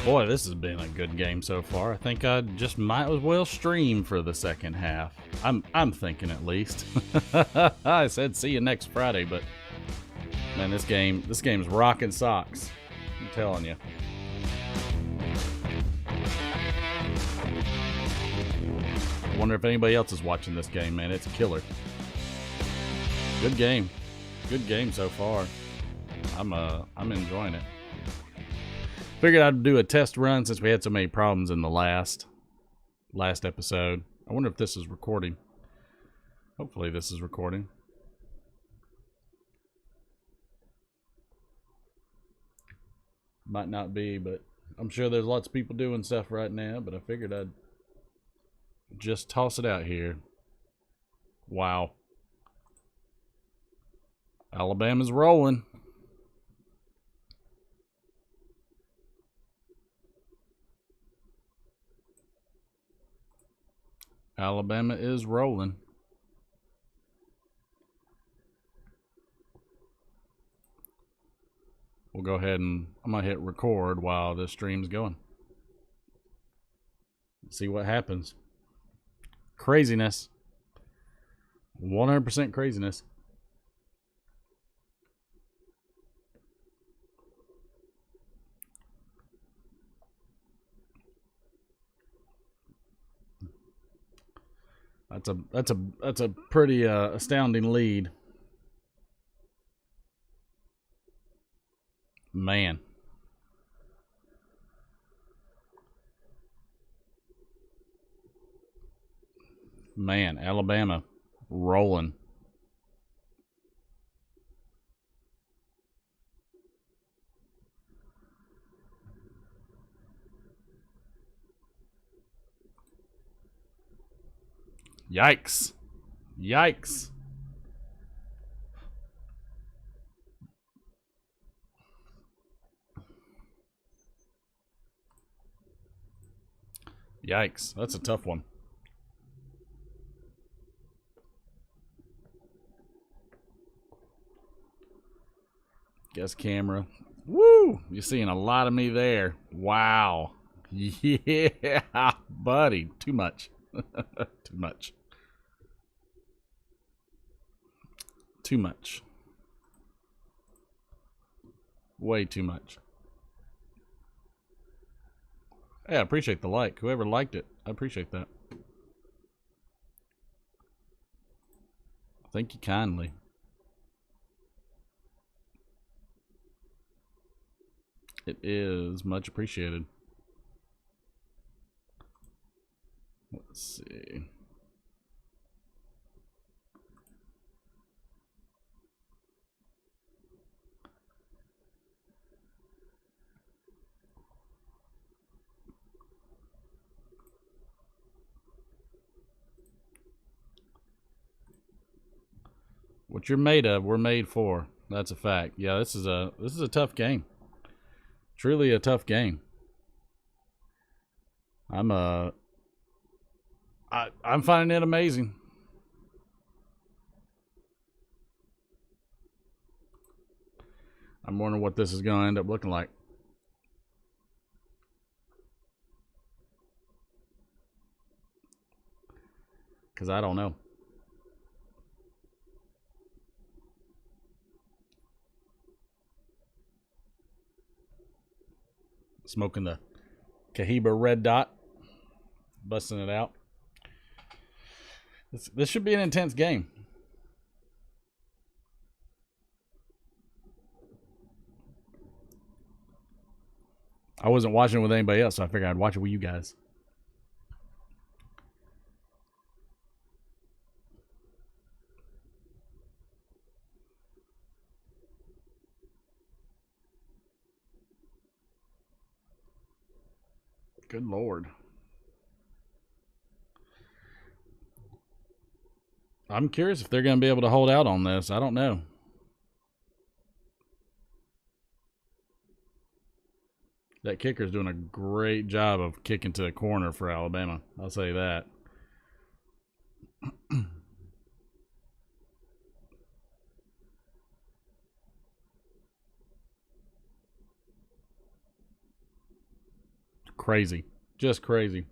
Boy, this has been a good game so far. I think I just might as well stream for the second half. I'm thinking at least. I said see you next Friday, but man, this game's rocking socks. I'm telling you. I wonder if anybody else is watching this game, man. It's a killer. Good game. Good game so far. I'm enjoying it. Figured I'd do a test run since we had so many problems in the last episode. I wonder if this is recording. Hopefully this is recording. Might not be, but I'm sure there's lots of people doing stuff right now, but I figured I'd just toss it out here. Wow. Alabama's rolling. Alabama is rolling. We'll go ahead and I'm going to hit record while this stream's going. See what happens. Craziness. 100% craziness. That's a pretty astounding lead. Man. Man, Alabama rolling. Yikes. Yikes. Yikes. That's a tough one. Guess camera. Woo! You're seeing a lot of me there. Wow. Yeah, buddy. Too much. Too much. Too much. Way too much. Hey, I appreciate the like. Whoever liked it, I appreciate that. Thank you kindly. It is much appreciated. Let's see. What you're made of, we're made for. That's a fact. Yeah, this is a tough game. Truly a tough game. I'm finding it amazing. I'm wondering what this is going to end up looking like. Because I don't know. Smoking the Cohiba Red Dot. Busting it out. This should be an intense game. I wasn't watching it with anybody else, so I figured I'd watch it with you guys. Good Lord. I'm curious if they're going to be able to hold out on this. I don't know. That kicker's doing a great job of kicking to the corner for Alabama. I'll say that. crazy. Just crazy.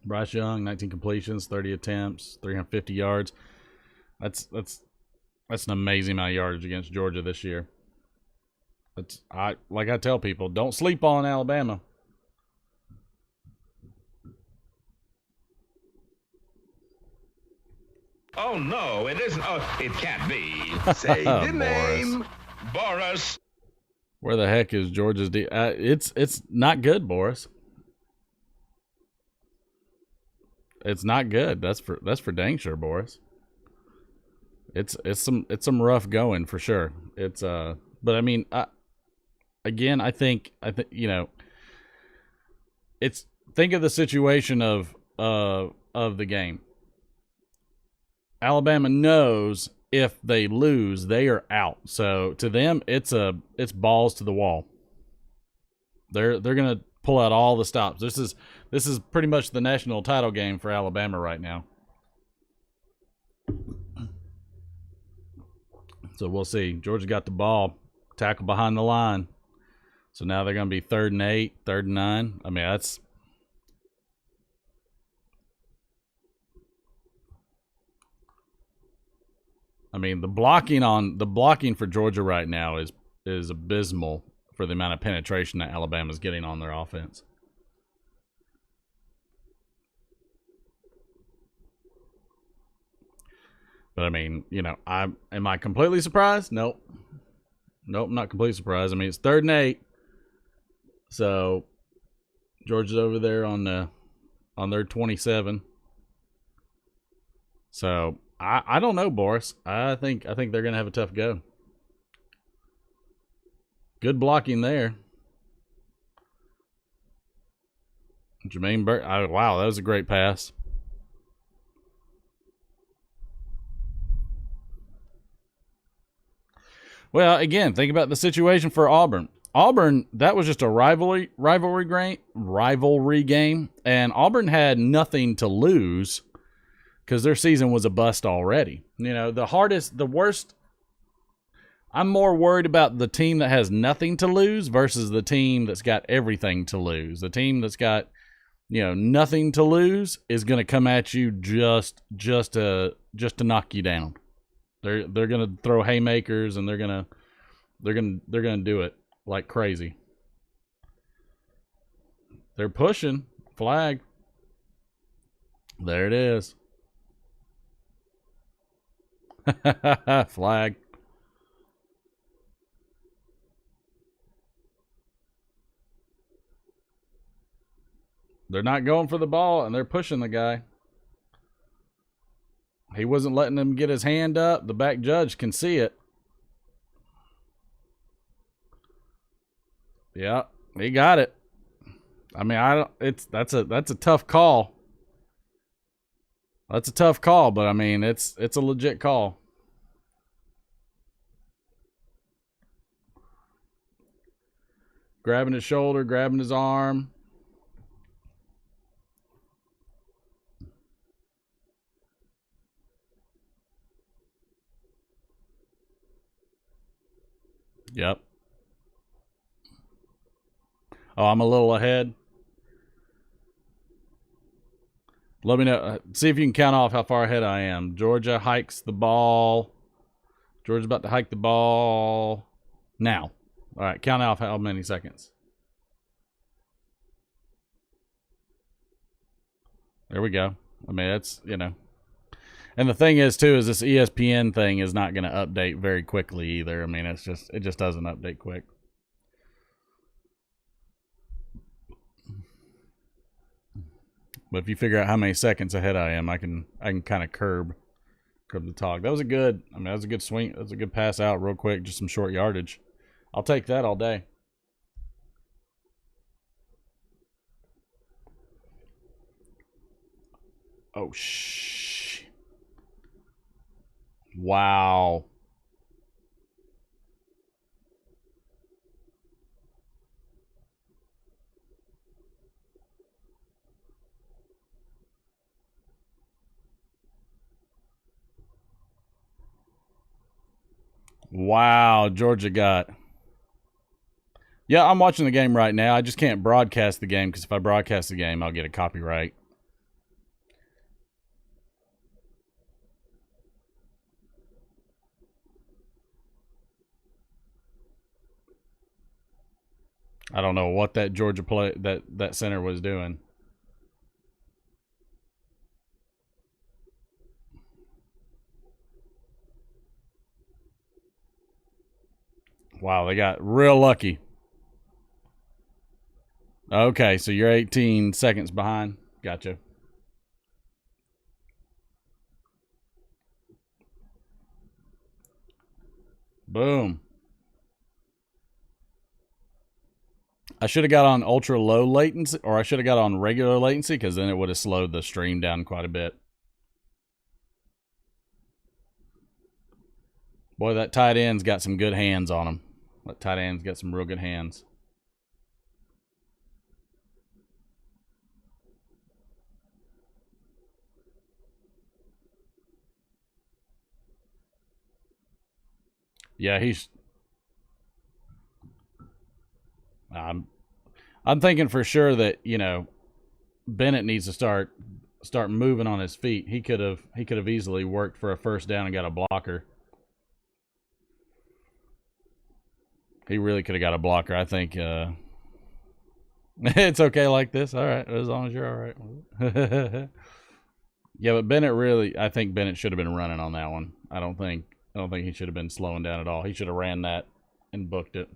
Bryce Young, 19 completions, 30 attempts, 350 yards. That's an amazing amount of yardage against Georgia this year. Like I tell people, don't sleep on Alabama. Oh no, it isn't. Oh, it can't be. Say the name, Boris. Where the heck is Georgia's D? It's not good, Boris. It's not good. That's for dang sure, Boris. It's some rough going for sure. But I mean, I think think of the situation of the game. Alabama knows if they lose, they are out. So to them, it's balls to the wall. They're gonna pull out all the stops. This is pretty much the national title game for Alabama right now. So we'll see. Georgia got the ball, tackle behind the line. So now they're going to be 3rd and 8, 3rd and 9. I mean, that's... I mean, the blocking for Georgia right now is abysmal for the amount of penetration that Alabama's getting on their offense. But I mean, am I completely surprised? Nope. Nope, not completely surprised. I mean, it's 3rd and 8. So Georgia's over there on their 27. So I don't know, Boris. I think they're gonna have a tough go. Good blocking there. Jermaine Burke. Wow, that was a great pass. Well, again, think about the situation for Auburn. Auburn, that was just a rivalry game, and Auburn had nothing to lose because their season was a bust already. The worst. I'm more worried about the team that has nothing to lose versus the team that's got everything to lose. The team that's got, nothing to lose is going to come at you just to knock you down. They're gonna throw haymakers and they're gonna do it like crazy. They're pushing flag. There it is. Flag. They're not going for the ball and they're pushing the guy. He wasn't letting him get his hand up. The back judge can see it. Yeah, he got it. I mean, that's a tough call. That's a tough call, but I mean, it's a legit call. Grabbing his shoulder, grabbing his arm. Yep. Oh, I'm a little ahead. Let me know. See if you can count off how far ahead I am. Georgia hikes the ball. Georgia's about to hike the ball now. All right, count off how many seconds. There we go. I mean, that's, And the thing is, too, is this ESPN thing is not going to update very quickly either. I mean, it just doesn't update quick. But if you figure out how many seconds ahead I am, I can kind of curb the talk. That was a good swing. That was a good pass out real quick, just some short yardage. I'll take that all day. Oh, wow. Wow, Georgia got Yeah, I'm watching the game right now. I just can't broadcast the game because if I broadcast the game, I'll get a copyright. I don't know what that Georgia play that center was doing. Wow, they got real lucky. Okay, so you're 18 seconds behind. Gotcha. Boom. I should have got on ultra low latency, or I should have got on regular latency, because then it would have slowed the stream down quite a bit. Boy, that tight end's got some good hands on him. That tight end's got some real good hands. Yeah, he's... I'm thinking for sure that, you know, Bennett needs to start moving on his feet. He could have easily worked for a first down and got a blocker. He really could have got a blocker. I think it's okay like this. All right, as long as you're all right. Yeah, but Bennett really, I think Bennett should have been running on that one. I don't think he should have been slowing down at all. He should have ran that and booked it.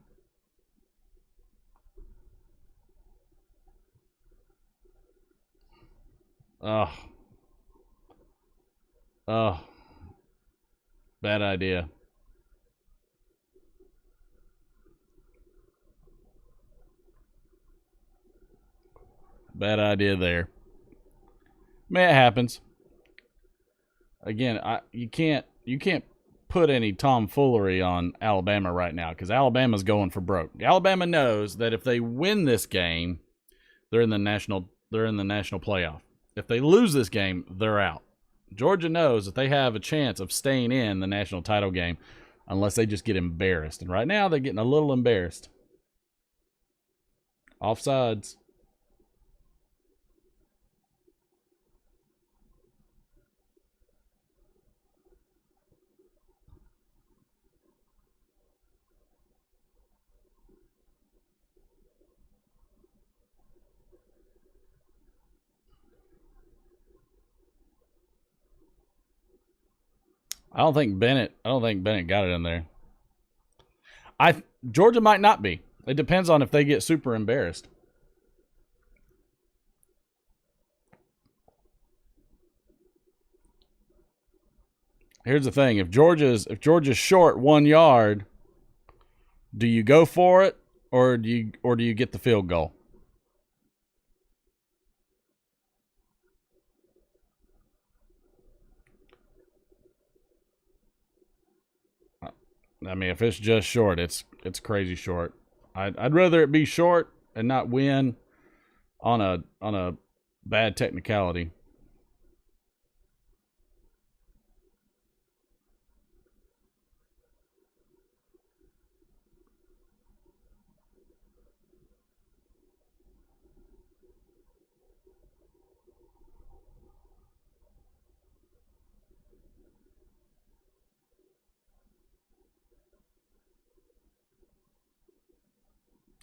Oh. Oh. Bad idea. Bad idea there. Man, it happens. Again, you can't put any tomfoolery on Alabama right now because Alabama's going for broke. Alabama knows that if they win this game, they're in the national playoff. If they lose this game, they're out. Georgia knows that they have a chance of staying in the national title game unless they just get embarrassed. And right now they're getting a little embarrassed. Offsides. I don't think Bennett got it in there. Georgia might not be. It depends on if they get super embarrassed. Here's the thing: if Georgia's short 1 yard, do you go for it or do you get the field goal? I mean, if it's just short, it's crazy short. I'd rather it be short and not win on a bad technicality.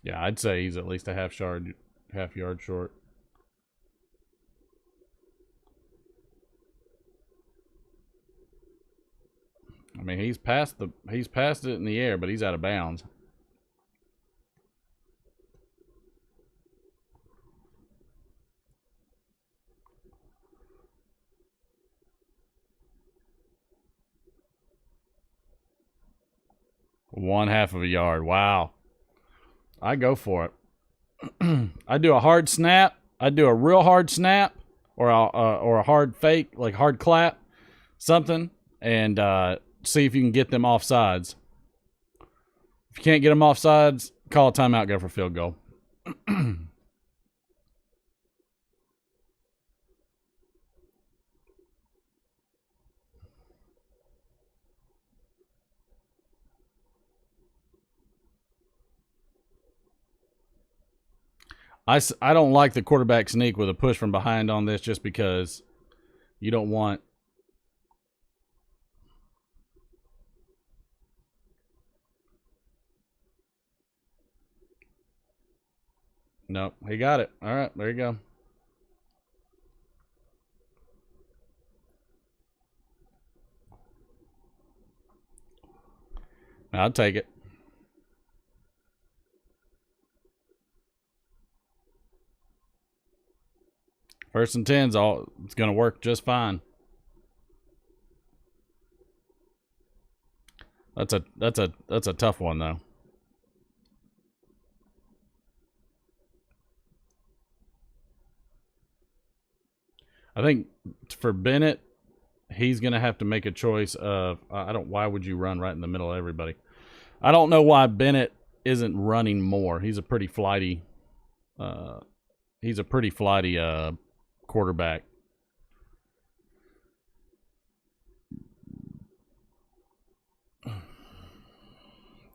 Yeah, I'd say he's at least a half yard short. I mean, he's passed it in the air, but he's out of bounds. One half of a yard. Wow. I go for it. I do a hard snap. I do a real hard snap or a hard fake, like hard clap, something, and see if you can get them offsides. If you can't get them offsides, call a timeout, go for field goal. I don't like the quarterback sneak with a push from behind on this just because you don't want. Nope, he got it. All right, there you go. I'll take it. First and 10's all. It's going to work just fine. That's a tough one though. I think for Bennett, he's going to have to make a choice of why would you run right in the middle of everybody? I don't know why Bennett isn't running more. He's a pretty flighty quarterback.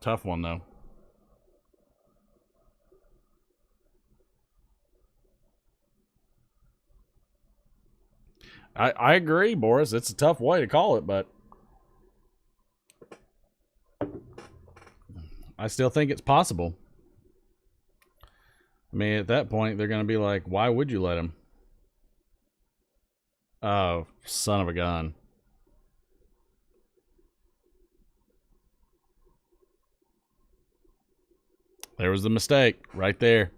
Tough one though. I agree, Boris. It's a tough way to call it, but I still think it's possible. I mean, at that point, they're going to be like, why would you let him? Oh, son of a gun. There was the mistake right there.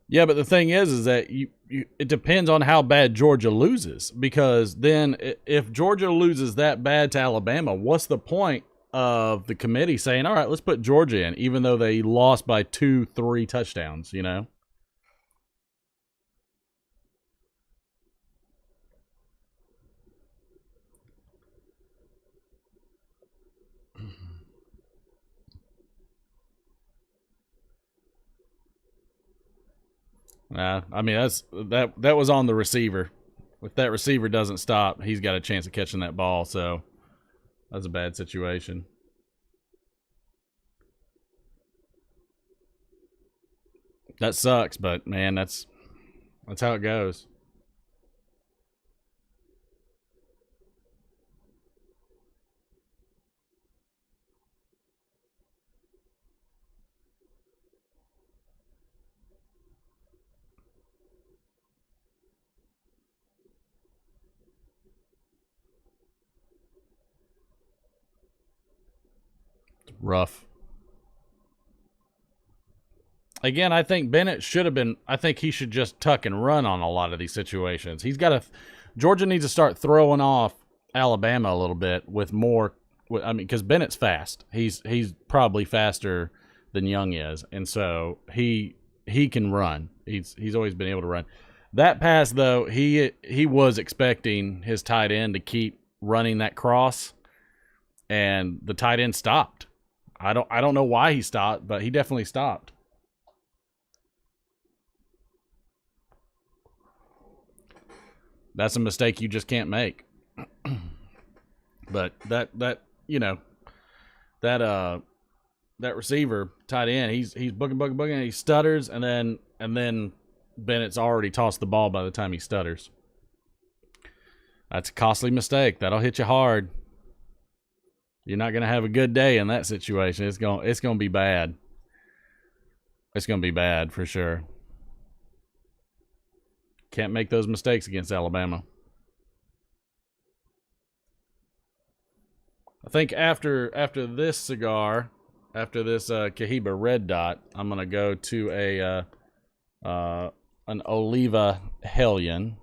Yeah, but the thing is that it depends on how bad Georgia loses, because then if Georgia loses that bad to Alabama, what's the point of the committee saying, all right, let's put Georgia in, even though they lost by 2-3 touchdowns, you know? I mean, that was on the receiver. If that receiver doesn't stop, he's got a chance of catching that ball. So that's a bad situation. That sucks, but man, that's how it goes. Rough. Again, I think Bennett should have been. I think he should just tuck and run on a lot of these situations. He's got to. Georgia needs to start throwing off Alabama a little bit with more. I mean, because Bennett's fast. He's probably faster than Young is, and so he can run. He's always been able to run. That pass though, he was expecting his tight end to keep running that cross, and the tight end stopped. I don't know why he stopped, but he definitely stopped. That's a mistake you just can't make. But that receiver tight end, he's booking, and he stutters, and then Bennett's already tossed the ball by the time he stutters. That's a costly mistake. That'll hit you hard. You're not gonna have a good day in that situation. It's gonna be bad. It's gonna be bad for sure. Can't make those mistakes against Alabama. I think after this cigar, after this Cohiba Red Dot, I'm gonna go to an Oliva Hellion.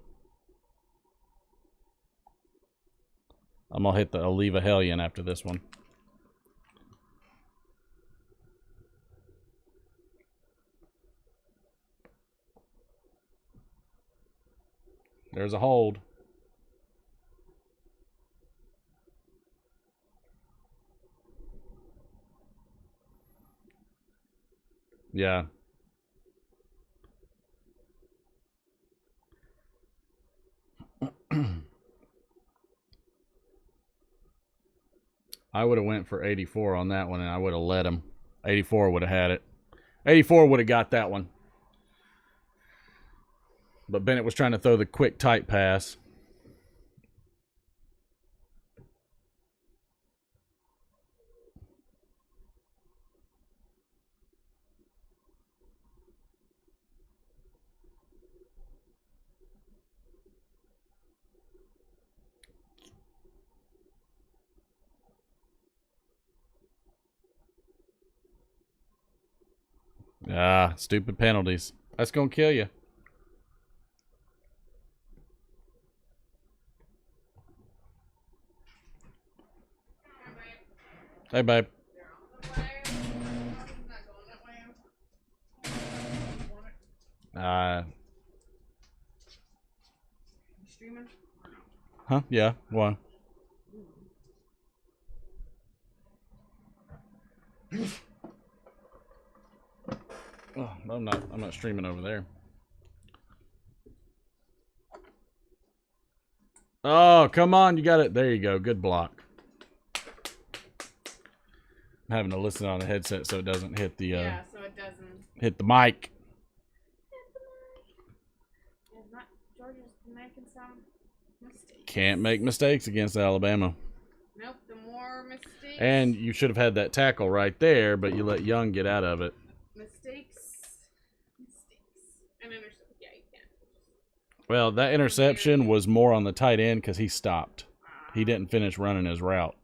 I'm gonna hit the Oliva Hellion after this one. There's a hold. Yeah. I would have went for 84 on that one, and I would have let him. 84 would have had it. 84 would have got that one. But Bennett was trying to throw the quick, tight pass. Ah, stupid penalties. That's going to kill you. Hey, babe. Streaming? Huh? Yeah, one. Oh, I'm not streaming over there. Oh, come on, you got it. There you go. Good block. I'm having to listen on the headset so it doesn't hit the Yeah, so it doesn't. hit the mic. Georgia's making some mistakes. Can't make mistakes against Alabama. Nope, the more mistakes. And you should have had that tackle right there, but you let Young get out of it. Mistakes. And intercept. Yeah, you can't. Well, that interception was more on the tight end because he stopped. He didn't finish running his route.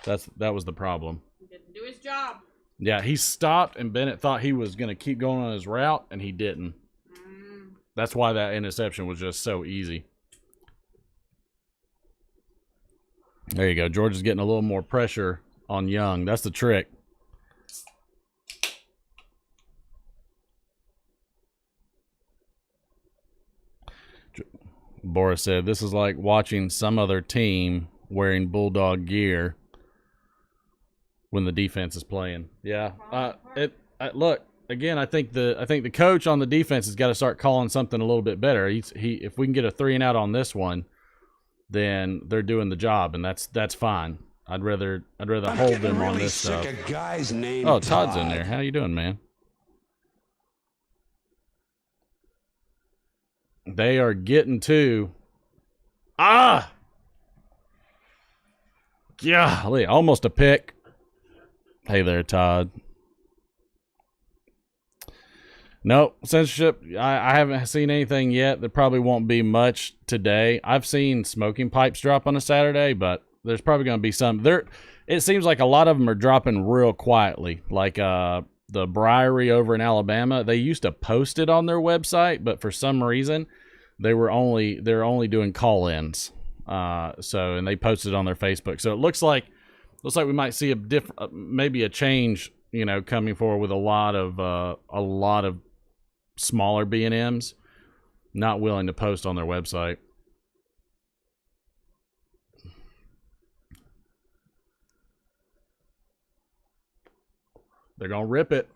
That was the problem. He didn't do his job. Yeah, he stopped, and Bennett thought he was going to keep going on his route, and he didn't. That's why that interception was just so easy. There you go. Georgia's getting a little more pressure on Young. That's the trick. Boris said, this is like watching some other team wearing Bulldog gear when the defense is playing. Yeah. Look, again, I think the coach on the defense has got to start calling something a little bit better. If we can get a 3 and out on this one, then they're doing the job, and that's fine. I'd rather hold them really on this stuff. A guy's name oh, Todd's in there. How you doing, man? They are getting to golly, almost a pick. Hey there, Todd. Nope, censorship. I haven't seen anything yet. There probably won't be much today. I've seen smoking pipes drop on a Saturday, but there's probably going to be some. It seems like a lot of them are dropping real quietly. Like the Briary over in Alabama, they used to post it on their website, but for some reason, they're only doing call-ins. And they posted it on their Facebook. So it looks like we might see maybe a change, coming forward with a lot of smaller B&Ms not willing to post on their website. They're going to rip it.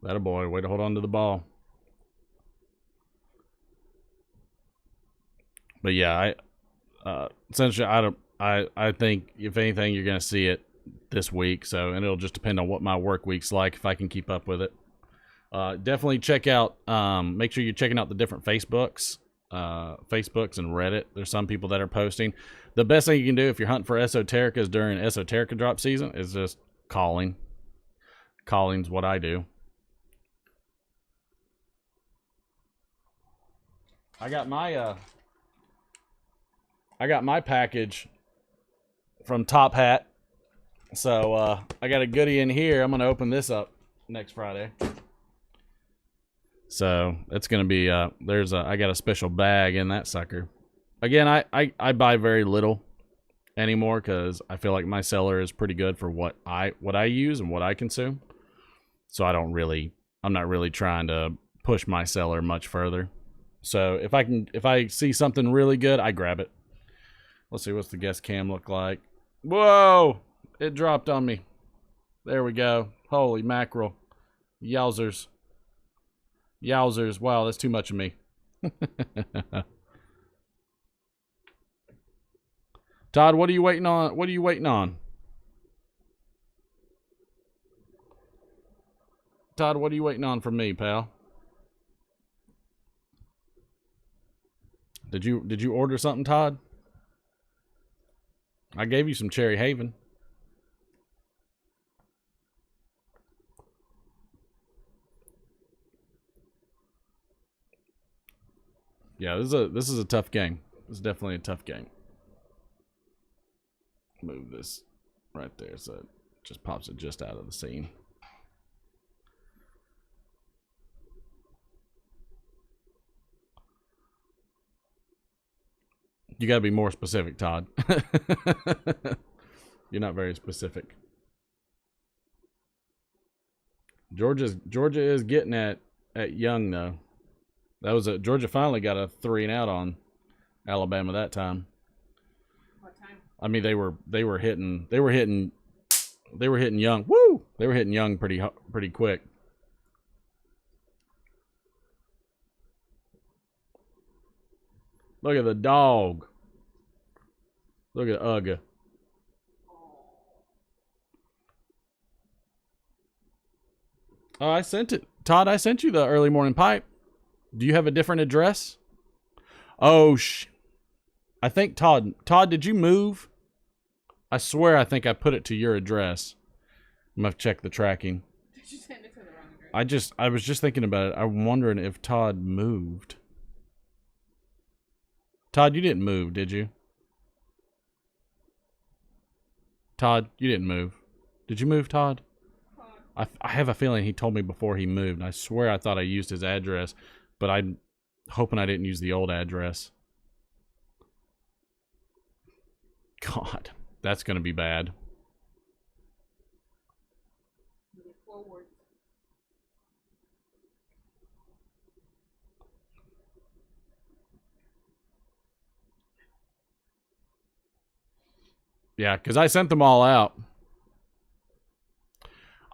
That a boy. Way to hold on to the ball. But yeah, essentially, I think if anything, you're going to see it this week. And it'll just depend on what my work week's like, if I can keep up with it. Definitely check out, make sure you're checking out the different Facebooks and Reddit. There's some people that are posting. The best thing you can do if you're hunting for esotericas during esoterica drop season is just calling. Calling's what I do. I got my package from Top Hat. So I got a goodie in here. I'm going to open this up next Friday. So it's going to be, I got a special bag in that sucker. Again, I buy very little anymore because I feel like my cellar is pretty good for what I use and what I consume. So I'm not really trying to push my cellar much further. So if I see something really good, I grab it. Let's see, what's the guest cam look like? Whoa! It dropped on me. There we go. Holy mackerel. Yowzers. Yowzers. Wow, that's too much of me. Todd, what are you waiting on? What are you waiting on? Todd, what are you waiting on from me, pal? Did you order something, Todd? I gave you some Cherry Haven. Yeah, this is a tough game. This is definitely a tough game. Move this right there so it just pops it just out of the scene. You got to be more specific, Todd. You're not very specific. Georgia is getting at Young though. That was Georgia finally got a 3 and out on Alabama that time. What time? I mean they were hitting Young. Woo! They were hitting Young pretty quick. Look at the dog. Look at Ugga. Oh, I sent it. Todd, I sent you the early morning pipe. Do you have a different address? Oh, I think Todd, did you move? I swear I think I put it to your address. I'm going to check the tracking. Did you send it to the wrong address? I was just thinking about it. I'm wondering if Todd moved. Todd, you didn't move, did you? Todd, you didn't move. Did you move, Todd? I have a feeling he told me before he moved. And I swear I thought I used his address, but I'm hoping I didn't use the old address. God, that's going to be bad. Forward. Yeah, because I sent them all out.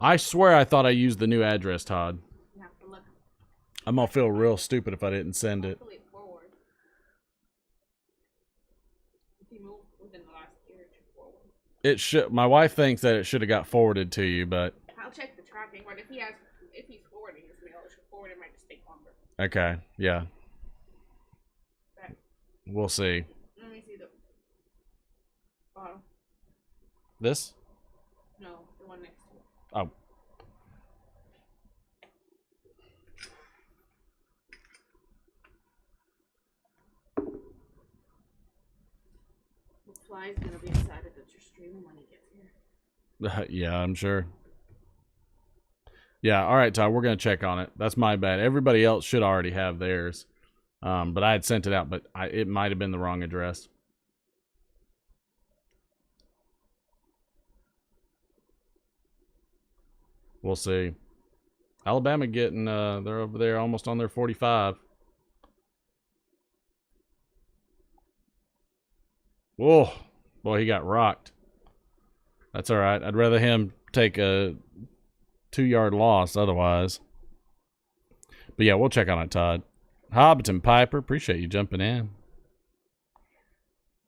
I swear I thought I used the new address, Todd. You have to look. I'm going to feel real stupid if I didn't send it. Hopefully forward. If you move within the last year, it should forward. It should. My wife thinks that it should have got forwarded to you, but I'll check the tracking, but if he's forwarding his mail, it should forward. It might just take longer. okay, yeah. But We'll see. let me see the bottle. This? No, the one next to it. Oh. The fly's gonna be excited that you're streaming when he gets here. Yeah, I'm sure. Yeah, all right, Todd, we're going to check on it. That's my bad. Everybody else should already have theirs. But I had sent it out, but it might have been the wrong address. We'll see. Alabama getting, they're over there almost on their 45. Whoa, boy, he got rocked. That's all right. I'd rather him take a 2-yard loss otherwise. But yeah, we'll check on it, Todd. Hobbiton Piper, appreciate you jumping in.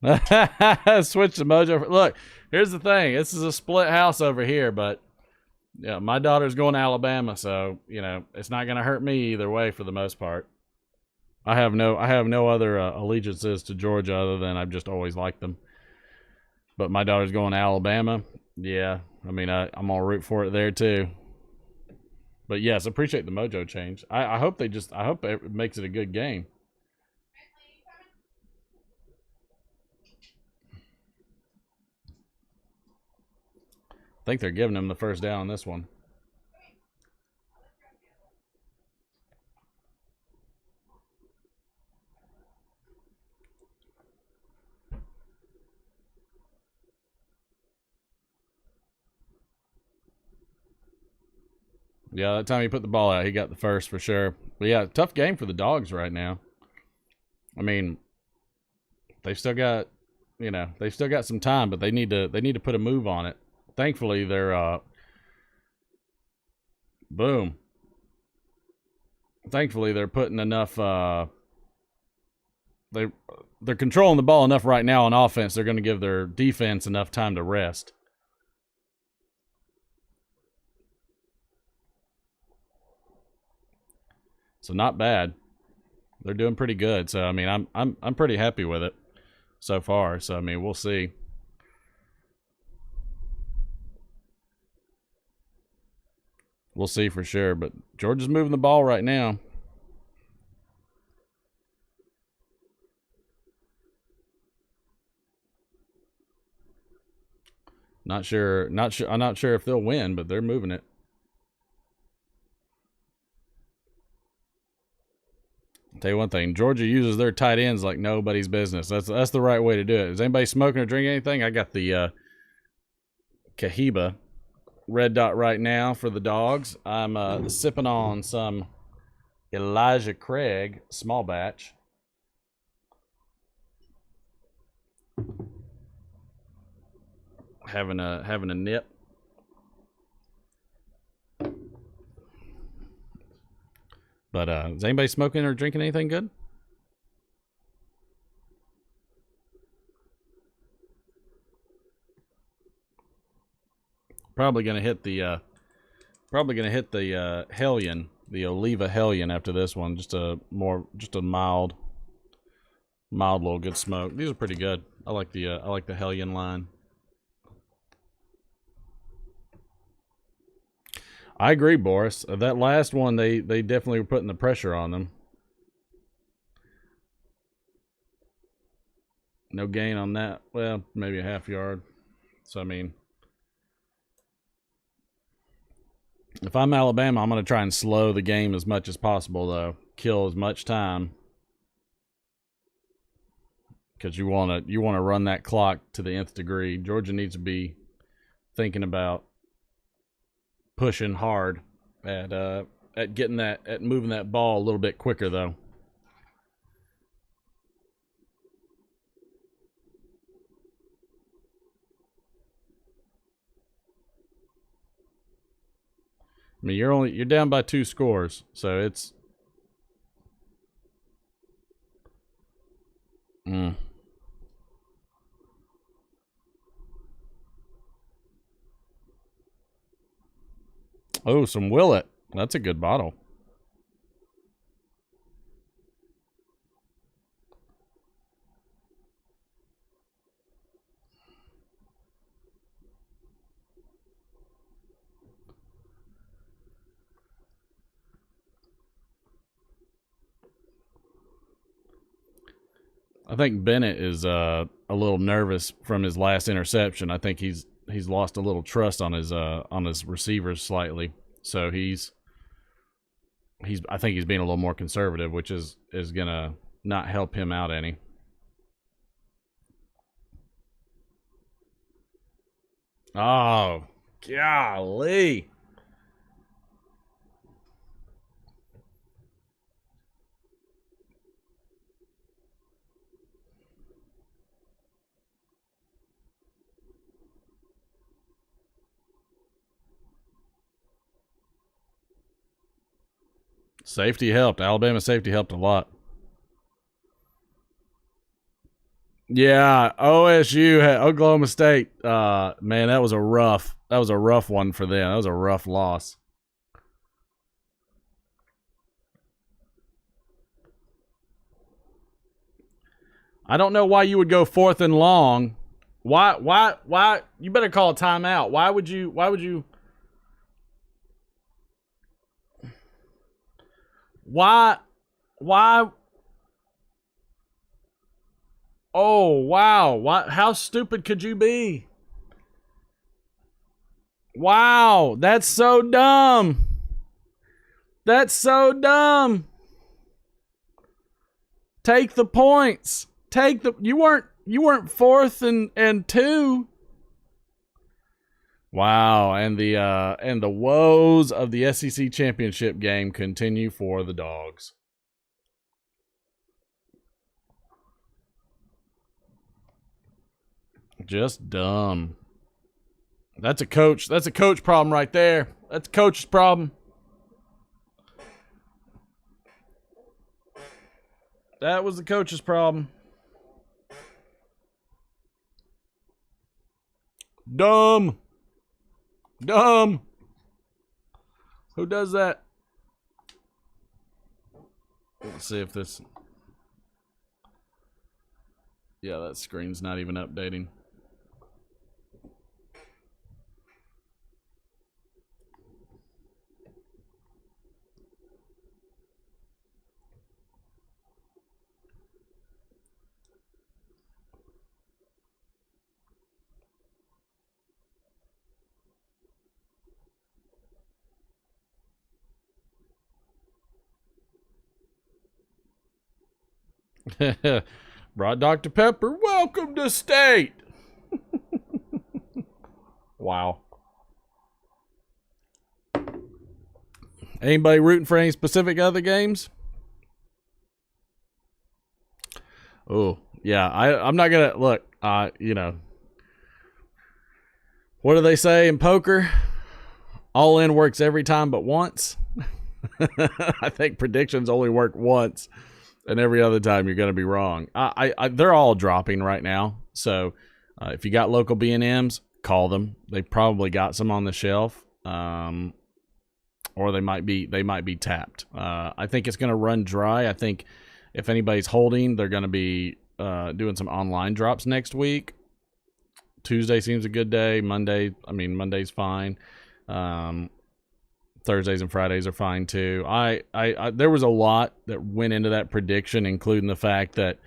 Switch the mojo. Look, here's the thing. This is a split house over here, but yeah, my daughter's going to Alabama, so you know it's not going to hurt me either way for the most part. I have no other allegiances to Georgia other than I've just always liked them. But my daughter's going to Alabama. Yeah, I mean I'm gonna root for it there too. But yes, appreciate the mojo change. I hope I hope it makes it a good game. I think they're giving him the first down on this one. Yeah, that time he put the ball out, he got the first for sure. But yeah, tough game for the Dogs right now. I mean, they've still got, they've still got some time, but they need to put a move on it. Thankfully, they're boom. Thankfully, they're putting enough. They're controlling the ball enough right now on offense. They're going to give their defense enough time to rest. So not bad. They're doing pretty good. So I mean, I'm pretty happy with it so far. So I mean, we'll see. We'll see for sure. But Georgia's moving the ball right now. Not sure. I'm not sure if they'll win, but they're moving it. I'll tell you one thing, Georgia uses their tight ends like nobody's business. That's the right way to do it. Is anybody smoking or drinking anything? I got the Cohiba red dot right now for the dogs. I'm sipping on some Elijah Craig small batch. Having a nip. But is anybody smoking or drinking anything good? Probably gonna hit the Hellion, the Oliva Hellion after this one. Just a mild little good smoke. These are pretty good. I like the Hellion line. I agree, Boris. That last one, they definitely were putting the pressure on them. No gain on that. Well, maybe a half yard. So, I mean, if I'm Alabama, I'm going to try and slow the game as much as possible, though. Kill as much time. Because you want to run that clock to the nth degree. Georgia needs to be thinking about pushing hard at getting at moving that ball a little bit quicker, though. I mean, you're down by 2 scores, so it's Oh, some Willet. That's a good bottle. I think Bennett is a little nervous from his last interception. I think he's lost a little trust on his receivers slightly. So I think he's being a little more conservative, which is gonna not help him out any. Oh, golly. Safety helped. Alabama safety helped a lot. Yeah, OSU had Oklahoma State. Man, that was a rough one for them. That was a rough loss. I don't know why you would go 4th and long. Why you better call a timeout. Why would you Why Oh, wow. How stupid could you be? Wow, that's so dumb. That's so dumb. Take the points. You weren't 4th and 2. Wow, and the woes of the SEC championship game continue for the dogs. Just dumb. That's a coach problem right there. That's a coach's problem. That was the coach's problem. Dumb. Who does that? Let's see if this Yeah, that screen's not even updating. Brought Dr. Pepper. Welcome to state. Wow. Anybody rooting for any specific other games? Oh, yeah. I'm not going to look, you know, what do they say in poker? All in works every time but once. I think predictions only work once, and every other time you're going to be wrong. They're all dropping right now. So if you got local B&Ms, call them. They probably got some on the shelf, or they might be tapped. I think it's going to run dry. I think if anybody's holding, they're going to be doing some online drops next week. Tuesday seems a good day. Monday's fine. Thursdays and Fridays are fine too. There was a lot that went into that prediction, including the fact that,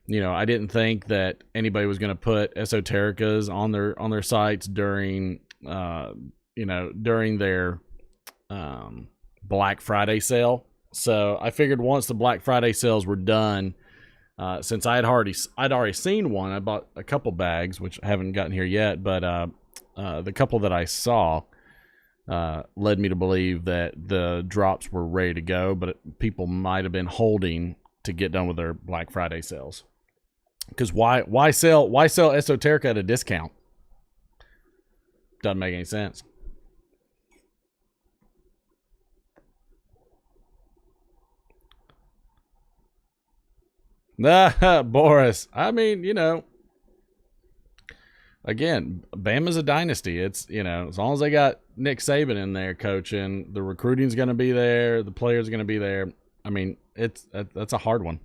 you know, I didn't think that anybody was going to put esotericas on their sites during their Black Friday sale. So I figured once the Black Friday sales were done, since I'd already seen one, I bought a couple bags, which I haven't gotten here yet, but the couple that I saw led me to believe that the drops were ready to go, but people might have been holding to get done with their Black Friday sales. Because why sell esoterica at a discount? Doesn't make any sense. Boris. I mean, you know, again, Bama's a dynasty. It's, you know, as long as they got Nick Saban in there coaching, the recruiting's going to be there, the players are going to be there. I mean, that's a hard one.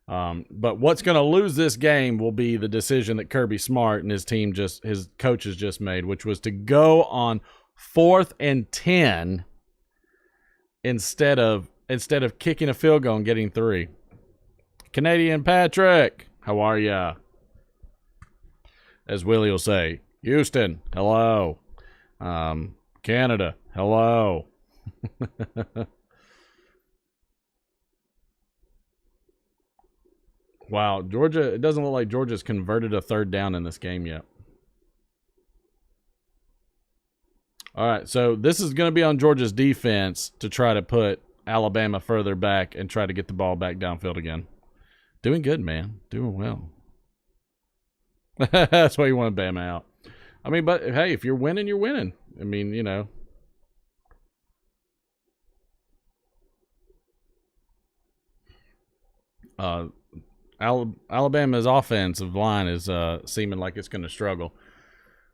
But what's going to lose this game will be the decision that Kirby Smart and his coaches just made, which was to go on 4th and 10 instead of kicking a field goal and getting 3. Canadian Patrick, how are ya? As Willie will say, Houston, hello. Canada, hello. Wow, Georgia, it doesn't look like Georgia's converted a 3rd down in this game yet. All right, so this is going to be on Georgia's defense to try to put Alabama further back and try to get the ball back downfield again. Doing good, man. Doing well. That's why you want Bama out. I mean, but hey, if you're winning, you're winning. I mean, you know. Alabama's offensive line is seeming like it's going to struggle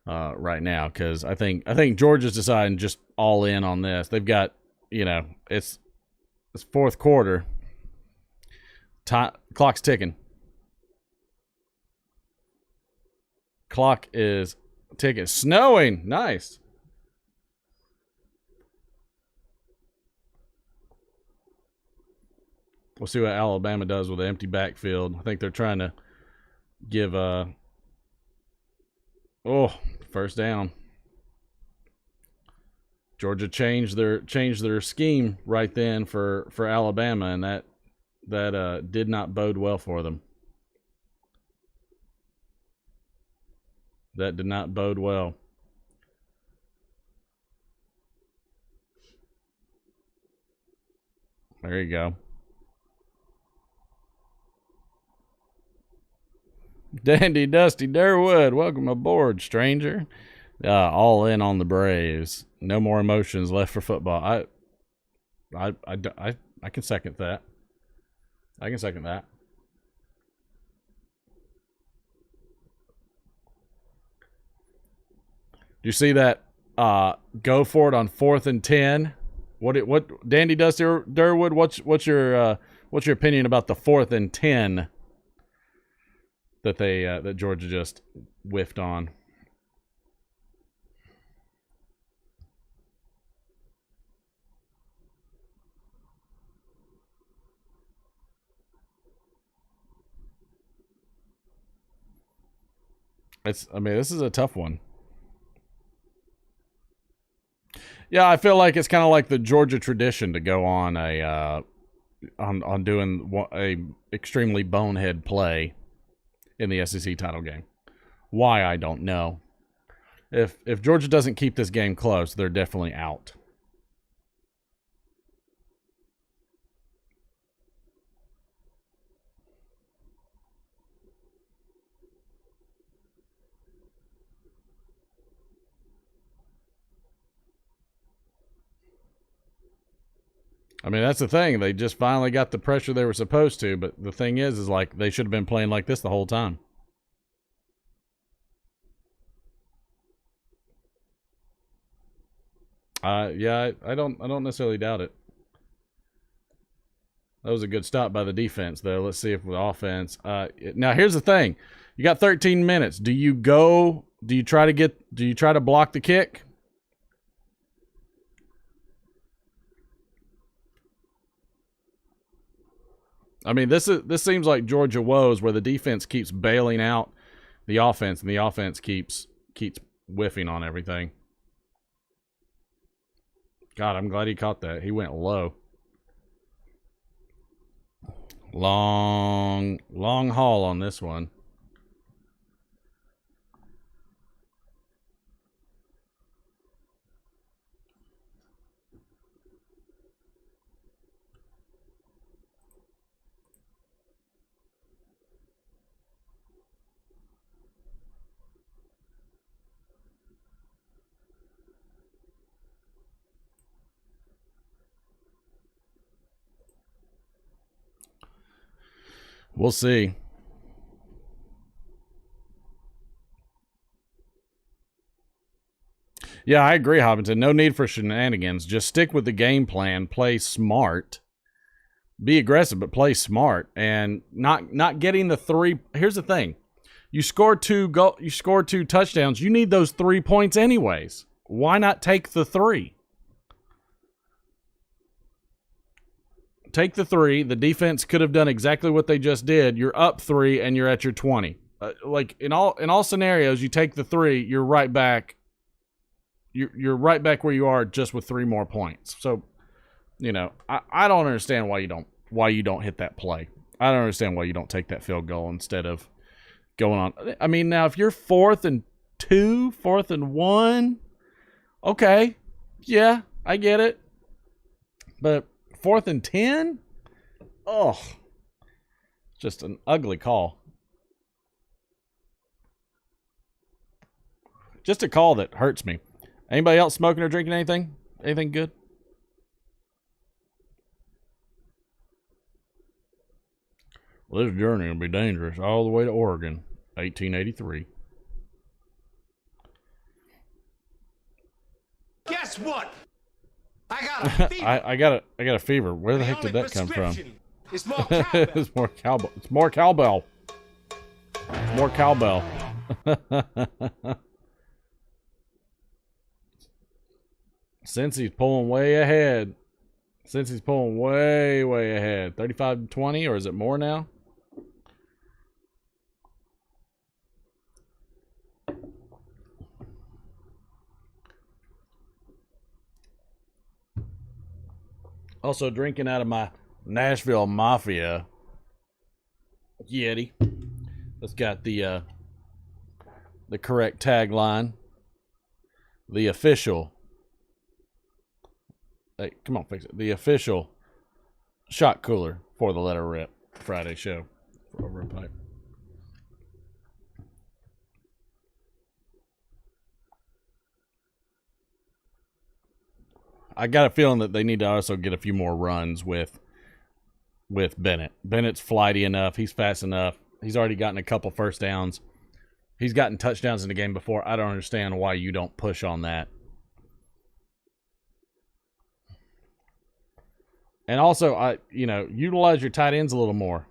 right now, because I think Georgia's deciding just all in on this. They've got, you know, it's 4th quarter. Clock's ticking. Clock is ticking. Snowing. Nice. We'll see what Alabama does with the empty backfield. I think they're trying to give first down. Georgia changed their scheme right then for Alabama, and that did not bode well for them. That did not bode well. There you go. Dandy Dusty Durwood, welcome aboard, stranger. All in on the Braves. No more emotions left for football. I can second that. I can second that. Do you see that? Go for it on 4th and 10. What? Dandy Dusty Durwood. What's your opinion about the 4th and 10 that that Georgia just whiffed on. I mean, this is a tough one. Yeah, I feel like it's kind of like the Georgia tradition to go on a on doing a extremely bonehead play in the SEC title game. Why, I don't know. If Georgia doesn't keep this game close, they're definitely out. I mean, that's the thing. They just finally got the pressure they were supposed to, but the thing is like they should have been playing like this the whole time. Yeah, I don't necessarily doubt it. That was a good stop by the defense, though. Let's see if with offense. Now here's the thing: you got 13 minutes. Do you go? Do you try to block the kick? I mean, this seems like Georgia woes where the defense keeps bailing out the offense, and the offense keeps whiffing on everything. God, I'm glad he caught that. He went low. Long haul on this one. We'll see. Yeah, I agree, Hobbiton. No need for shenanigans. Just stick with the game plan. Play smart. Be aggressive, but play smart. And not getting the three. Here's the thing: you score two touchdowns. You need those 3 points anyways. Why not take the 3? Take the 3. The defense could have done exactly what they just did. You're up 3 and you're at your 20. Like in all scenarios, you take the 3, you're right back. You're right back where you are, just with 3 more points. So, I don't understand why you don't hit that play. I don't understand why you don't take that field goal instead of going on. I mean, now if you're 4th and 2, 4th and 1, okay, yeah, I get it. But 4th and 10? Oh, just an ugly call. Just a call that hurts me. Anybody else smoking or drinking anything? Anything good? Well, this journey will be dangerous all the way to Oregon, 1883. Guess what? I got a fever. I got a fever. Where the heck did that come from? It's more cowbell. It's more cowbell. It's more cowbell. It's more cowbell. Since he's pulling way ahead. Since he's pulling way ahead. 35-20, or is it more now? Also drinking out of my Nashville Mafia Yeti. That's got the correct tagline. The official. Hey, come on, fix it. The official shot cooler for the Let Her Rip Friday show for Over a Pipe. I got a feeling that they need to also get a few more runs with Bennett. Bennett's flighty enough. He's fast enough. He's already gotten a couple first downs. He's gotten touchdowns in the game before. I don't understand why you don't push on that. And also, utilize your tight ends a little more.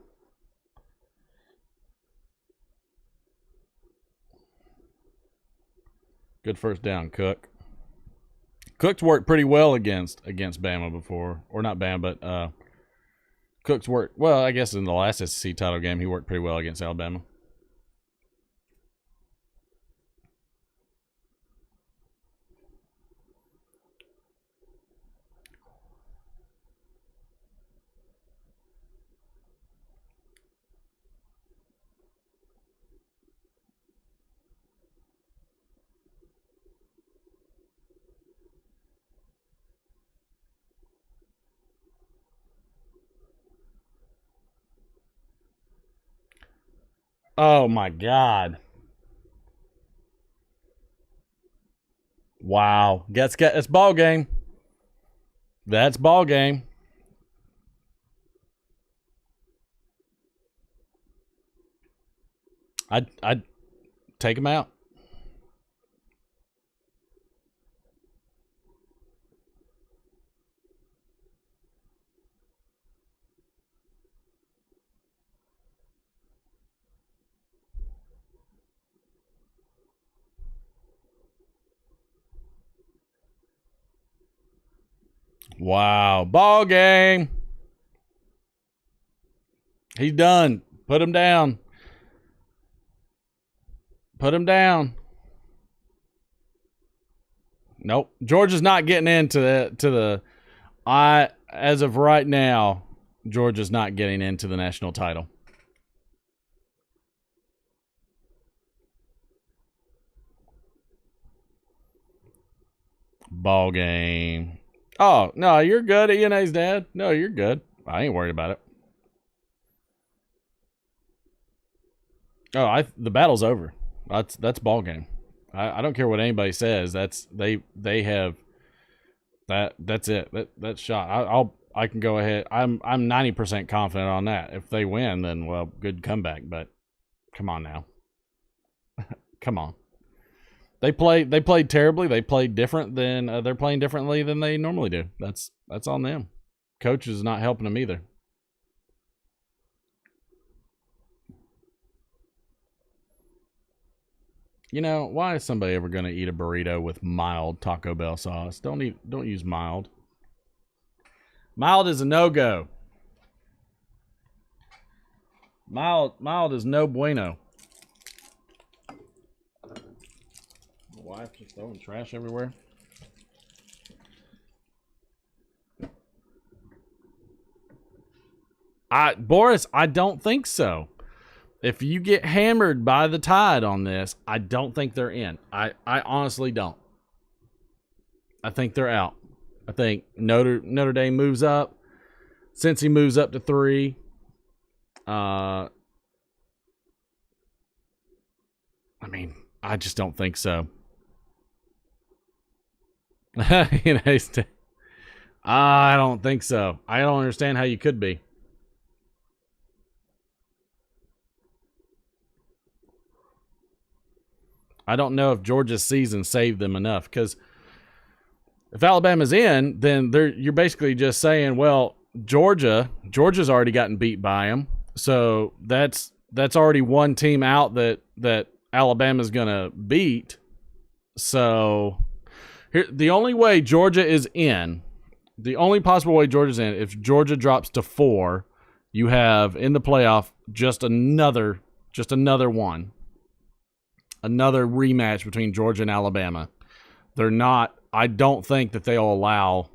Good first down, Cook. Cook's worked pretty well against Bama before. Or not Bama, but Cook's worked, well, I guess in the last SEC title game, he worked pretty well against Alabama. Oh my God. Wow. It's ball game. That's ball game. I'd take him out. Wow. Ball game. He's done. Put him down. Put him down. Nope. Georgia's not getting into the as of right now, Georgia's not getting into the national title. Ball game. Oh, no, you're good, ENA's dad. No, you're good. I ain't worried about it. Oh, the battle's over. That's ball game. I don't care what anybody says. They have that's it. That's shot. I can go ahead. I'm 90% confident on that. If they win, then well, good comeback. But come on now. Come on. They played terribly. They played different than they're playing differently than they normally do. That's on them. Coach is not helping them either. You know, why is somebody ever going to eat a burrito with mild Taco Bell sauce? Don't use mild. Mild is a no-go. Mild is no bueno. My wife just throwing trash everywhere. Boris, I don't think so. If you get hammered by the Tide on this, I don't think they're in. I honestly don't. I think they're out. I think Notre Dame moves up. Cincy moves up to 3. I mean, I just don't think so. I don't think so. I don't understand how you could be. I don't know if Georgia's season saved them enough, because if Alabama's in, then you're basically just saying, well, Georgia's already gotten beat by them, so that's already one team out that Alabama's gonna beat. So here, the only way Georgia is in, the only possible way Georgia's in, if Georgia drops to 4, you have in the playoff just another one. Another rematch between Georgia and Alabama. I don't think that they'll allow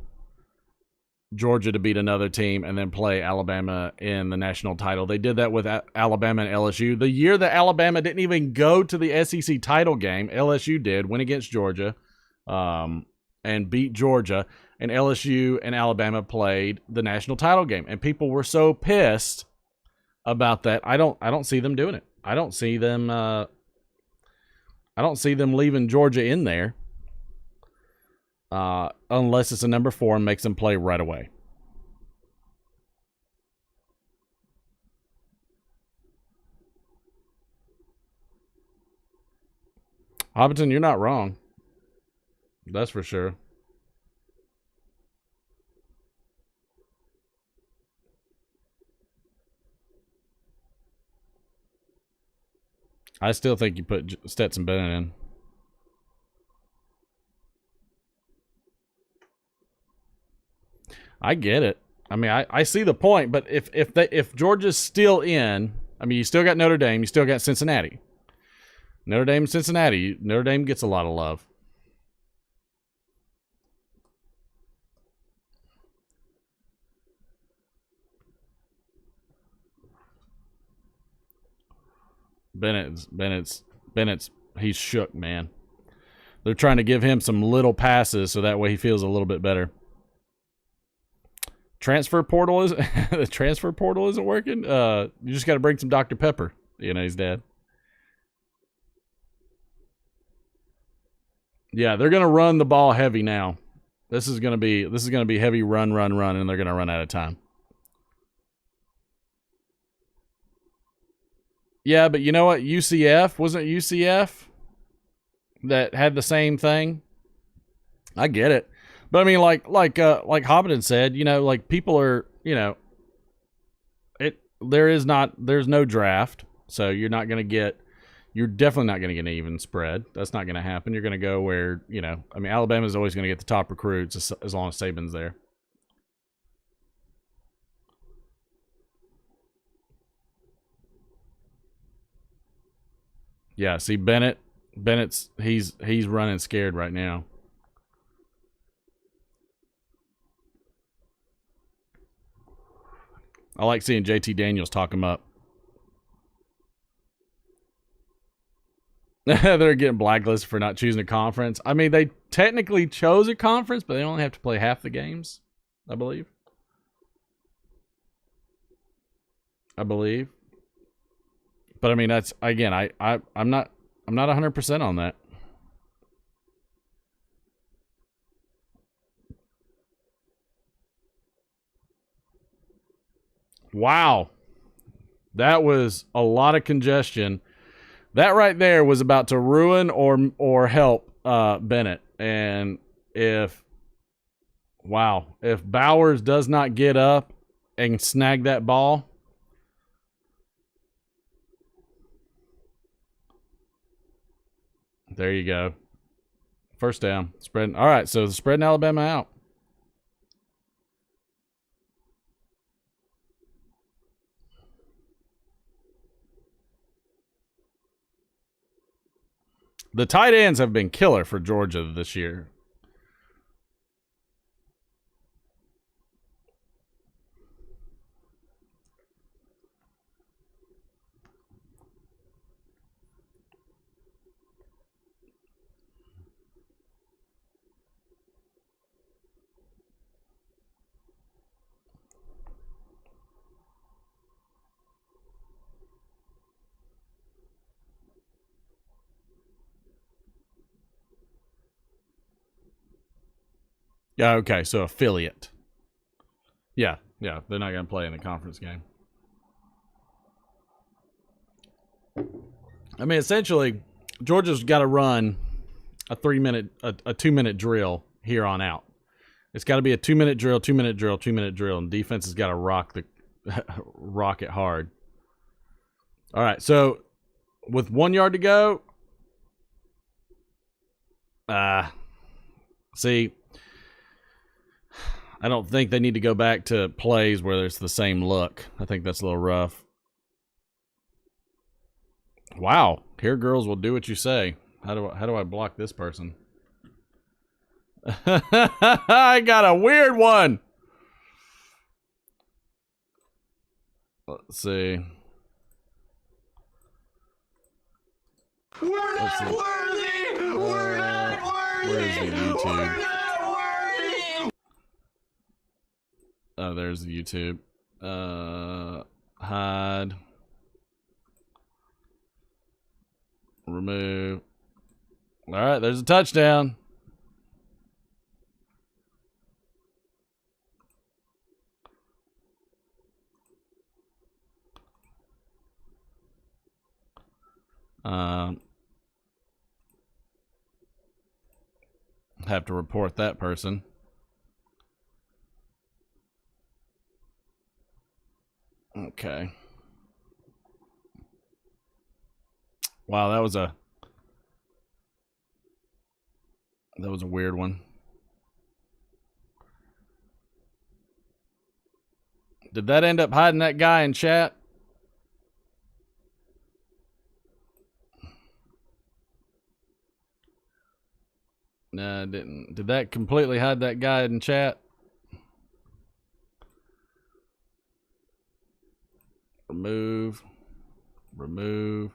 Georgia to beat another team and then play Alabama in the national title. They did that with Alabama and LSU. The year that Alabama didn't even go to the SEC title game, LSU did, went against Georgia and beat Georgia, and LSU and Alabama played the national title game. And people were so pissed about that. I don't see them doing it. I don't see them leaving Georgia in there unless it's a number 4 and makes them play right away. Hobbiton, you're not wrong. That's for sure. I still think you put Stetson Bennett in. I get it. I mean, I see the point, but if Georgia's still in, I mean, you still got Notre Dame, you still got Cincinnati. Notre Dame, Cincinnati. Notre Dame gets a lot of love. Bennett's he's shook, man. They're trying to give him some little passes so that way he feels a little bit better. Transfer portal is the transfer portal isn't working. You just got to bring some Dr. Pepper. You know, he's dead. Yeah, they're gonna run the ball heavy now. This is gonna be heavy run, and they're gonna run out of time. Yeah, but you know what? UCF wasn't it UCF that had the same thing. I get it, but I mean, like Hobbiton said, you know, like people are, you know, there's no draft, so you're definitely not going to get an even spread. That's not going to happen. You're going to go where, you know, I mean, Alabama's always going to get the top recruits as long as Saban's there. Yeah, see Bennett's he's running scared right now. I like seeing JT Daniels talk him up. They're getting blacklisted for not choosing a conference. I mean, they technically chose a conference, but they only have to play half the games, I believe. But I mean, that's again, I'm not 100% on that. Wow. That was a lot of congestion. That right there was about to ruin or help Bennett. And if Bowers does not get up and snag that ball, there you go. First down. Spreading. All right, so spreading Alabama out. The tight ends have been killer for Georgia this year. Yeah, okay, so affiliate. Yeah, they're not going to play in the conference game. I mean, essentially, Georgia's got to run a 2-minute drill here on out. It's got to be a 2-minute drill, 2-minute drill, 2-minute drill, and defense has got to rock it hard. All right, so with 1 yard to go, see, I don't think they need to go back to plays where there's the same look. I think that's a little rough. Wow, here girls will do what you say. How do I block this person? I got a weird one. Let's see. We're not worthy. We're not worthy. Where's the YouTube? We're not worthy. Oh, there's the YouTube. Hide. Remove. All right, there's a touchdown. Have to report that person. Okay. Wow, that was a weird one. Did that end up hiding that guy in chat? No, it didn't. Did that completely hide that guy in chat? Remove. Remove.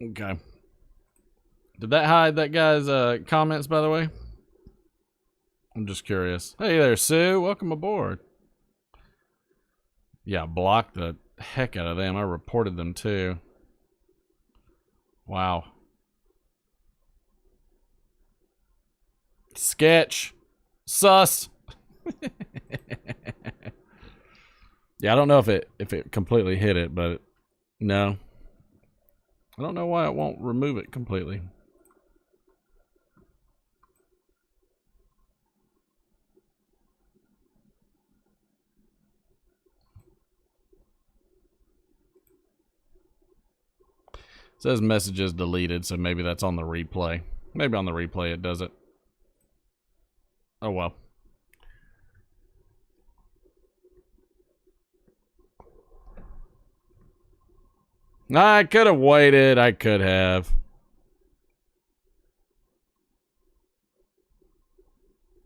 Okay. Did that hide that guy's comments, by the way? I'm just curious. Hey there, Sue. Welcome aboard. Yeah, blocked the heck out of them. I reported them too. Wow. Sketch. Sus. Yeah, I don't know if it completely hit it, but no. I don't know why it won't remove it completely. It says messages deleted, so maybe that's on the replay. Maybe on the replay it does it. Oh well. I could have waited. I could have.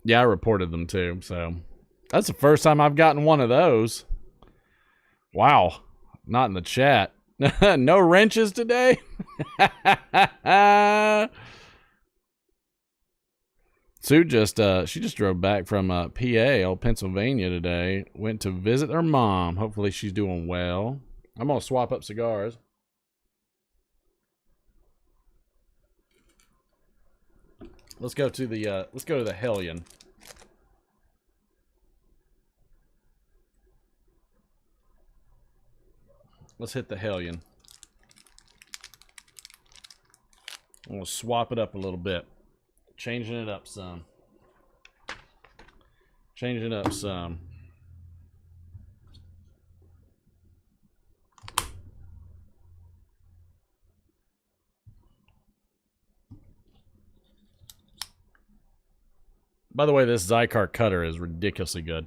Yeah, I reported them too, so that's the first time I've gotten one of those. Wow. Not in the chat. No wrenches today? Sue she just drove back from PA, Pennsylvania today. Went to visit her mom. Hopefully she's doing well. I'm gonna swap up cigars. Let's go to the Hellion. Let's hit the Hellion. I'm gonna swap it up a little bit. Changing it up some. Changing it up some. By the way, this Zycar cutter is ridiculously good.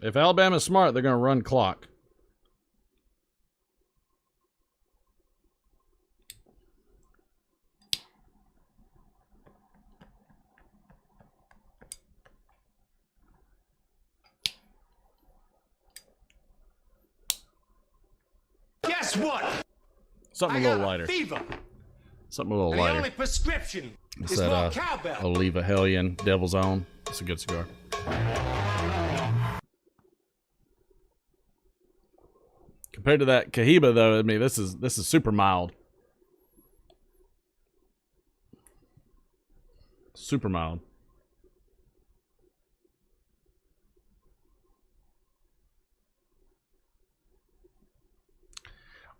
If Alabama's smart, they're going to run clock. Guess what? Something a little lighter. Fever. Something a little And the lighter. only prescription It's is more cowbell. Oliva Hellion, Devil's Own. It's a good cigar. Compared to that Cohiba, though, I mean, this is super mild. Super mild.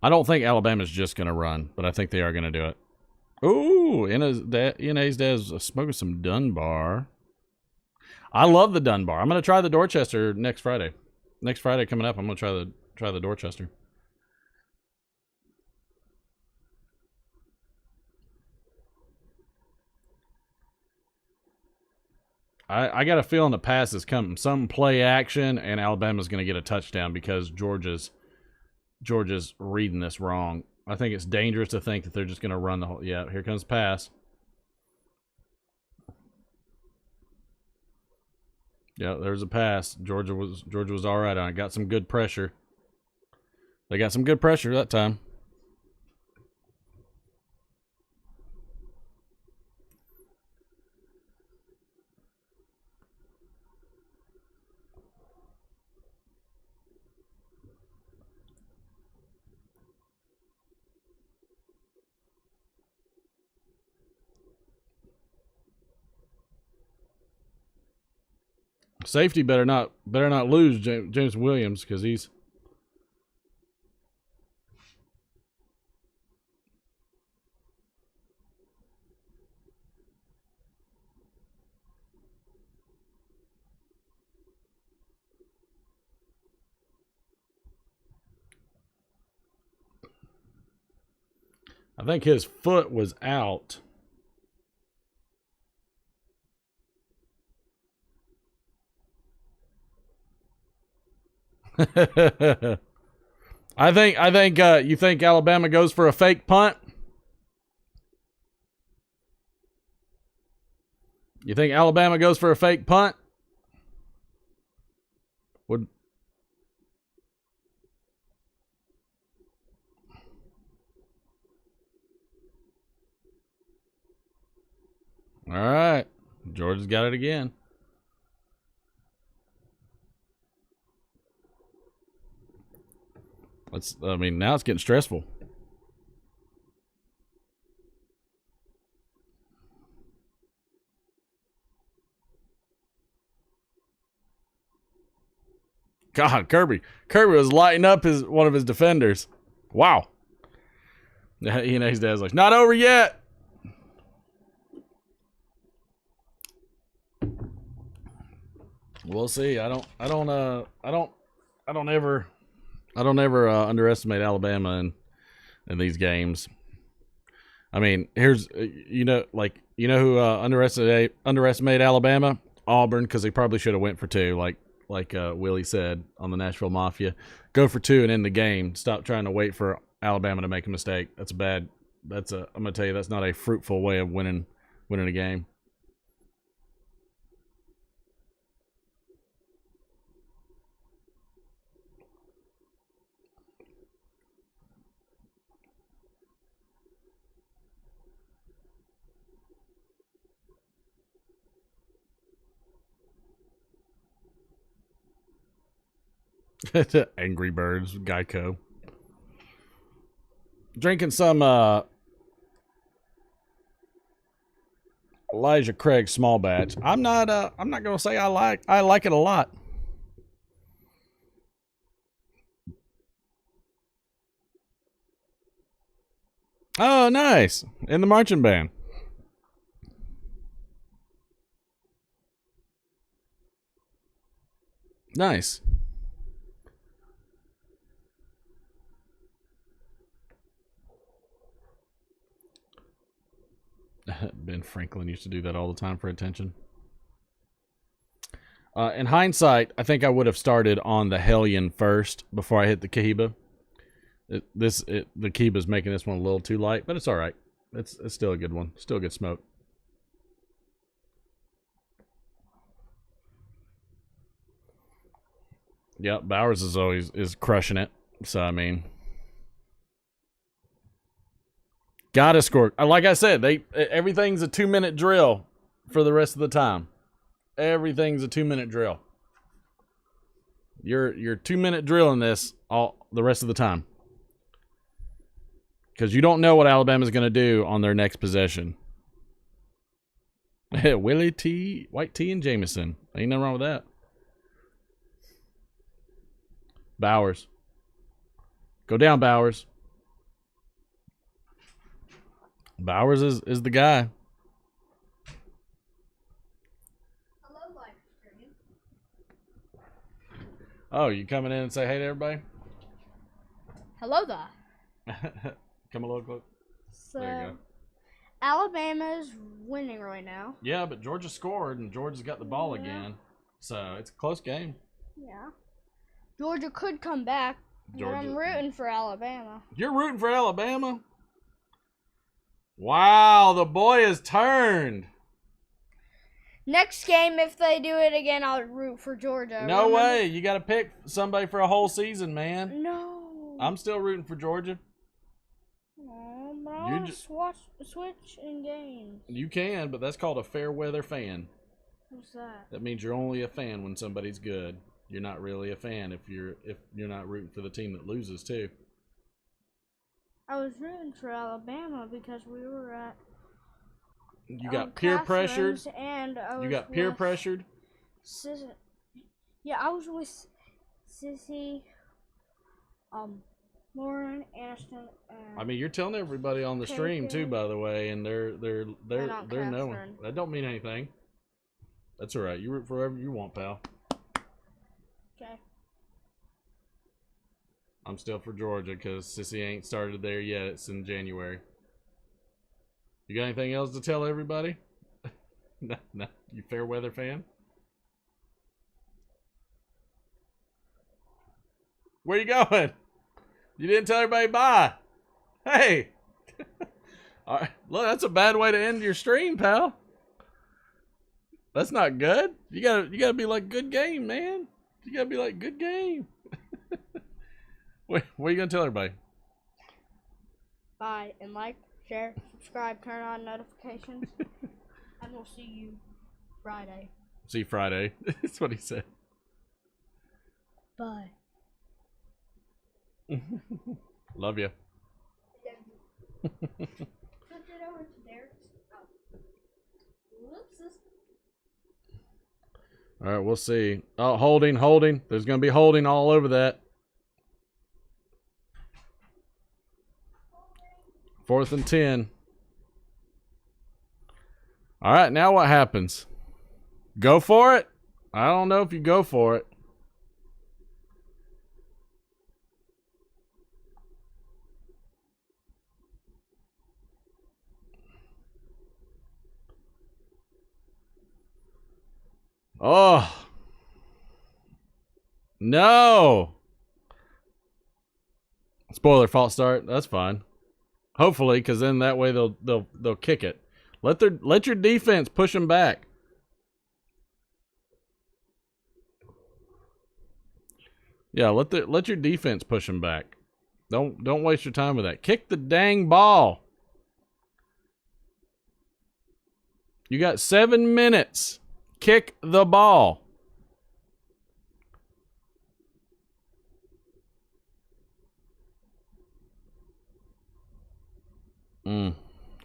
I don't think Alabama's just going to run, but I think they are going to do it. Ooh, NA's dad's smoking some Dunbar. I love the Dunbar. I'm going to try the Dorchester next Friday. Next Friday coming up, I'm going to try the Dorchester. I got a feeling the pass is coming. Some play action, and Alabama's going to get a touchdown because Georgia's reading this wrong. I think it's dangerous to think that they're just going to run the whole... Yeah, here comes pass. Yeah, there's a pass. Georgia was all right on it. Got some good pressure. They got some good pressure that time. Safety better not lose James Williams because he's think his foot was out. I think you think Alabama goes for a fake punt? You think Alabama goes for a fake punt? Would All right. Georgia's got it again. Now it's getting stressful. God, Kirby was lighting up one of his defenders. Wow. His dad's like, not over yet. We'll see. I don't ever underestimate Alabama in these games. I mean, here's who underestimated Alabama? Auburn, because they probably should have went for two, like Willie said on the Nashville Mafia. Go for two and end the game. Stop trying to wait for Alabama to make a mistake. I'm gonna tell you, that's not a fruitful way of winning a game. Angry Birds, Geico. Drinking some Elijah Craig small batch. I'm not gonna say I like it a lot. Oh, nice. In the marching band. Nice. Ben Franklin used to do that all the time for attention. In hindsight, I think I would have started on the Hellion first before I hit the Cohiba. The Cohiba's making this one a little too light, but it's all right. It's still a good one. Still good smoke. Yep, Bowers is crushing it. So I mean, gotta score. Like I said, everything's a 2-minute drill for the rest of the time. Everything's a 2-minute drill. You're 2-minute drilling this all the rest of the time, because you don't know what Alabama's going to do on their next possession. Willie T, White T, and Jameson. Ain't nothing wrong with that. Bowers. Go down, Bowers. Bowers is the guy. Hello, live stream. Oh, you coming in and say hey to everybody? Hello there. Come a little close. So, There you go. Alabama's winning right now. Yeah, but Georgia scored, and Georgia's got the ball again. So, it's a close game. Yeah. Georgia could come back. Georgia. I'm rooting for Alabama. You're rooting for Alabama? Wow, the boy has turned. Next game, if they do it again, I'll root for Georgia. No way. You got to pick somebody for a whole season, man. No. I'm still rooting for Georgia. No, but I want to switch in games. You can, but that's called a fair weather fan. What's that? That means you're only a fan when somebody's good. You're not really a fan if you're not rooting for the team that loses too. I was rooting for Alabama because we were at. You got peer pressured. And I was You got peer with pressured. Yeah, I was with Sissy, Lauren, Ashton, and I mean, you're telling everybody on the stream too, by the way, and they're knowing. That don't mean anything. That's all right. You root for whoever you want, pal. Okay. I'm still for Georgia because Sissy ain't started there yet. It's in January. You got anything else to tell everybody? No, no. You fair weather fan? Where you going? You didn't tell everybody bye. Hey. All right. Look, that's a bad way to end your stream, pal. That's not good. You gotta be like, good game, man. You gotta be like, good game. What are you gonna tell everybody? Bye, and like, share, subscribe, turn on notifications, and we'll see you Friday. See you Friday. That's what he said. Bye. Love you. Switch it over to Derek's. Oh. Whoopsies. All right, we'll see. Oh, holding. There's going to be holding all over that. 4th and 10. All right, now what happens? Go for it? I don't know if you go for it. Oh. No. Spoiler, false start. That's fine. Hopefully, because then that way they'll kick it. Let your defense push them back. Yeah, let your defense push them back. Don't waste your time with that. Kick the dang ball. You got 7 minutes. Kick the ball.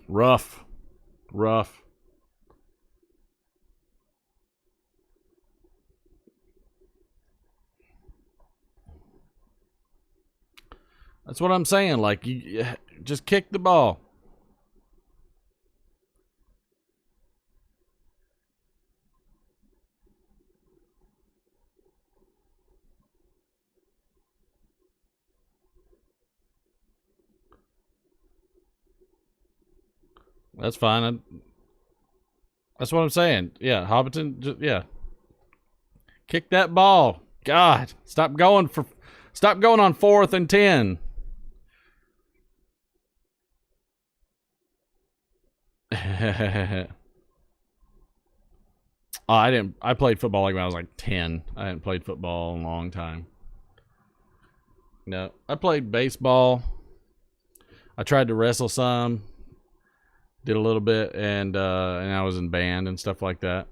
Rough. That's what I'm saying. Like, you just kick the ball. That's fine. That's what I'm saying. Yeah, Hobbiton. Yeah, kick that ball. God, stop going on 4th and 10. Oh, I played football like when I was like 10. I hadn't played football in a long time. No, I played baseball. I tried to wrestle some. Did a little bit, and I was in band and stuff like that.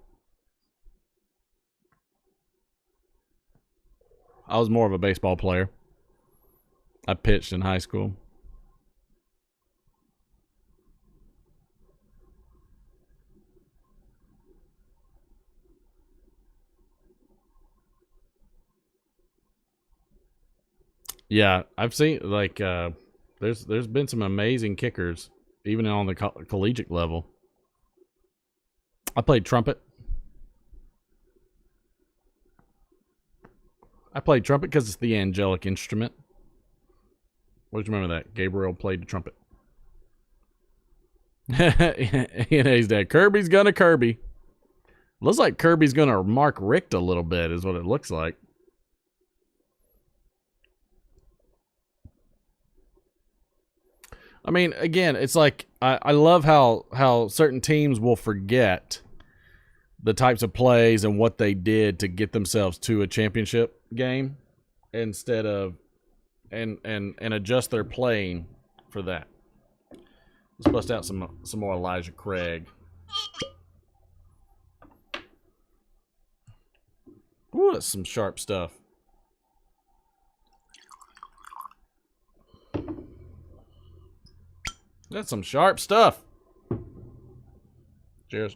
I was more of a baseball player. I pitched in high school. Yeah, I've seen like there's been some amazing kickers even on the collegiate level. I played trumpet. I played trumpet because it's the angelic instrument. Always remember that. Gabriel played the trumpet. He's dead. Kirby's gonna Kirby. Looks like Kirby's gonna Mark Richt a little bit, is what it looks like. I mean, again, it's like I love how certain teams will forget the types of plays and what they did to get themselves to a championship game instead of and adjust their playing for that. Let's bust out some more Elijah Craig. Ooh, that's some sharp stuff. That's some sharp stuff. Cheers.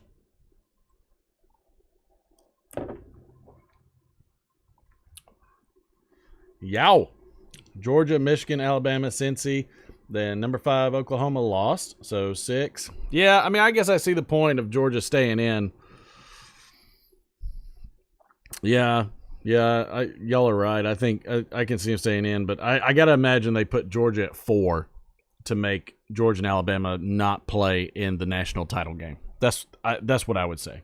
Yow. Georgia, Michigan, Alabama, Cincy. Then number 5, Oklahoma lost. So 6. Yeah, I mean, I guess I see the point of Georgia staying in. Yeah, y'all are right. I think I can see them staying in, but I got to imagine they put Georgia at 4 to make Georgia and Alabama not play in the national title game. That's what I would say.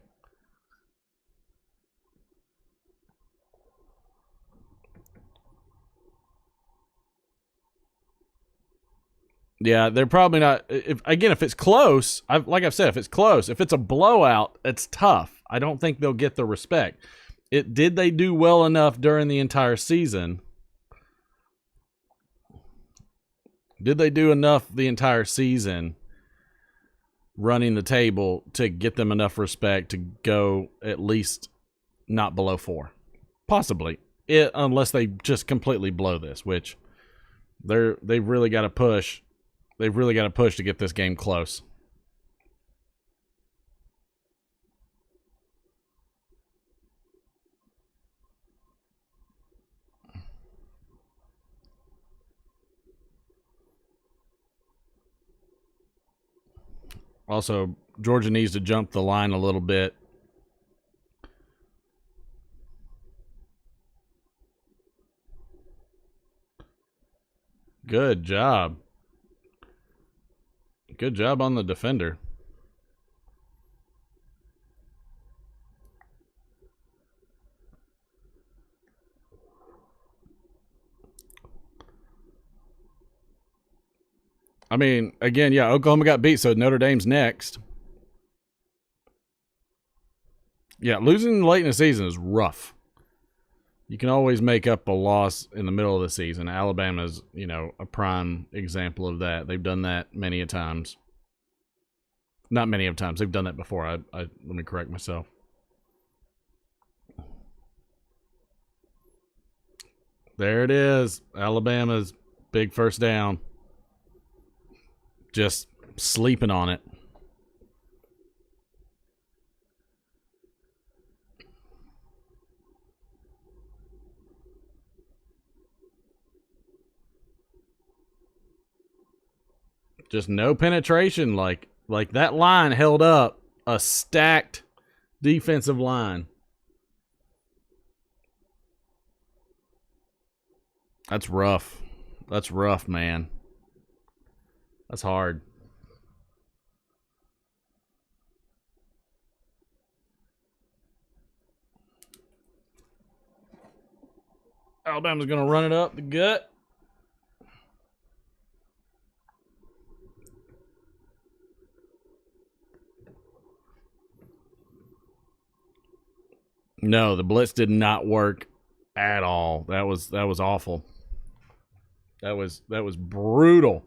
Yeah, they're probably not. If it's close, like I've said, if it's close, if it's a blowout, it's tough. I don't think they'll get the respect. Did they do well enough during the entire season? Did they do enough the entire season running the table to get them enough respect to go at least not below 4? Possibly, unless they just completely blow this, which they've really got to push. They've really got to push to get this game close. Also, Georgia needs to jump the line a little bit. Good job. Good job on the defender. I mean, again, yeah, Oklahoma got beat, so Notre Dame's next. Yeah, losing late in the season is rough. You can always make up a loss in the middle of the season. Alabama's, a prime example of that. They've done that many a times. Not many of times. They've done that before. Let me correct myself. There it is. Alabama's big first down. Just sleeping on it. Just no penetration. Like that line held up a stacked defensive line. That's rough. That's rough, man. That's hard. Alabama's going to run it up the gut. No, the blitz did not work at all. That was awful. That was brutal.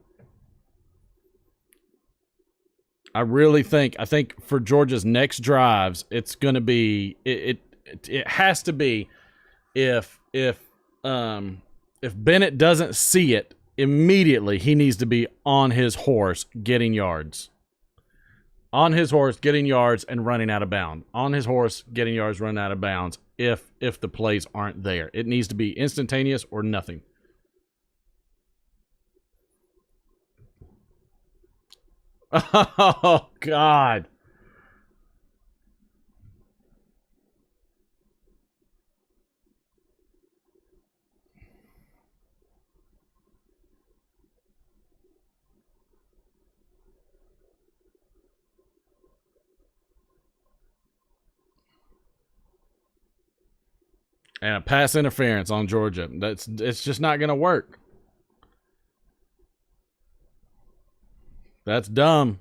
I think for Georgia's next drives, it's going to be it has to be if Bennett doesn't see it immediately, he needs to be on his horse getting yards. On his horse getting yards and running out of bounds. On his horse getting yards, running out of bounds if the plays aren't there. It needs to be instantaneous or nothing. Oh, God. And a pass interference on Georgia. It's just not going to work. That's dumb.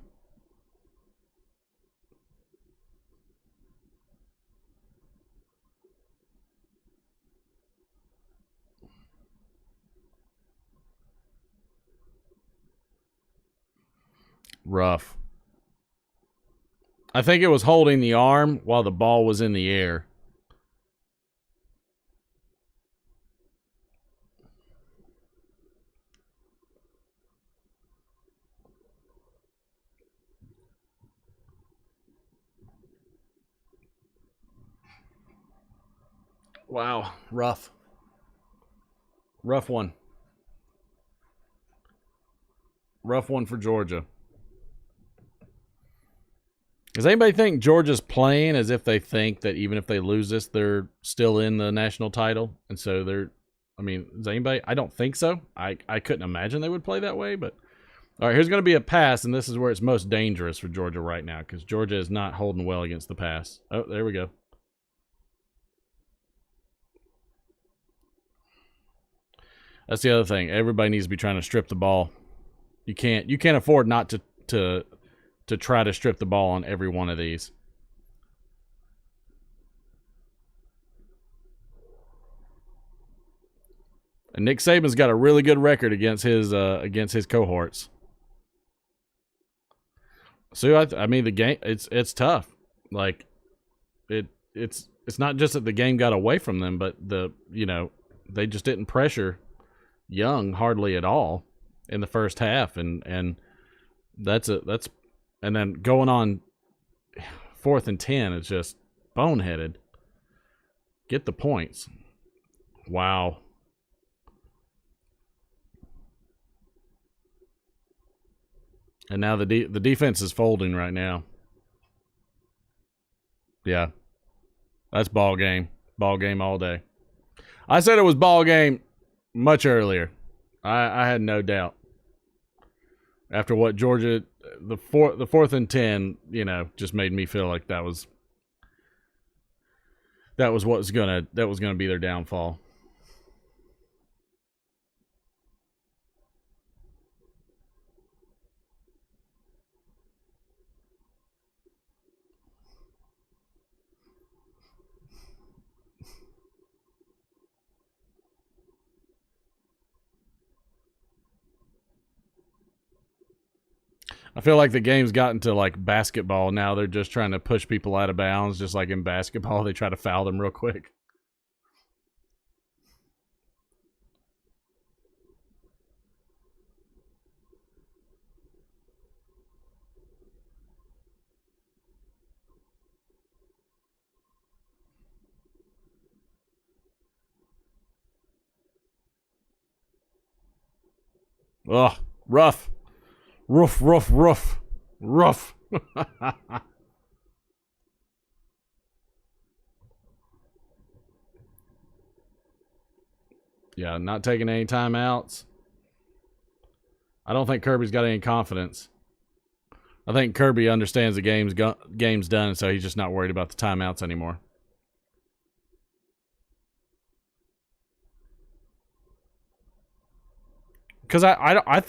Rough. I think it was holding the arm while the ball was in the air. Wow, rough. Rough one. Rough one for Georgia. Does anybody think Georgia's playing as if they think that even if they lose this, they're still in the national title? And so is anybody? I don't think so. I couldn't imagine they would play that way, but All right, here's going to be a pass, and this is where it's most dangerous for Georgia right now because Georgia is not holding well against the pass. Oh, there we go. That's the other thing. Everybody needs to be trying to strip the ball. You can't afford not to try to strip the ball on every one of these. And Nick Saban's got a really good record against his cohorts. So I mean the game it's tough. Like it's not just that the game got away from them, but they just didn't pressure Young hardly at all in the first half, and that's and then going on 4th and 10 is just boneheaded. Get the points. Wow. And now the defense is folding right now. Yeah. That's ball game. Ball game all day. I said it was ball game much earlier. I had no doubt. After what Georgia, the 4th and 10, just made me feel like that was what was gonna be their downfall. I feel like the game's gotten to like basketball now. They're just trying to push people out of bounds, just like in basketball. They try to foul them real quick. Ugh, rough. Rough. Yeah, not taking any timeouts. I don't think Kirby's got any confidence. I think Kirby understands the game's done, so he's just not worried about the timeouts anymore. Because I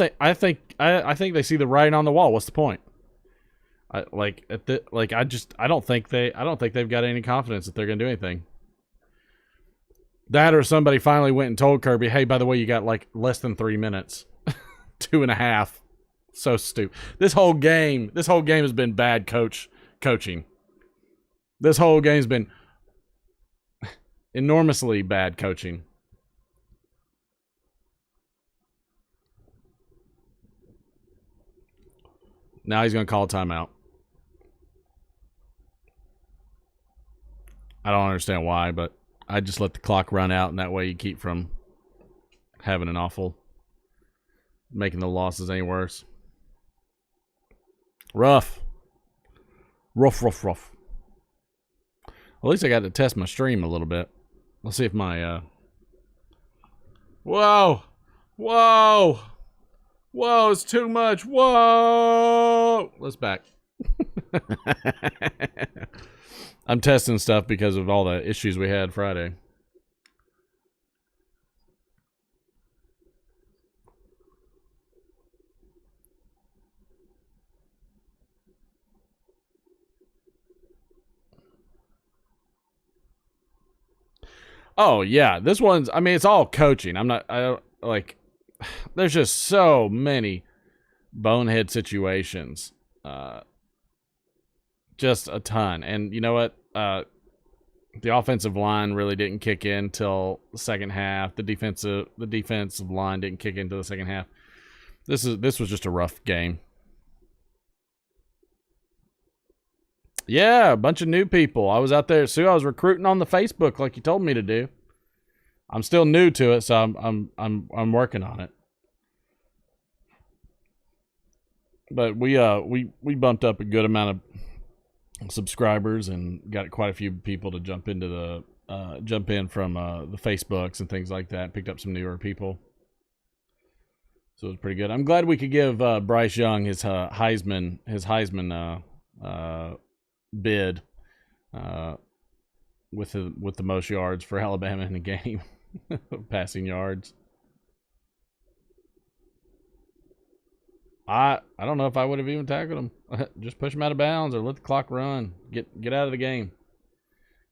think they see the writing on the wall. What's the point? I don't think they've got any confidence that they're gonna do anything. That or somebody finally went and told Kirby, hey, by the way, you got like less than 3 minutes. 2.5. So stupid. This whole game has been bad coaching. This whole game's been enormously bad coaching. Now he's going to call a timeout. I don't understand why, but I just let the clock run out, and that way you keep from having making the losses any worse. Rough. At least I got to test my stream a little bit. Let's see if my Whoa, it's too much. Whoa. Let's back. I'm testing stuff because of all the issues we had Friday. Oh, yeah. This one's, I mean, it's all coaching. There's just so many bonehead situations. Just a ton. And you know what? The offensive line really didn't kick in till the second half. The defensive line didn't kick into the second half. This was just a rough game. Yeah, a bunch of new people. I was out there, Sue. I was recruiting on the Facebook like you told me to do. I'm still new to it, so I'm working on it. But we bumped up a good amount of subscribers and got quite a few people to jump in from the Facebooks and things like that. Picked up some newer people. So it was pretty good. I'm glad we could give Bryce Young his Heisman bid with the most yards for Alabama in the game, passing yards. I don't know if I would have even tackled him. Just push him out of bounds or let the clock run. Get out of the game.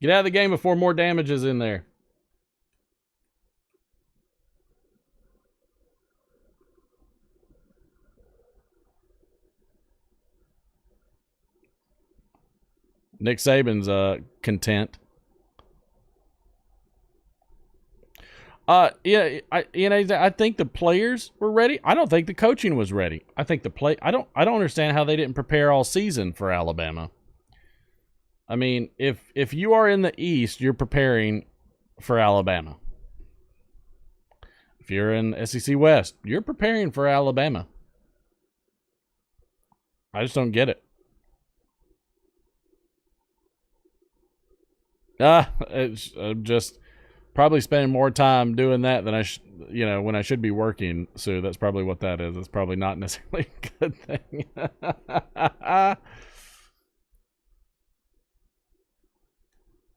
Get out of the game before more damage is in there. Nick Saban's content. Yeah, I think the players were ready. I don't think the coaching was ready. I think I don't understand how they didn't prepare all season for Alabama. I mean, if you are in the East, you're preparing for Alabama. If you're in SEC West, you're preparing for Alabama. I just don't get it. I'm just probably spending more time doing that than when I should be working. So that's probably what that is. It's probably not necessarily a good thing.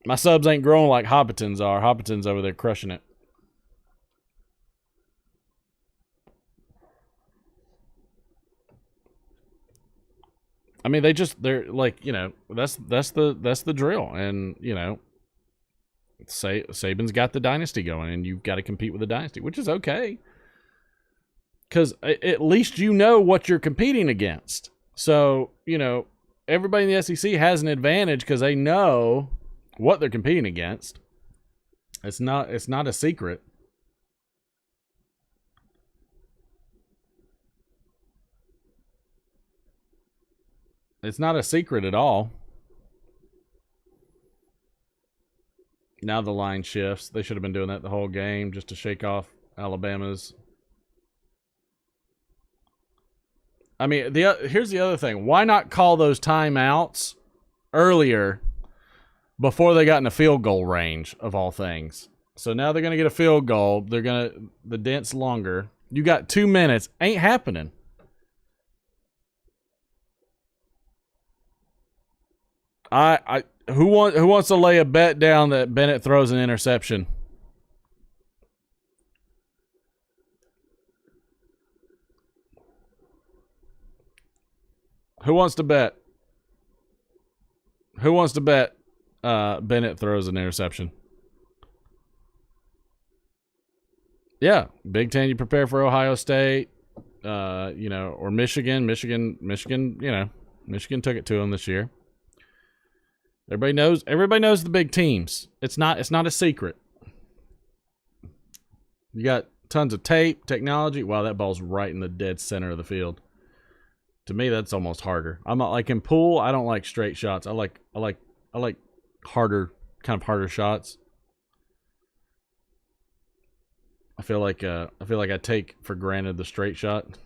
My subs ain't growing like Hobbiton's are. Hobbiton's over there crushing it. I mean, they're like, that's the drill. And, Saban's got the dynasty going, and you've got to compete with the dynasty, which is okay. Because at least you know what you're competing against. So, everybody in the SEC has an advantage because they know what they're competing against. It's not a secret. It's not a secret at all. Now the line shifts. They should have been doing that the whole game just to shake off Alabama's. I mean, here's the other thing. Why not call those timeouts earlier before they got in a field goal range of all things? So now they're going to get a field goal. The dent's longer. You got 2 minutes. Ain't happening. Who wants to lay a bet down that Bennett throws an interception? Who wants to bet? Who wants to bet Bennett throws an interception? Yeah, Big Ten. You prepare for Ohio State, or Michigan. Michigan. Michigan took it to them this year. Everybody knows the big teams. It's not a secret. You got tons of tape, technology. Wow, that ball's right in the dead center of the field. To me, that's almost harder. I'm not like in pool. I don't like straight shots. I like harder, kind of harder shots. I feel like I take for granted the straight shot.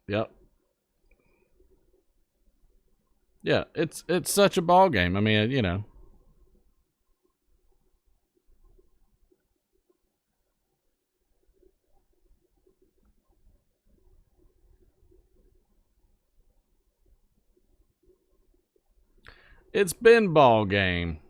Yep. Yeah, it's such a ball game. I mean, it's been ball game.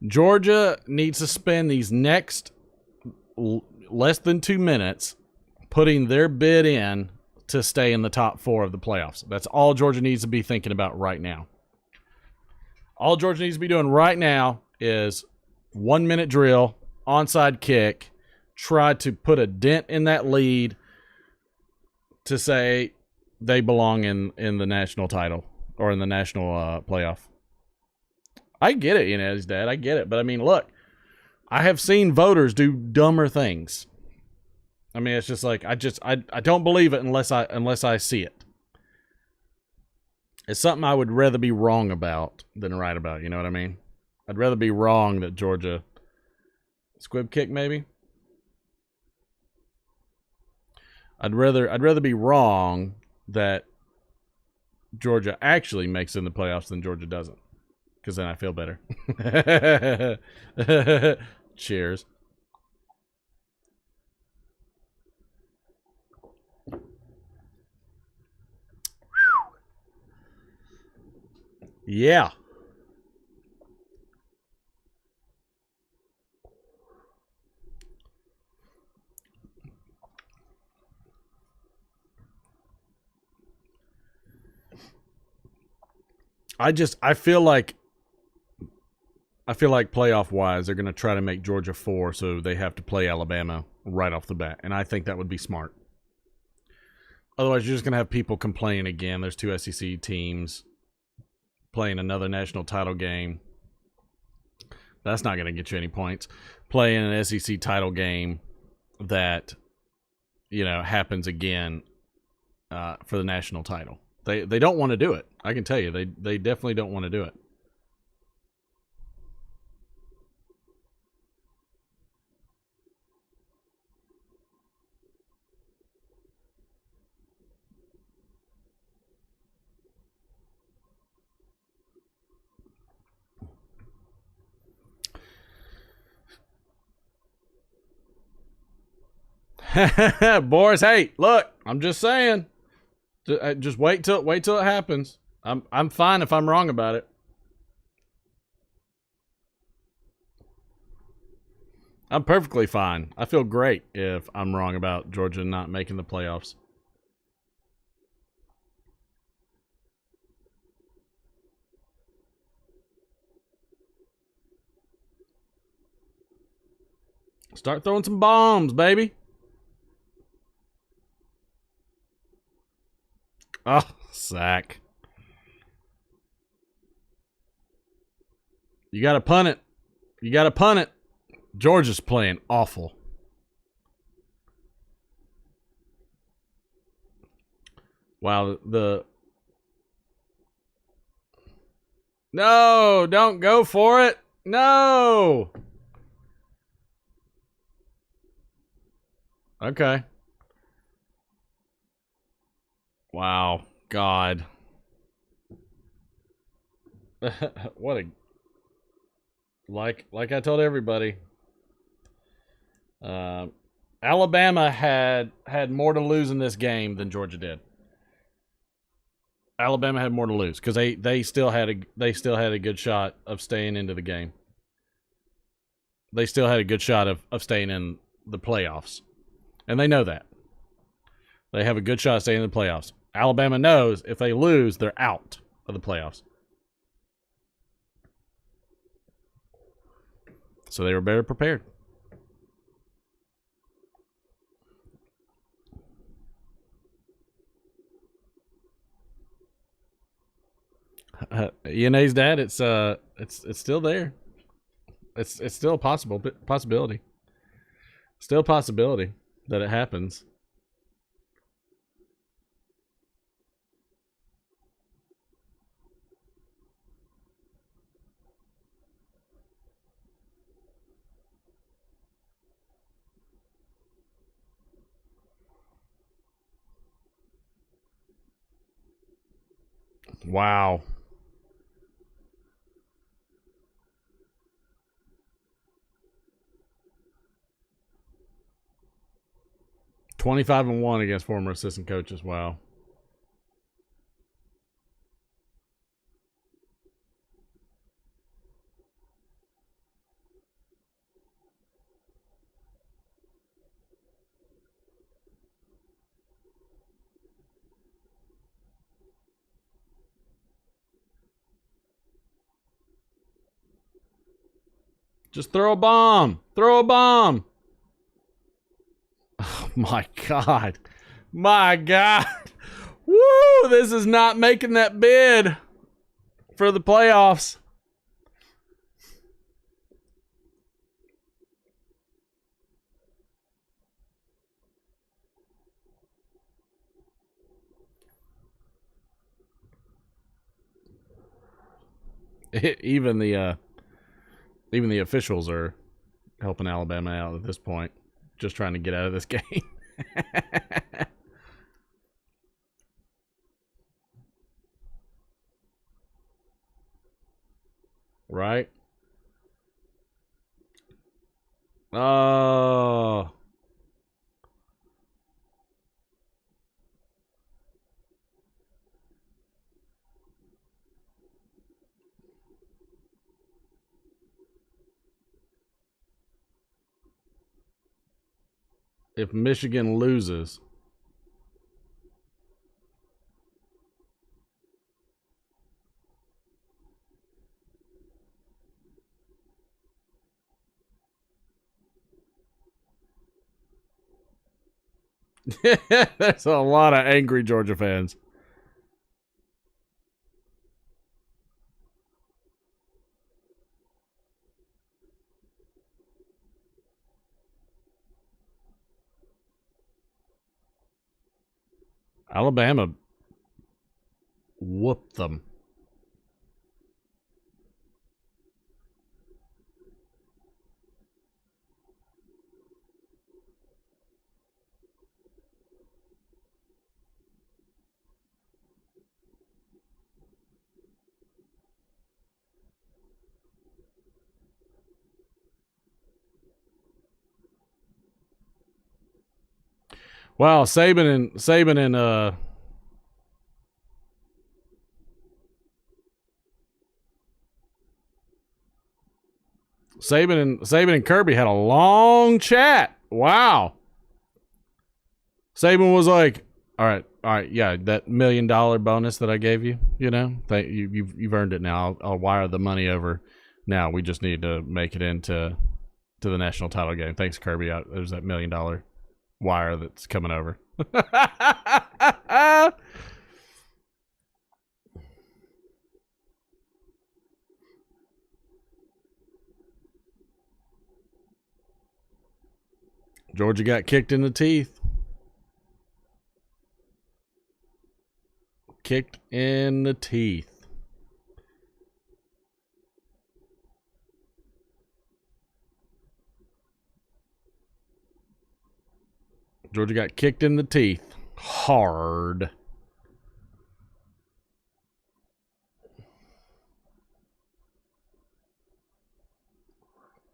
Georgia needs to spend these next less than 2 minutes putting their bid in to stay in the top 4 of the playoffs. That's all Georgia needs to be thinking about right now. All Georgia needs to be doing right now is 1 minute drill, onside kick, try to put a dent in that lead to say they belong in the national title or in the national playoff. I get it, his dad. I get it. But, I mean, look, I have seen voters do dumber things. I mean, it's just like, I don't believe it unless I see it. It's something I would rather be wrong about than right about. You know what I mean? I'd rather be wrong that Georgia squib kick, maybe. I'd rather be wrong that Georgia actually makes it in the playoffs than Georgia doesn't, because then I feel better. Cheers. Yeah. I feel like playoff wise they're going to try to make Georgia 4 so they have to play Alabama right off the bat, and I think that would be smart. Otherwise you're just going to have people complaining again. There's 2 SEC teams playing another national title game. That's not going to get you any points. Playing an SEC title game that, you know, happens again for the national title. They don't want to do it. I can tell you, they definitely don't want to do it. Boris, hey, look, I'm just saying. Just wait till it happens. I'm fine if I'm wrong about it. I'm perfectly fine. I feel great if I'm wrong about Georgia not making the playoffs. Start throwing some bombs, baby. Oh, sack. You got to punt it. You got to punt it. Georgia's playing awful. Wow, No, don't go for it. No. Okay. Wow, God. What a like I told everybody. Alabama had more to lose in this game than Georgia did. Alabama had more to lose because they still had a good shot of staying into the game. They still had a good shot of staying in the playoffs, and they know that. They have a good shot of staying in the playoffs. Alabama knows if they lose, they're out of the playoffs. So they were better prepared. ENA's dad, it's still there. It's still a possibility. Still a possibility that it happens. Wow. $25-1 against former assistant coaches. Wow. Just throw a bomb. Throw a bomb. Oh, my God. My God. Woo! This is not making that bid for the playoffs. Even the officials are helping Alabama out at this point, just trying to get out of this game. Right? Oh. If Michigan loses. There's a lot of angry Georgia fans. Alabama whooped them. Wow, Saban and Saban and Kirby had a long chat. Wow. Saban was like, all right, yeah, that $1 million bonus that I gave you, you know, you've earned it now. I'll wire the money over. Now we just need to make it into the national title game. Thanks, Kirby. There's that $1 million wire that's coming over. Georgia got kicked in the teeth. Kicked in the teeth. Georgia got kicked in the teeth. Hard.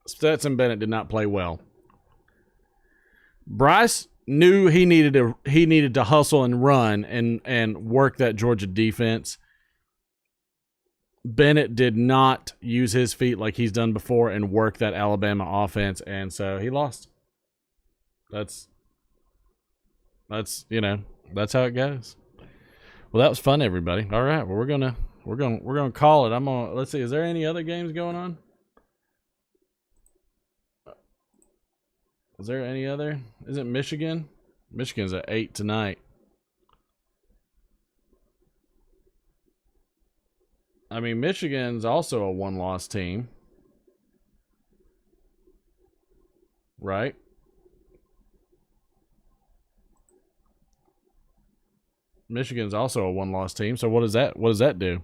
Stetson Bennett did not play well. Bryce knew he needed to hustle and run and work that Georgia defense. Bennett did not use his feet like he's done before and work that Alabama offense, and so he lost. That's that's how it goes. Well, that was fun, everybody. All right, well, we're gonna call it. Let's see. Is there any other games going on? Is there any other? Is it Michigan? Michigan's at 8 tonight. I mean, Michigan's also a one-loss team, right? Michigan's also a one-loss team. So what does that do?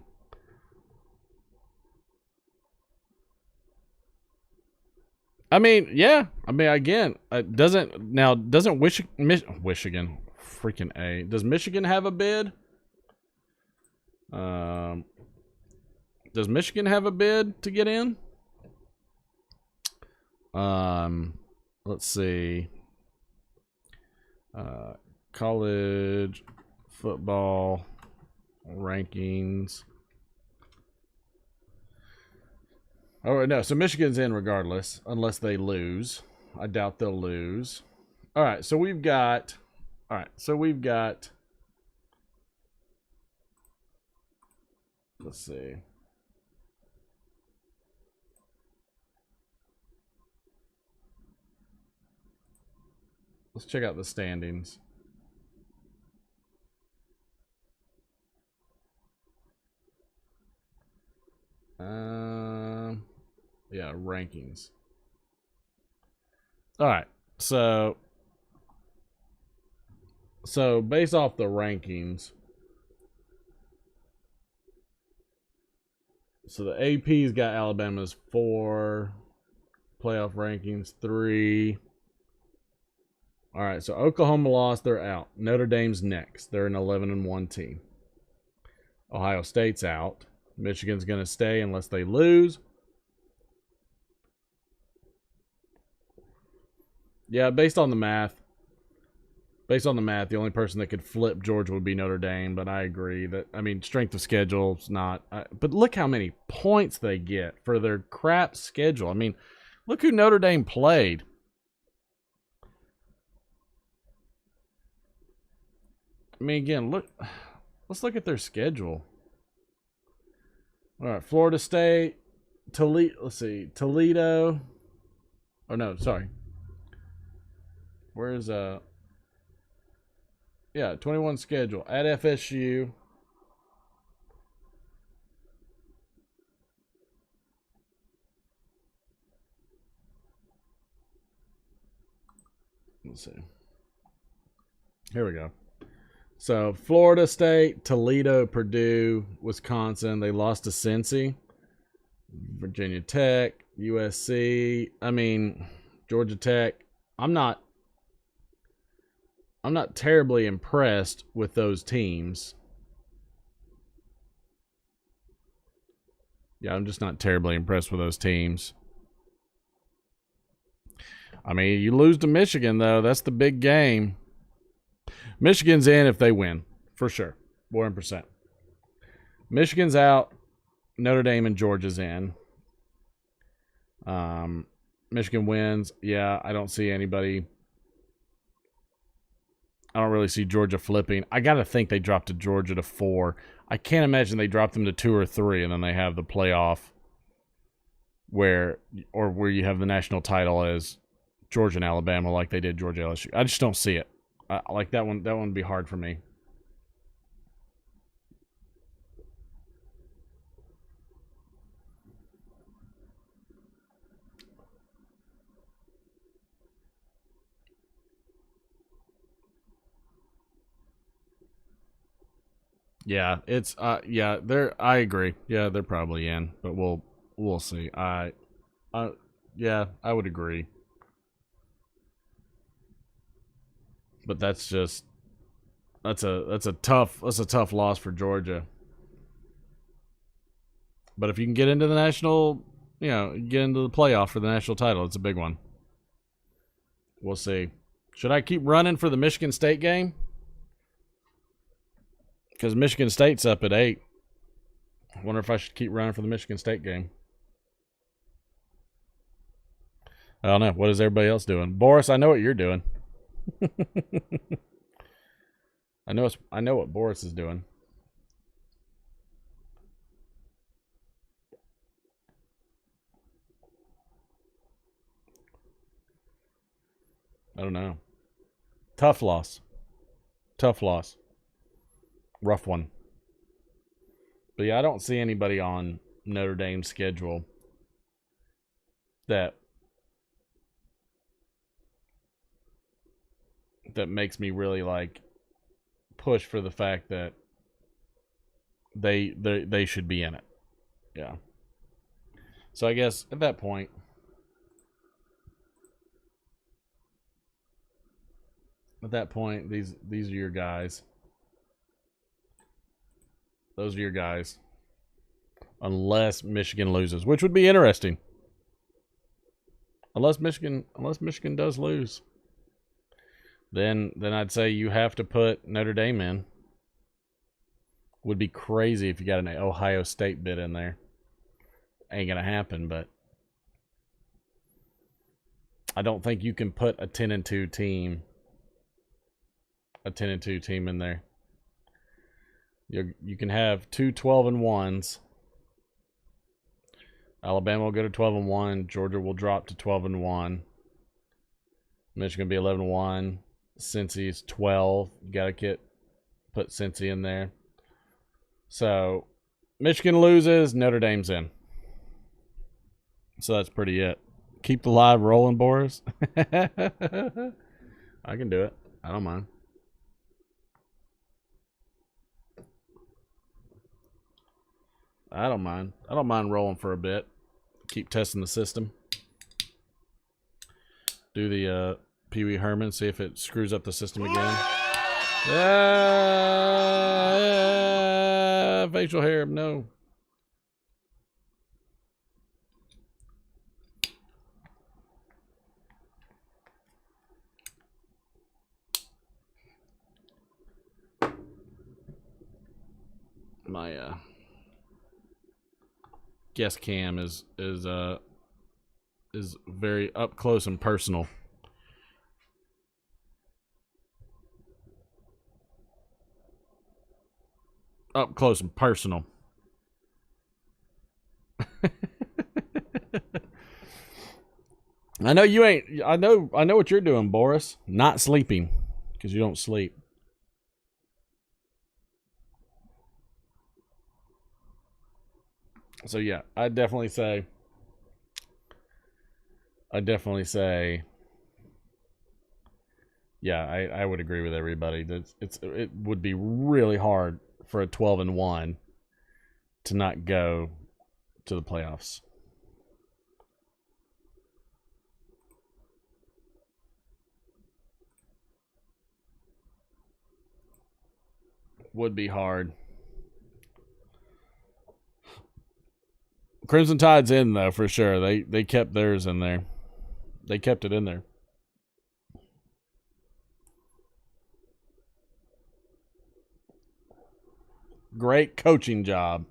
I mean, yeah. I mean, again, doesn't Michigan freaking A? Does Michigan have a bid? Does Michigan have a bid to get in? Let's see. College football rankings. Oh, no. So Michigan's in regardless, unless they lose. I doubt they'll lose. All right. So we've got. Let's see. Let's check out the standings. Yeah, rankings. All right. So based off the rankings, so the AP's got Alabama's 4, playoff rankings 3. All right, so Oklahoma lost, they're out. Notre Dame's next. They're an 11-1 team. Ohio State's out. Michigan's going to stay unless they lose. Yeah, based on the math, the only person that could flip Georgia would be Notre Dame. But I agree that, I mean, strength of schedule is not. But look how many points they get for their crap schedule. I mean, look who Notre Dame played. I mean, again, let's look at their schedule. All right, Florida State, Toledo. Let's see, Toledo. Oh no, sorry. Where's 21 schedule at FSU. Let's see. Here we go. So Florida State, Toledo, Purdue, Wisconsin. They lost to Cincy, Virginia Tech, USC. I mean, Georgia Tech. I'm not terribly impressed with those teams. Yeah, I'm just not terribly impressed with those teams. I mean, you lose to Michigan, though. That's the big game. Michigan's in if they win, for sure. 100%. Michigan's out. Notre Dame and Georgia's in. Michigan wins. Yeah, I don't see anybody. I don't really see Georgia flipping. I got to think they dropped to Georgia to 4. I can't imagine they dropped them to 2 or 3, and then they have the playoff where you have the national title as Georgia and Alabama like they did Georgia LSU. I just don't see it. Like that one would be hard for me. Yeah, it's I agree. Yeah, they're probably in, but we'll see. Yeah, I would agree. But that's a tough loss for Georgia. But if you can get into the national, get into the playoff for the national title, it's a big one. We'll see. Should I keep running for the Michigan State game? Because Michigan State's up at 8. I wonder if I should keep running for the Michigan State game. I don't know. What is everybody else doing? Boris, I know what you're doing. I know what Boris is doing. I don't know. Tough loss. Rough one. But yeah, I don't see anybody on Notre Dame's schedule that makes me really like push for the fact that they should be in it. Yeah. So I guess at that point, these are your guys. Those are your guys. Unless Michigan loses, which would be interesting. Unless Michigan does lose. Then I'd say you have to put Notre Dame in. Would be crazy if you got an Ohio State bid in there. Ain't gonna happen, but I don't think you can put a 10-2 team in there. You can have 2 12-1s. Alabama will go to 12-1. Georgia will drop to 12-1. Michigan will be 11-1. Cincy's 12. You gotta put Cincy in there. So Michigan loses, Notre Dame's in. So that's pretty it. Keep the live rolling, Boris. I can do it. I don't mind. I don't mind. I don't mind rolling for a bit. Keep testing the system. Do the Pee Wee Herman, see if it screws up the system again. Facial hair, no. my guest cam is very up close and personal. Up close and personal. I know you ain't. I know what you're doing, Boris. Not sleeping, because you don't sleep. So yeah, I definitely say. Yeah, I would agree with everybody that it would be really hard for a 12-1 to not go to the playoffs. Would be hard. Crimson Tide's in though for sure. They kept theirs in there. They kept it in there. Great coaching job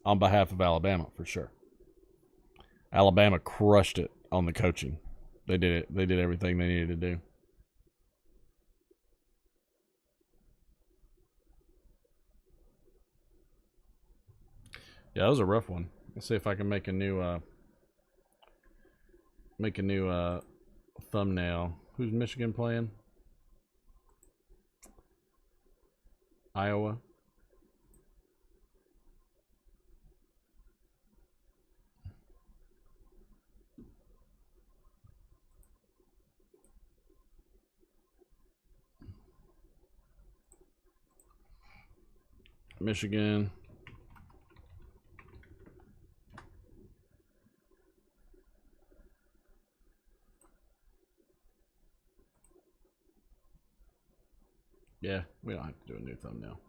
on behalf of Alabama for sure. Alabama crushed it on the coaching. They did it. They did everything they needed to do. Yeah, that was a rough one. Let's see if I can make a new thumbnail. Who's Michigan playing? Iowa. Michigan. Yeah, we don't have to do a new thumbnail.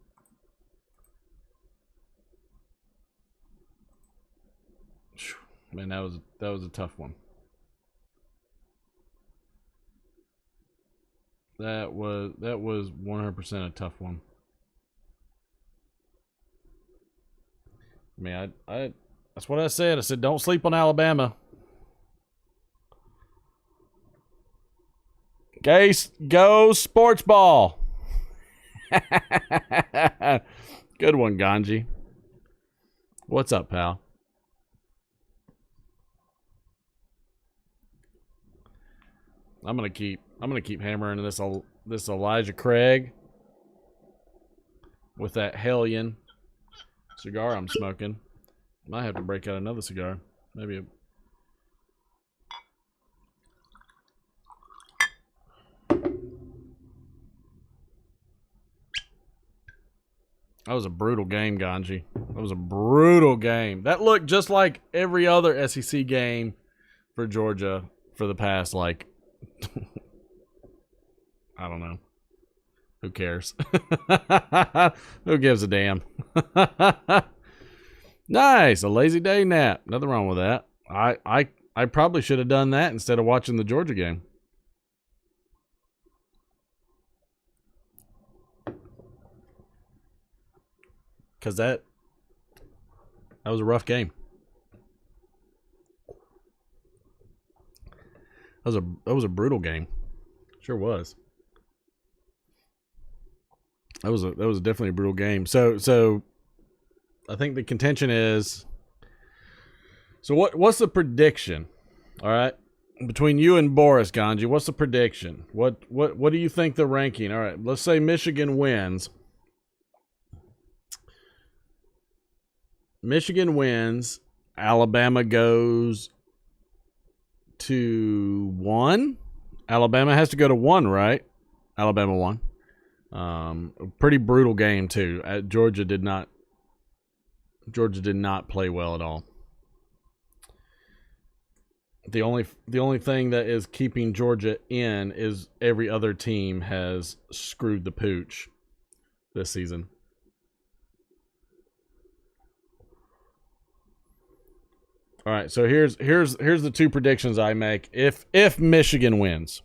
Man, that was a tough one. That was 100% a tough one. I mean, I that's what I said. I said don't sleep on Alabama. Case, go sports ball. Good one, Ganji. What's up, pal? I'm gonna keep hammering this Elijah Craig with that Hellion cigar I'm smoking. Might have to break out another cigar. Maybe That was a brutal game, Ganji. That was a brutal game. That looked just like every other SEC game for Georgia for the past, like, I don't know. Who cares? Who gives a damn? Nice. A lazy day nap. Nothing wrong with that. I probably should have done that instead of watching the Georgia game. Because that was a rough game. That was a brutal game. Sure was. That was definitely a brutal game. So I think the contention is, so what's the prediction? All right. Between you and Boris, Ganji, what's the prediction? What do you think the ranking? All right, let's say Michigan wins. Michigan wins. Alabama goes to 1. Alabama has to go to 1, right? Alabama won. A pretty brutal game too. Georgia did not play well at all. The only thing that is keeping Georgia in is every other team has screwed the pooch this season. All right, so here's the two predictions I make. If Michigan wins,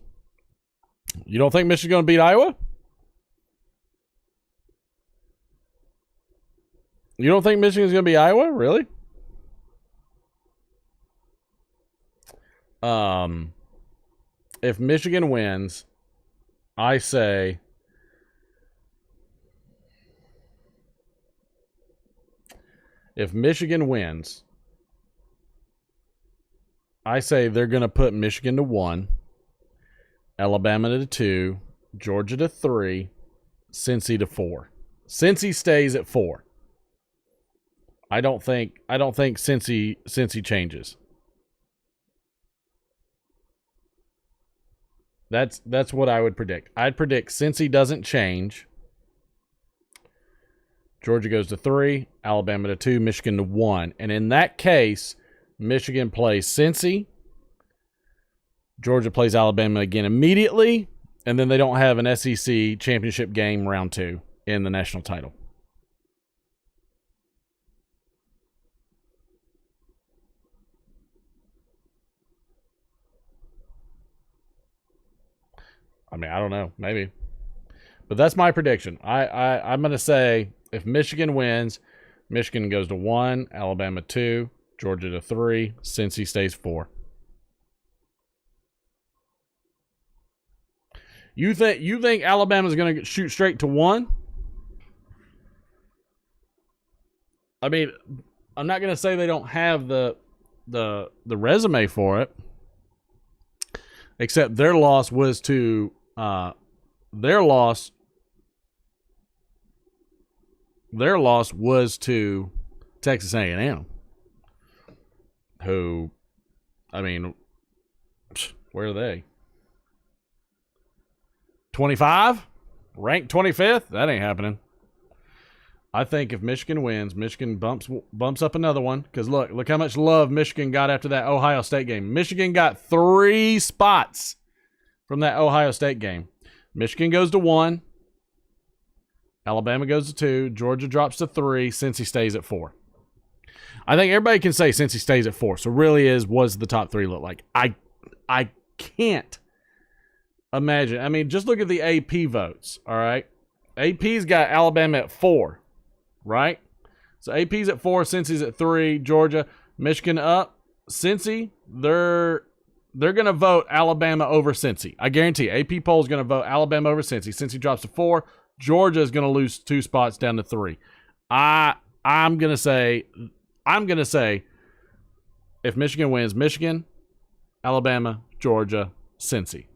you don't think Michigan's going to beat Iowa? You don't think Michigan's going to be Iowa? Really? If Michigan wins, I say if Michigan wins, I say they're going to put Michigan to 1, Alabama to 2, Georgia to 3, Cincy to 4. Cincy stays at 4. I don't think Cincy changes. That's what I would predict. I'd predict Cincy doesn't change. Georgia goes to 3, Alabama to 2, Michigan to 1. And in that case, Michigan plays Cincy. Georgia plays Alabama again immediately. And then they don't have an SEC championship game round 2 in the national title. I mean, I don't know. Maybe. But that's my prediction. I'm going to say if Michigan wins, Michigan goes to 1, Alabama 2, Georgia to 3, Cincy stays 4. You think Alabama's going to shoot straight to 1? I mean, I'm not going to say they don't have the resume for it, except their loss was to their loss was to Texas A&M, who, I mean, where are they? 25? Ranked 25th? That ain't happening. I think if Michigan wins, Michigan bumps up another one. Because look how much love Michigan got after that Ohio State game. Michigan got 3 spots from that Ohio State game. Michigan goes to 1. Alabama goes to 2. Georgia drops to 3. Cincy stays at 4. I think everybody can say Cincy stays at 4. So really what does the top 3 look like? I can't imagine. I mean, just look at the AP votes, all right? AP's got Alabama at 4, right? So AP's at 4, Cincy's at 3, Georgia, Michigan up. Cincy, they're going to vote Alabama over Cincy. I guarantee AP poll is going to vote Alabama over Cincy. Cincy drops to 4. Georgia is going to lose 2 spots down to 3. I'm going to say if Michigan wins, Michigan, Alabama, Georgia, Cincy.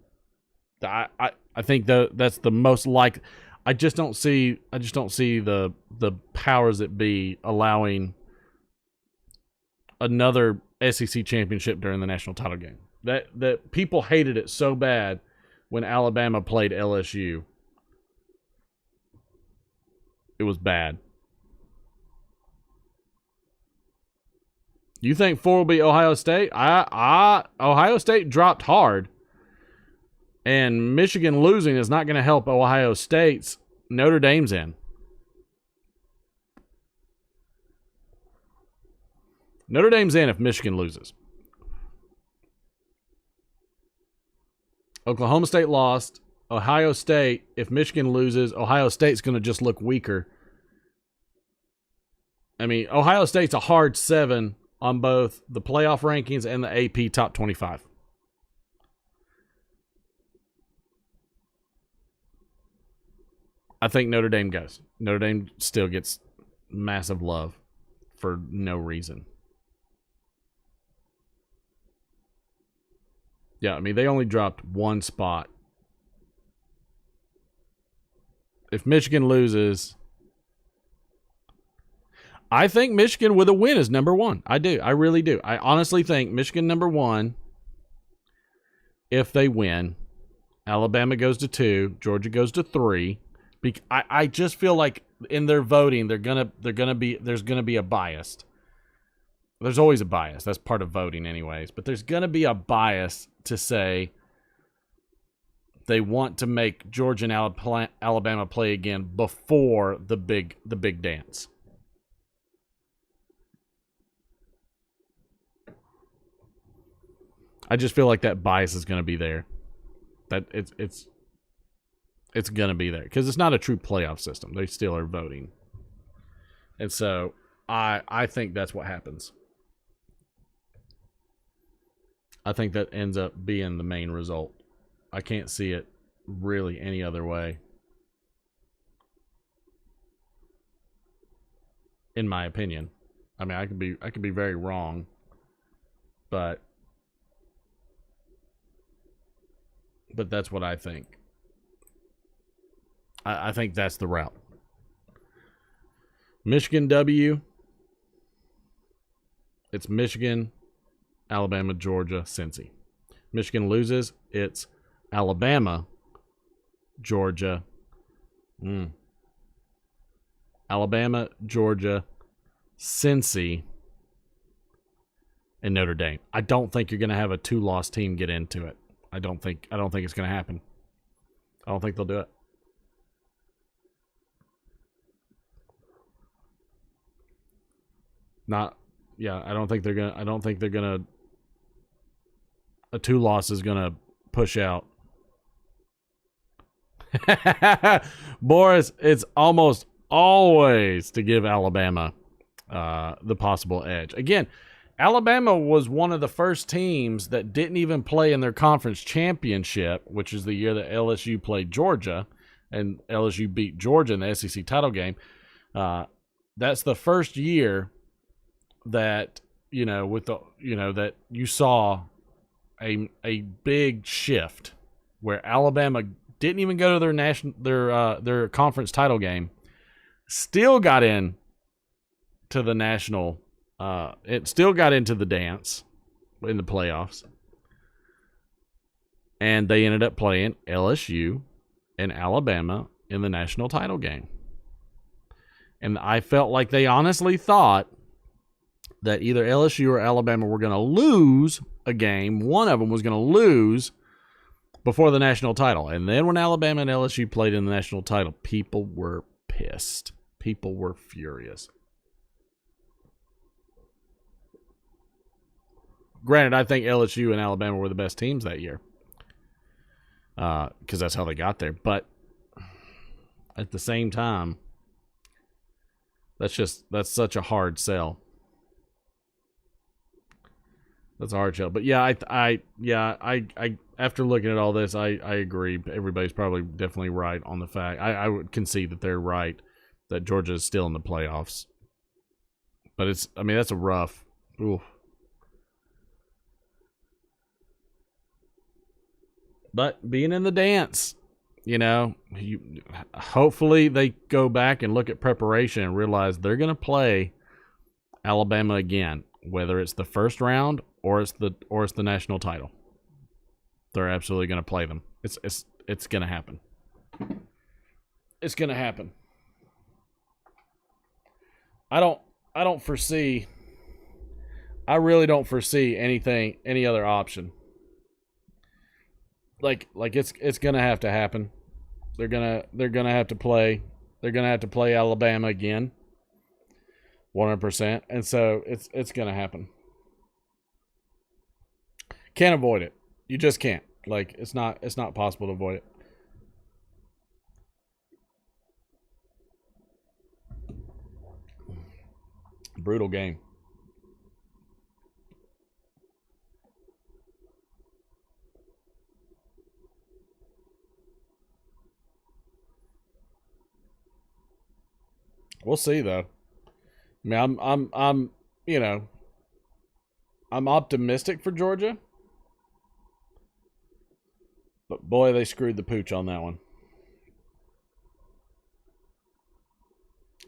I think that's the most likely. I just don't see the powers that be allowing another SEC championship during the national title game. That people hated it so bad when Alabama played LSU. It was bad. You think 4 will be Ohio State? Ohio State dropped hard. And Michigan losing is not going to help Ohio State's. Notre Dame's in. Notre Dame's in if Michigan loses. Oklahoma State lost. Ohio State, if Michigan loses, Ohio State's going to just look weaker. I mean, Ohio State's a hard 7 on both the playoff rankings and the AP top 25. I think Notre Dame goes. Notre Dame still gets massive love for no reason. Yeah, I mean, they only dropped 1 spot. If Michigan loses, I think Michigan with a win is number 1. I do. I really do. I honestly think Michigan number 1 if they win. Alabama goes to 2. Georgia goes to 3. I just feel like in their voting, there's gonna be a bias. There's always a bias. That's part of voting, anyways. But there's gonna be a bias to say they want to make Georgia and Alabama play again before the big dance. I just feel like that bias is gonna be there. That it's going to be there because it's not a true playoff system. They still are voting. And so I think that's what happens. I think that ends up being the main result. I can't see it really any other way. In my opinion. I mean, I could be very wrong, but that's what I think. I think that's the route. Michigan W. It's Michigan, Alabama, Georgia, Cincy. Michigan loses. It's Alabama, Georgia. Alabama, Georgia, Cincy, and Notre Dame. I don't think you're going to have a 2-loss team get into it. I don't think it's going to happen. I don't think they'll do it. I don't think they're gonna. A 2-loss is gonna push out. Boris, it's almost always to give Alabama the possible edge. Again, Alabama was one of the first teams that didn't even play in their conference championship, which is the year that LSU played Georgia, and LSU beat Georgia in the SEC title game. That's the first year that that you saw a big shift where Alabama didn't even go to their conference title game, still got in to the national. It still got into the dance in the playoffs, and they ended up playing LSU and Alabama in the national title game. And I felt like they honestly thought that either LSU or Alabama were going to lose a game. One of them was going to lose before the national title. And then when Alabama and LSU played in the national title, people were pissed. People were furious. Granted, I think LSU and Alabama were the best teams that year because that's how they got there. But at the same time, that's such a hard sell. That's a hard sell. But yeah, I after looking at all this, I agree. Everybody's probably definitely right on the fact. I would concede that they're right that Georgia is still in the playoffs. But that's a rough. Oof. But being in the dance, hopefully they go back and look at preparation and realize they're going to play Alabama again, whether it's the first round or it's the national title. They're absolutely going to play them. It's going to happen. It's going to happen. I really don't foresee any other option. Like it's going to have to happen. They're going to have to play Alabama again. 100%. And so it's going to happen. Can't avoid it. You just can't. Like it's not possible to avoid it. Brutal game. We'll see though. I mean, I'm optimistic for Georgia. But boy, they screwed the pooch on that one.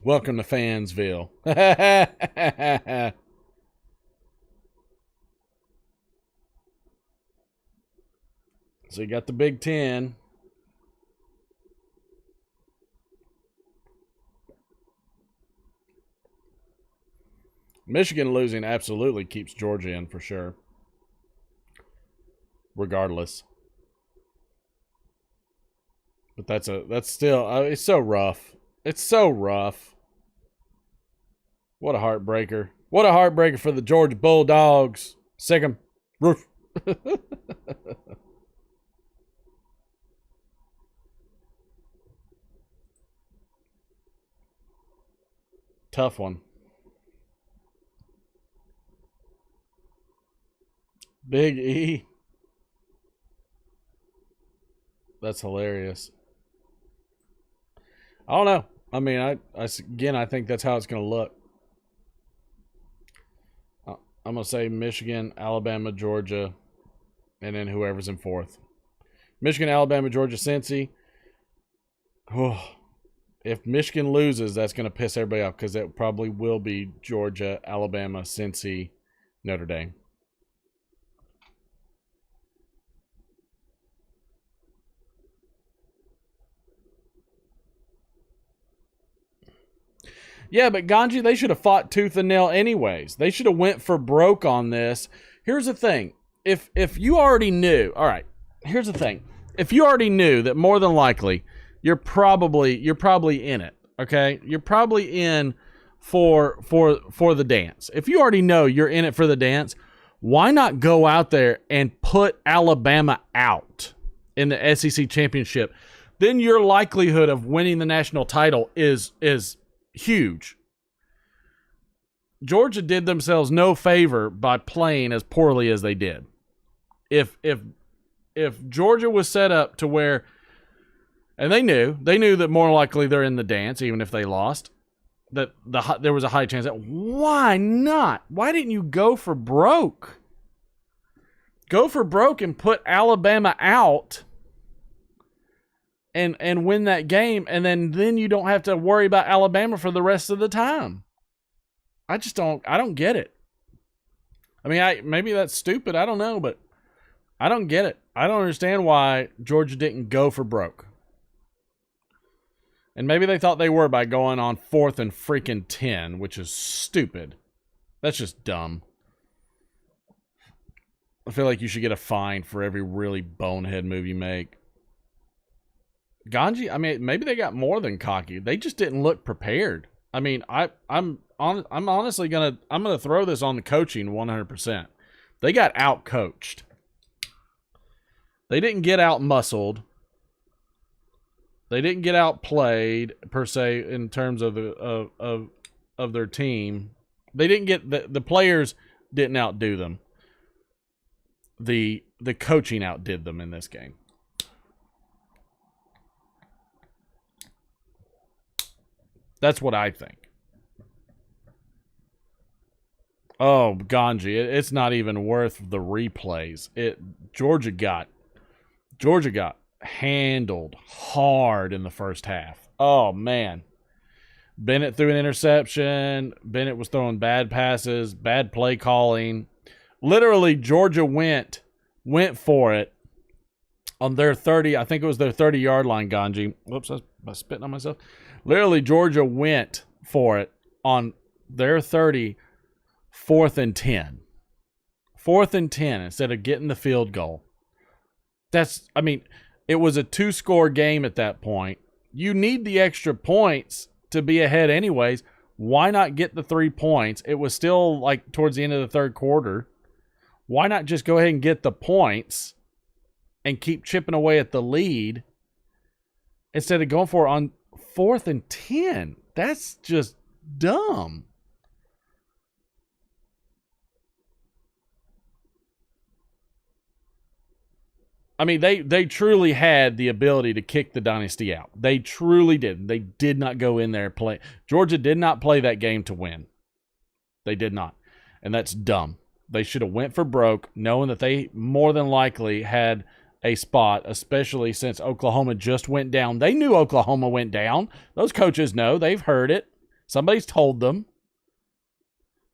Welcome to Fansville. So you got the Big Ten. Michigan losing absolutely keeps Georgia in for sure. Regardless. But that's still, it's so rough. It's so rough. What a heartbreaker. What a heartbreaker for the Georgia Bulldogs. Sick 'em. Roof. Tough one. Big E. That's hilarious. I don't know. I mean, again, I think that's how it's going to look. I'm going to say Michigan, Alabama, Georgia, and then whoever's in fourth. Michigan, Alabama, Georgia, Cincy. Oh, if Michigan loses, that's going to piss everybody off because it probably will be Georgia, Alabama, Cincy, Notre Dame. Yeah, but Ganji, they should have fought tooth and nail anyways. They should have went for broke on this. Here's the thing. If you already knew, all right, here's the thing. If you already knew that more than likely you're probably in it, okay? You're probably in for the dance. If you already know you're in it for the dance, why not go out there and put Alabama out in the SEC championship? Then your likelihood of winning the national title is huge. Georgia did themselves no favor by playing as poorly as they did. If Georgia was set up to where, and they knew that more likely they're in the dance, even if they lost, that there was a high chance that, why not? Why didn't you go for broke? Go for broke and put Alabama out and win that game, and then you don't have to worry about Alabama for the rest of the time. I don't get it. I mean, maybe that's stupid, I don't know, but I don't get it. I don't understand why Georgia didn't go for broke. And maybe they thought they were by going on 4th and freaking 10, which is stupid. That's just dumb. I feel like you should get a fine for every really bonehead move you make. Ganji, I mean, maybe they got more than cocky. They just didn't look prepared. I mean, I'm honestly gonna throw this on the coaching 100%. They got out coached. They didn't get out muscled. They didn't get outplayed per se in terms of of their team. They didn't get the players didn't outdo them. The coaching outdid them in this game. That's what I think. Oh, Ganji, it's not even worth the replays. Georgia got handled hard in the first half. Oh, man. Bennett threw an interception. Bennett was throwing bad passes, bad play calling. Literally, Georgia went for it on their 30. I think it was their 30-yard line, Ganji. Whoops, I was spitting on myself. Literally, Georgia went for it on their 30, 4th and 10. 4th and 10 instead of getting the field goal. I mean, it was a 2-score game at that point. You need the extra points to be ahead anyways. Why not get the 3 points? It was still like towards the end of the third quarter. Why not just go ahead and get the points and keep chipping away at the lead instead of going for it on 4th and 10? That's just dumb. I mean, they truly had the ability to kick the dynasty out. They truly did. They did not go in there play. Georgia did not play that game to win. They did not. And that's dumb. They should have went for broke, knowing that they more than likely had a spot, especially since Oklahoma just went down. They knew Oklahoma went down. Those coaches know. They've heard it. Somebody's told them.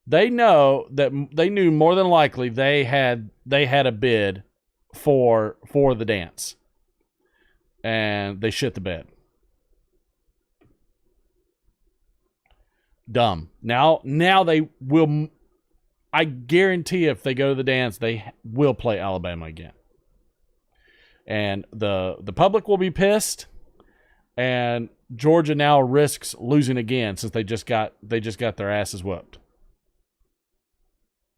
They know that they knew more than likely they had a bid for the dance. And they shit the bed. Dumb. Now they will, I guarantee if they go to the dance, they will play Alabama again. And the public will be pissed, and Georgia now risks losing again since they just got their asses whooped.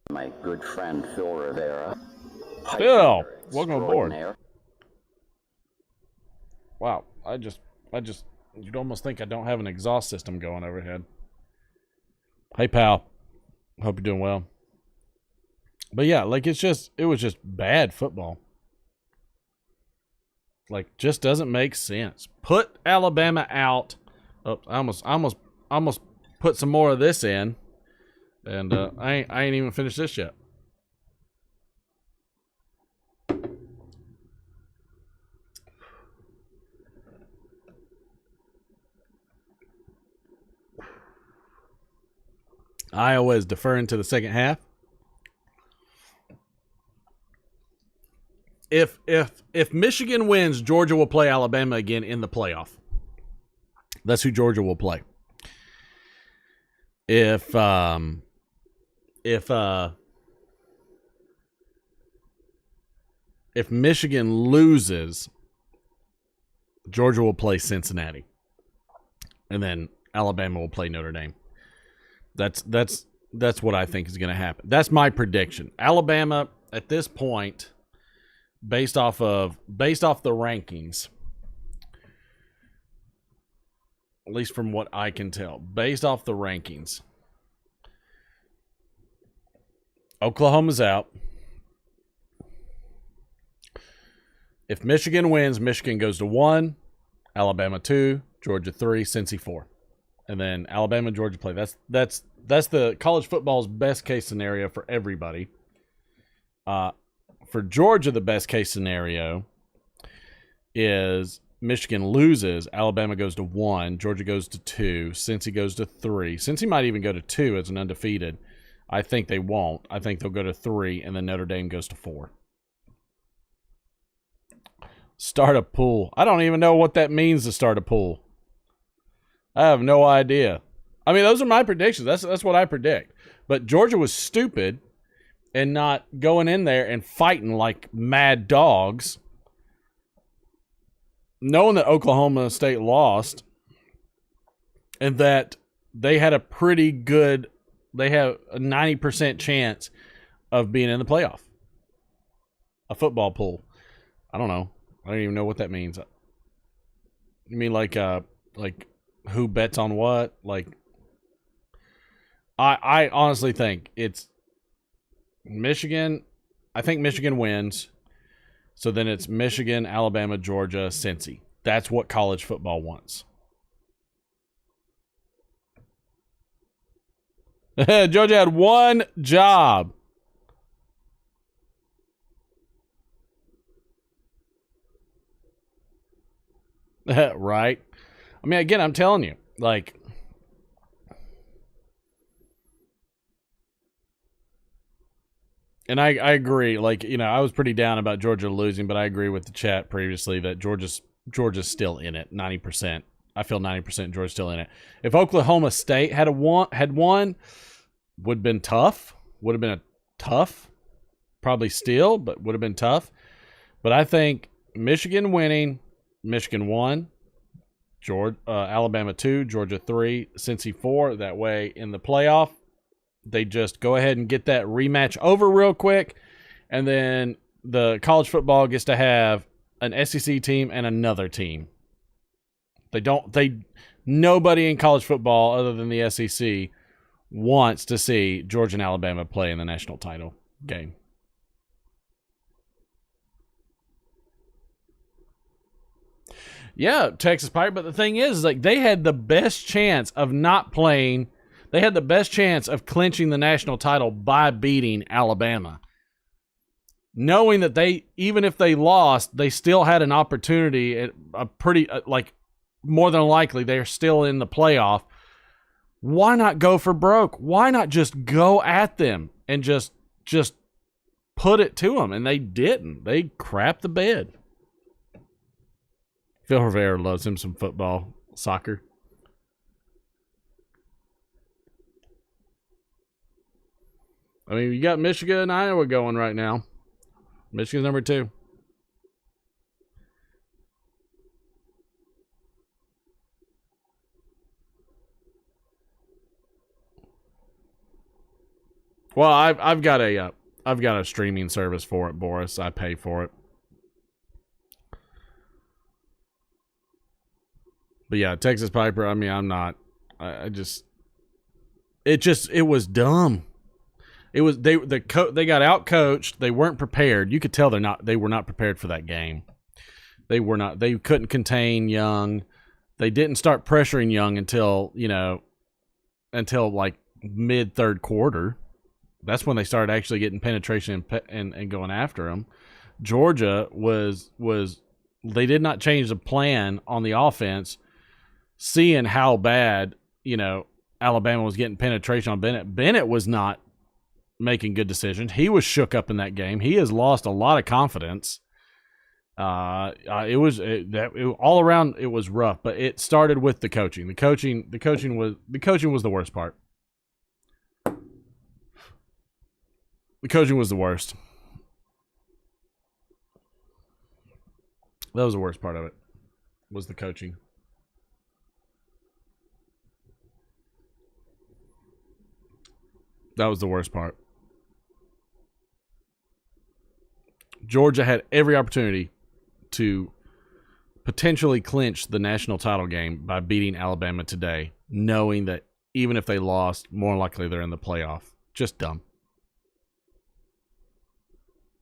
My good friend Phil Rivera. Phil, welcome aboard. Wow, I just you'd almost think I don't have an exhaust system going overhead. Hey, pal. Hope you're doing well. But yeah, like it was just bad football. Like, just doesn't make sense. Put Alabama out. Oh, I almost put some more of this in, and I ain't even finished this yet. Iowa is deferring to the second half. If Michigan wins, Georgia will play Alabama again in the playoff. That's who Georgia will play. If Michigan loses, Georgia will play Cincinnati, and then Alabama will play Notre Dame. That's what I think is going to happen. That's my prediction. Alabama at this point, based off the rankings, at least from what I can tell, based off the rankings, Oklahoma's out. If Michigan wins, Michigan goes to 1, Alabama 2, Georgia 3, Cincy 4. And then Alabama and Georgia play. That's the college football's best case scenario for everybody. For Georgia, the best case scenario is Michigan loses, Alabama goes to 1, Georgia goes to 2, Cincy goes to 3. Cincy might even go to 2 as an undefeated. I think they won't. I think they'll go to 3, and then Notre Dame goes to 4. Start a pool. I don't even know what that means to start a pool. I have no idea. I mean, those are my predictions. That's what I predict. But Georgia was stupid and not going in there and fighting like mad dogs, knowing that Oklahoma State lost and that they had a 90% chance of being in the playoff. A football pool. I don't know. I don't even know what that means. You mean like who bets on what? Like, I honestly think it's Michigan. I think Michigan wins. So then it's Michigan, Alabama, Georgia, Cincy. That's what college football wants. Georgia had one job. Right? I mean, again, I'm telling you, like, and I agree. Like, you know, I was pretty down about Georgia losing, but I agree with the chat previously that Georgia's still in it, 90%. I feel 90% Georgia's still in it. If Oklahoma State had won, would have been tough. Would have been tough. Probably still, but would have been tough. But I think Michigan winning, Michigan 1, Alabama 2, Georgia 3, Cincy 4. That way in the playoff, they just go ahead and get that rematch over real quick. And then the college football gets to have an SEC team and another team. Nobody in college football other than the SEC wants to see Georgia and Alabama play in the national title game. Yeah, Texas Pirate. But the thing is, like, they had the best chance of not playing. They had the best chance of clinching the national title by beating Alabama. Knowing that even if they lost, they still had an opportunity at a pretty, more than likely, they're still in the playoff. Why not go for broke? Why not just go at them and just put it to them? And they didn't. They crapped the bed. Phil Rivera loves him some football, soccer. I mean, you got Michigan and Iowa going right now. Michigan's number 2. Well, I've got a streaming service for it, Boris. I pay for it. But yeah, Texas Piper, I mean, I'm not. I just it was dumb. It was they got out coached. They weren't prepared. You could tell they were not prepared for that game. They were not. They couldn't contain Young. They didn't start pressuring Young until like mid third quarter. That's when they started actually getting penetration and going after him. Georgia was they did not change the plan on the offense, seeing how bad Alabama was getting penetration on Bennett. Bennett was not making good decisions. He was shook up in that game. He has lost a lot of confidence. All around it was rough, but it started with the coaching. The coaching was the worst part. The coaching was the worst. That was the worst part of it. Was the coaching. That was the worst part. Georgia had every opportunity to potentially clinch the national title game by beating Alabama today, knowing that even if they lost, more likely they're in the playoff. Just dumb.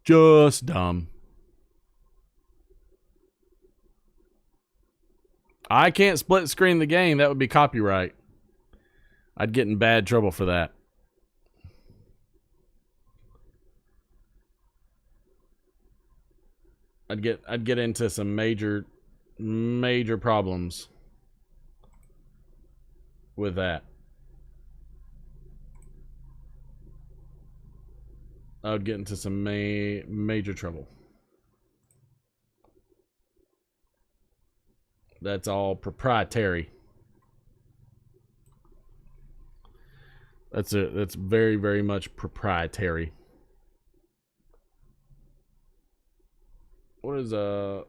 Just dumb. I can't split screen the game. That would be copyright. I'd get in bad trouble for that. I'd get into some major problems with that. I would get into some major trouble. That's all proprietary. That's very, very much proprietary. What is a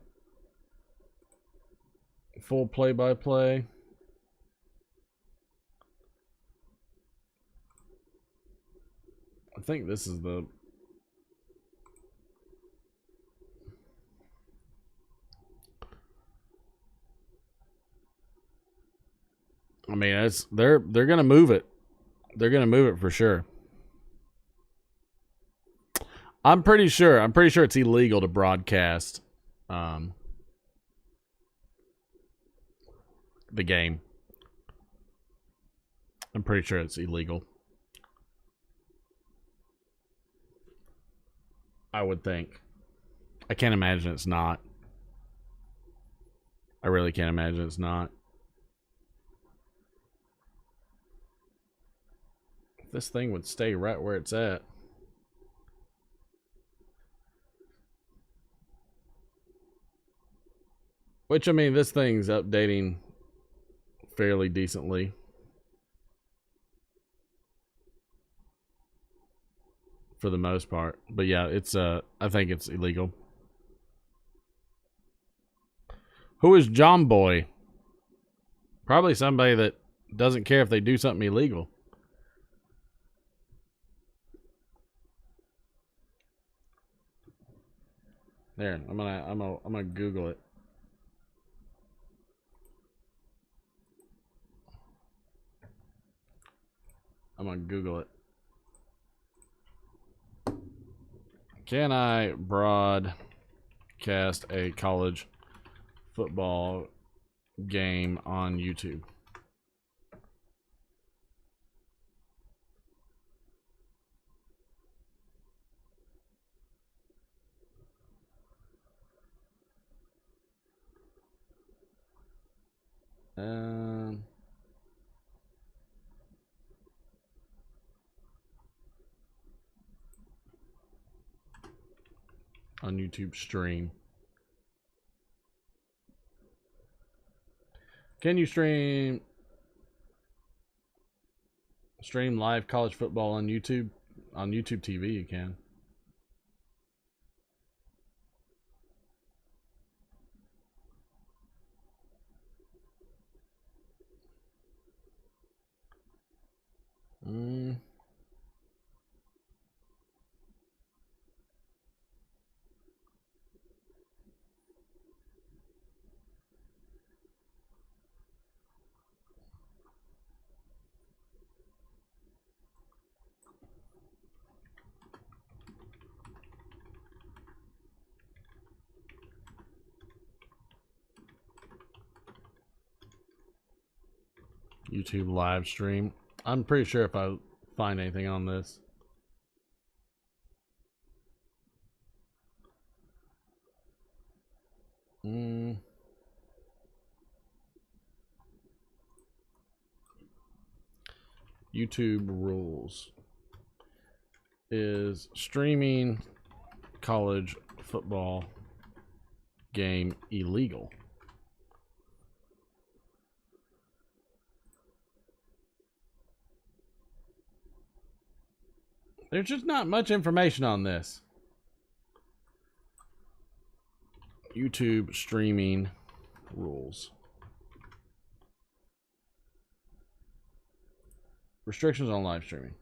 full play-by-play? I think this is the... I mean, it's they're gonna move it. They're gonna move it for sure. I'm pretty sure it's illegal to broadcast the game. I'm pretty sure it's illegal. I would think. I can't imagine it's not. I really can't imagine it's not. If this thing would stay right where it's at. Which, I mean, this thing's updating fairly decently. For the most part. But yeah, it's I think it's illegal. Who is John Boy? Probably somebody that doesn't care if they do something illegal. There, I'm gonna Google it. I'm gonna Google it. Can I broadcast a college football game on YouTube? On YouTube stream. Can you stream live college football on YouTube? On YouTube TV you can. YouTube live stream. I'm pretty sure if I find anything on this. YouTube rules. Is streaming college football game illegal? There's just not much information on this. YouTube streaming rules. Restrictions on live streaming.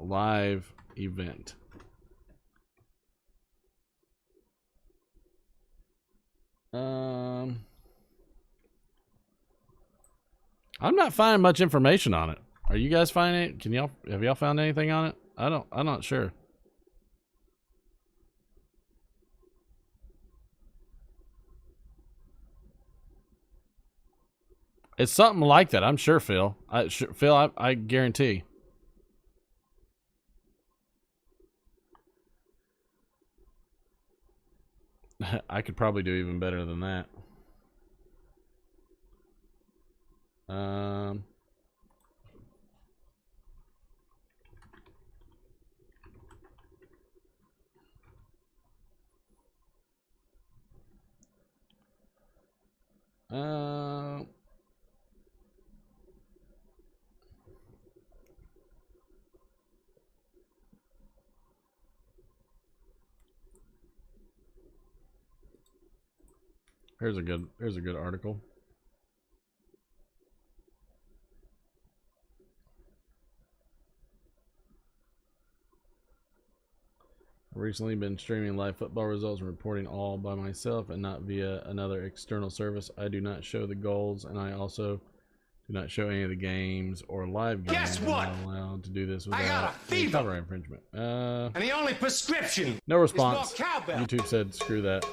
Live event. I'm not finding much information on it. Are you guys finding it? Have y'all found anything on it? I'm not sure. It's something like that, I'm sure, Phil. I guarantee. I could probably do even better than that. Here's a good article. I've recently been streaming live football results and reporting all by myself and not via another external service. I do not show the goals, and I also do not show any of the games or live games. Guess what? I'm not allowed to do this I got without a fever. copyright infringement. And the only prescription No response. is more cowbell. YouTube said, screw that.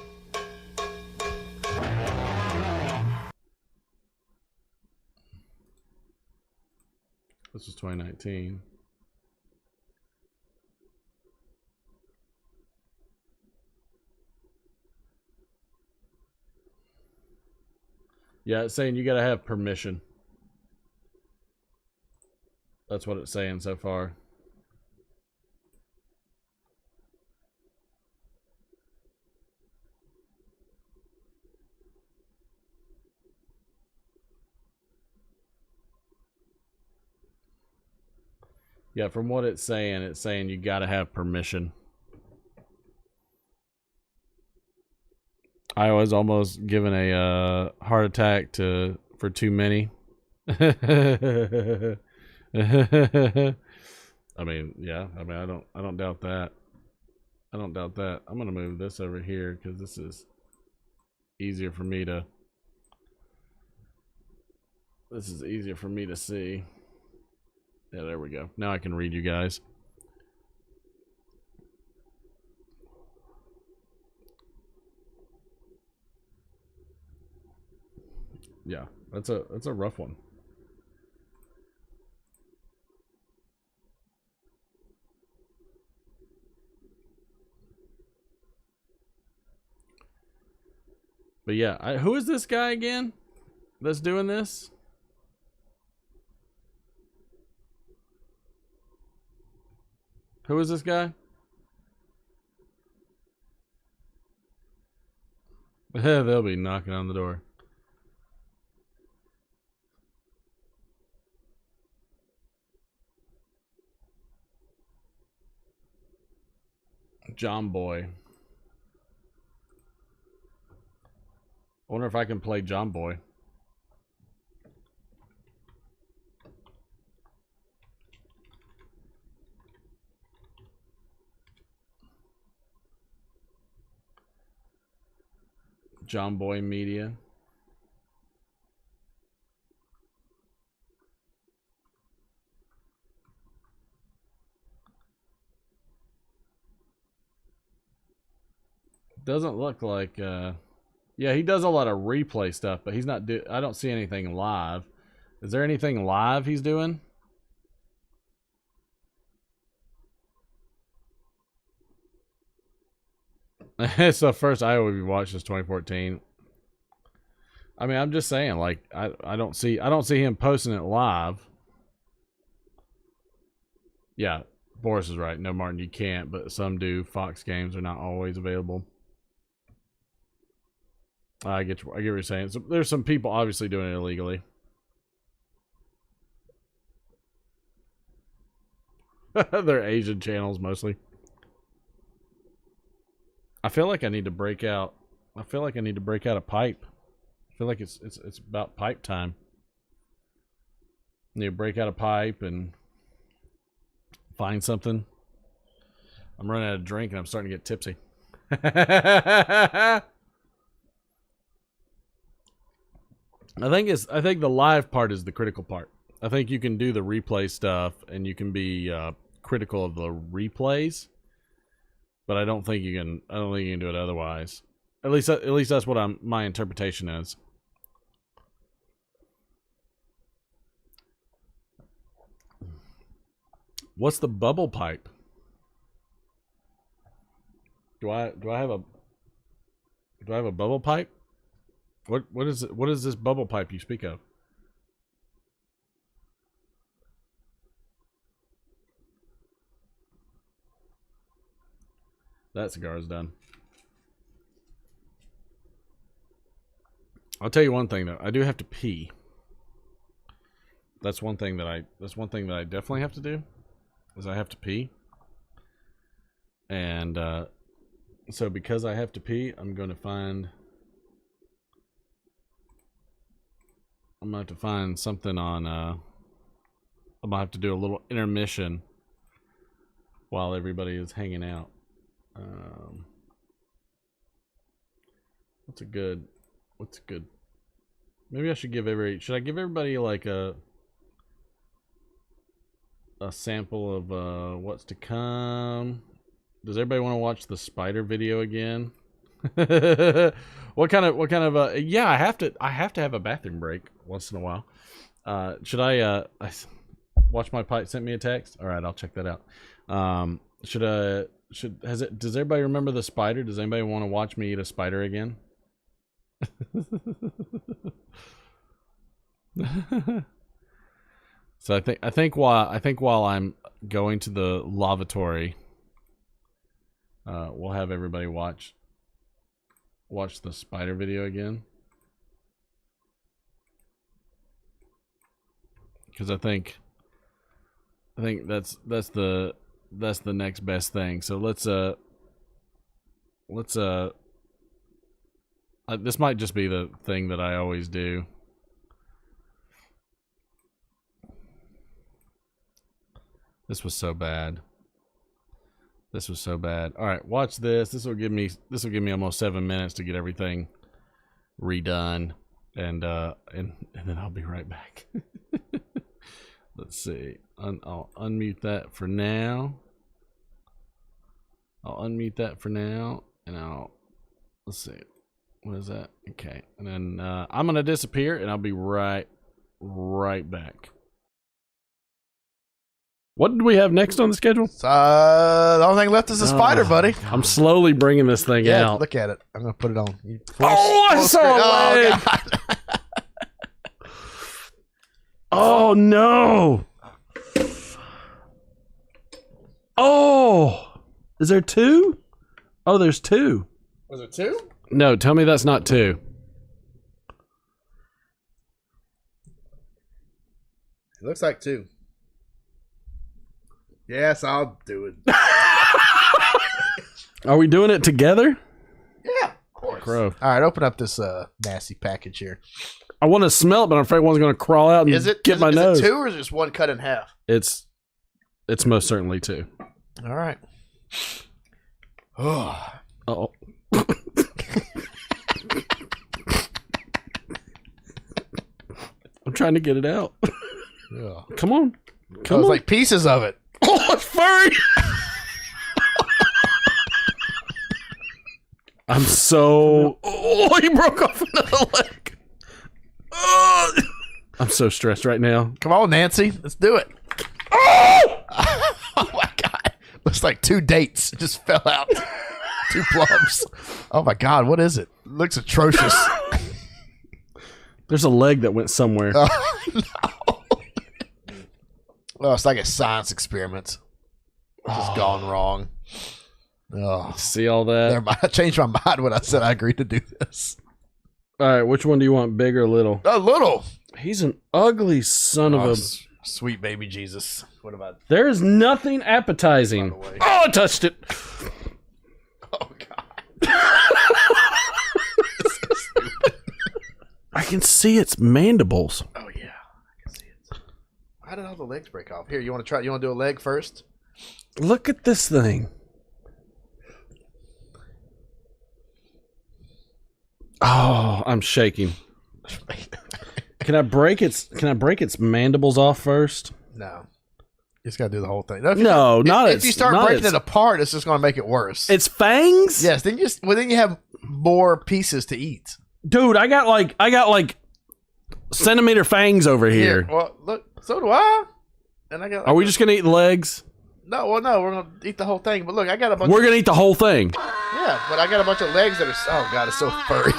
This was 2019. Yeah, it's saying you gotta have permission. That's what it's saying so far. Yeah, from what it's saying you gotta have permission. I was almost given a heart attack for too many. I mean, yeah. I mean, I don't doubt that. I don't doubt that. I'm gonna move this over here because this is easier for me to. This is easier for me to see. Yeah, there we go. Now I can read you guys. Yeah, that's a rough one. But yeah, who is this guy again that's doing this? Who is this guy? They'll be knocking on the door. John Boy. I wonder if I can play John Boy. John Boy Media. doesn't look like. Yeah, he does a lot of replay stuff, but he's not. I don't see anything live. Is there anything live he's doing? It's the first Iowa we watched since 2014. I mean, I'm just saying, like, I don't see him posting it live. Yeah, Boris is right. No, Martin, you can't, but some do. Fox games are not always available. I get what you're saying. So there's some people obviously doing it illegally. They're Asian channels mostly. I feel like I need to break out. I feel like I need to break out a pipe. I feel like it's about pipe time. I need to break out a pipe and find something. I'm running out of drink and I'm starting to get tipsy. I think the live part is the critical part. I think you can do the replay stuff and you can be critical of the replays, but I don't think you can do it otherwise. At least that's what my interpretation is. What's the bubble pipe? Do I have a bubble pipe? What is it? What is this bubble pipe you speak of? That cigar is done. I'll tell you one thing though. I do have to pee. That's one thing that I definitely have to do. Is I have to pee. And so because I have to pee, I'm going to have to find something on I'm gonna have to do a little intermission while everybody is hanging out. What's good? Maybe I should should I give everybody like a sample of what's to come? Does everybody want to watch the spider video again? What kind of yeah, I have to have a bathroom break once in a while. Should I Watch My Pipe sent me a text? All right, I'll check that out. Does everybody remember the spider? Does anybody want to watch me eat a spider again? So I think while I'm going to the lavatory, we'll have everybody watch the spider video again, because I think that's the next best thing. So let's this might just be the thing that I always do. This was so bad. All right, watch this. This will give me almost 7 minutes to get everything redone, and then I'll be right back. Let's see. I'll unmute that for now. And let's see. What is that? Okay, and then I'm gonna disappear, and I'll be right back. What did we have next on the schedule? The only thing left is a spider, buddy. I'm slowly bringing this thing out. Look at it. I'm going to put it on. I saw a leg. Oh, no. Oh. Is there two? Oh, there's two. Was it two? No, tell me that's not two. It looks like two. Yes, I'll do it. Are we doing it together? Yeah, of course. Crow. All right, open up this nasty package here. I want to smell it, but I'm afraid one's going to crawl out and get my nose. Is it two or is it just one cut in half? It's most certainly two. All right. Oh. Uh-oh. I'm trying to get it out. Yeah. Come on. It's like pieces of it. Oh, it's furry. I'm so. Oh, he broke off another leg. Oh, I'm so stressed right now. Come on, Nancy. Let's do it. Oh! Oh, my God. Looks like 2 dates just fell out. 2 plums. Oh, my God. What is it? Looks atrocious. There's a leg that went somewhere. Oh, no. Oh, it's like a science experiment. It's just gone wrong. Oh, See all that? never mind. I changed my mind when I said I agreed to do this. All right, which one do you want, big or little? A little. He's an ugly son of a. Sweet baby Jesus. What about? There is nothing appetizing. By the way. Oh, I touched it. Oh, God. This is so stupid. I can see its mandibles. Oh, yeah. I can see it. How did all the legs break off? Here, you want to try? You want to do a leg first? Look at this thing. Oh, I'm shaking. Can I break its mandibles off first? No. You just got to do the whole thing. No, if you start breaking it apart, it's just going to make it worse. Its fangs? Yes, then you have more pieces to eat. Dude, I got like centimeter fangs over here. Well, look, so do I. And I got. Are we just gonna eat the legs? No, we're gonna eat the whole thing. But look, I got a bunch. We're gonna eat the whole thing. Yeah, but I got a bunch of legs that are. Oh God, it's so furry.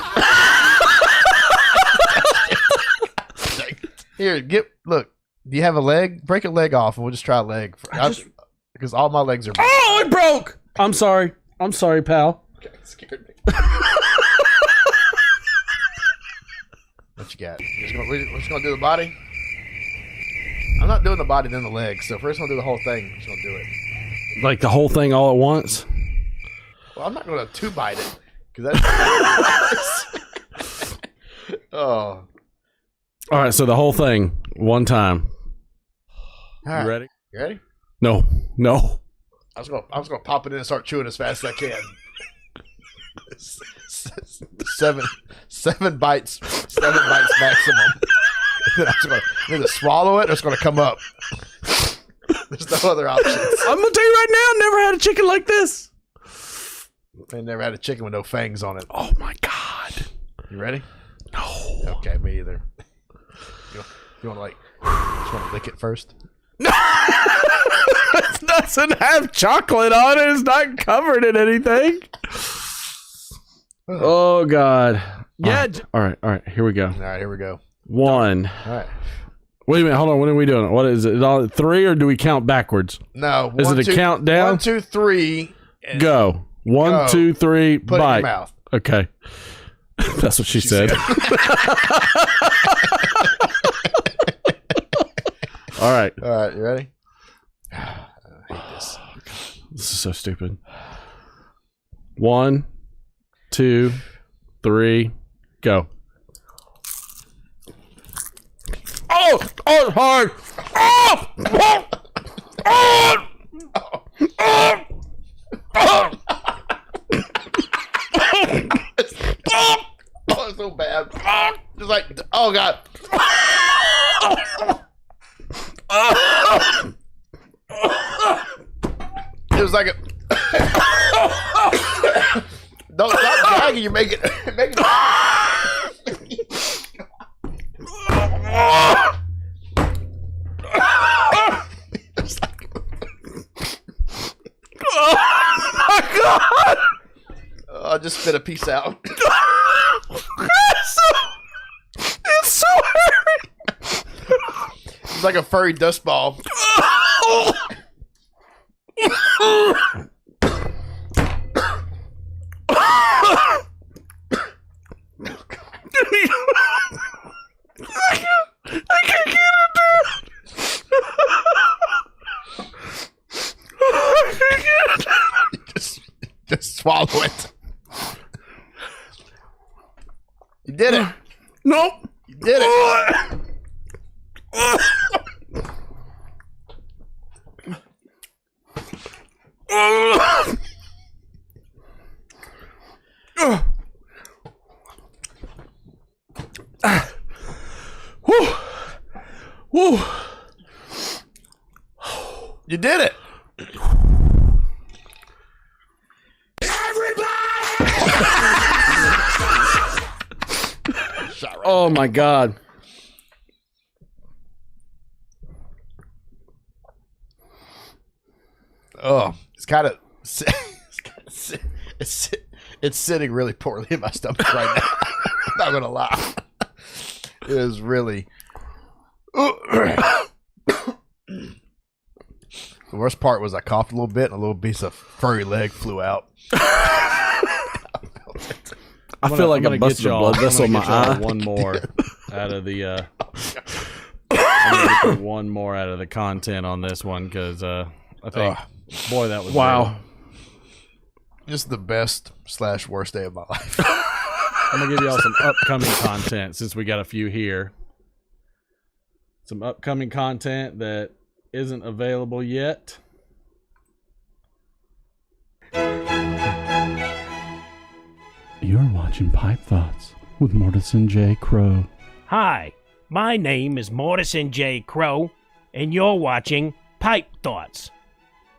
Here, look. Do you have a leg? Break a leg off, and we'll just try a leg. Because all my legs are. Oh, it broke. I'm sorry, pal. Okay, it scared me. What you got? We're just gonna do the body. I'm not doing the body, then the legs. So first, I'm gonna do the whole thing. I'm just gonna do it. Like the whole thing all at once. Well, I'm not gonna 2-bite it because that's. Oh. All right, so the whole thing one time. All right. You ready? You ready? No. I was gonna pop it in and start chewing as fast as I can. 7 bites maximum. Then I'm just gonna either swallow it or it's gonna come up. There's no other options. I'm gonna tell you right now, never had a chicken like this. I never had a chicken with no fangs on it. Oh my God. You ready? No. Okay, me either. You want to just want to lick it first? It doesn't have chocolate on it. It's not covered in anything. Oh God. Yeah. All right. Here we go. All right, here we go. 1. All right. Wait a minute. Hold on. What are we doing? What is it? All 3 or do we count backwards? No. Is it a countdown? 1, 2, 3. Go. 1, 2, 3. Put bite. it in your mouth. Okay. That's what she said. All right. All right. You ready? I hate this. This is so stupid. 1, 2, 3, go. Oh, it's hard. Oh, it's so bad. Just like, oh God. It was like a. Don't stop dragging. You're making. Oh my God! I just spit a piece out. It's so hairy. It's like a furry dust ball. I can't get it down. I can't get it down. Just swallow it. You did it. Nope. You did it. Woo. You did it. Everybody! Oh my God. Oh, it's kind of it's sitting really poorly in my stomach right now. I'm not gonna lie. It is really. The worst part was I coughed a little bit and a little piece of furry leg flew out. I feel like I busted a blood vessel in my eye. One more out of the I'm gonna get one more out of the content on this one because I think boy that was wow. Just the best / worst day of my life. I'm gonna give y'all some upcoming content since we got a few here. Some upcoming content that isn't available yet. You're watching Pipe Thoughts with Mortison J. Crow. Hi, my name is Mortison J. Crow, and you're watching Pipe Thoughts,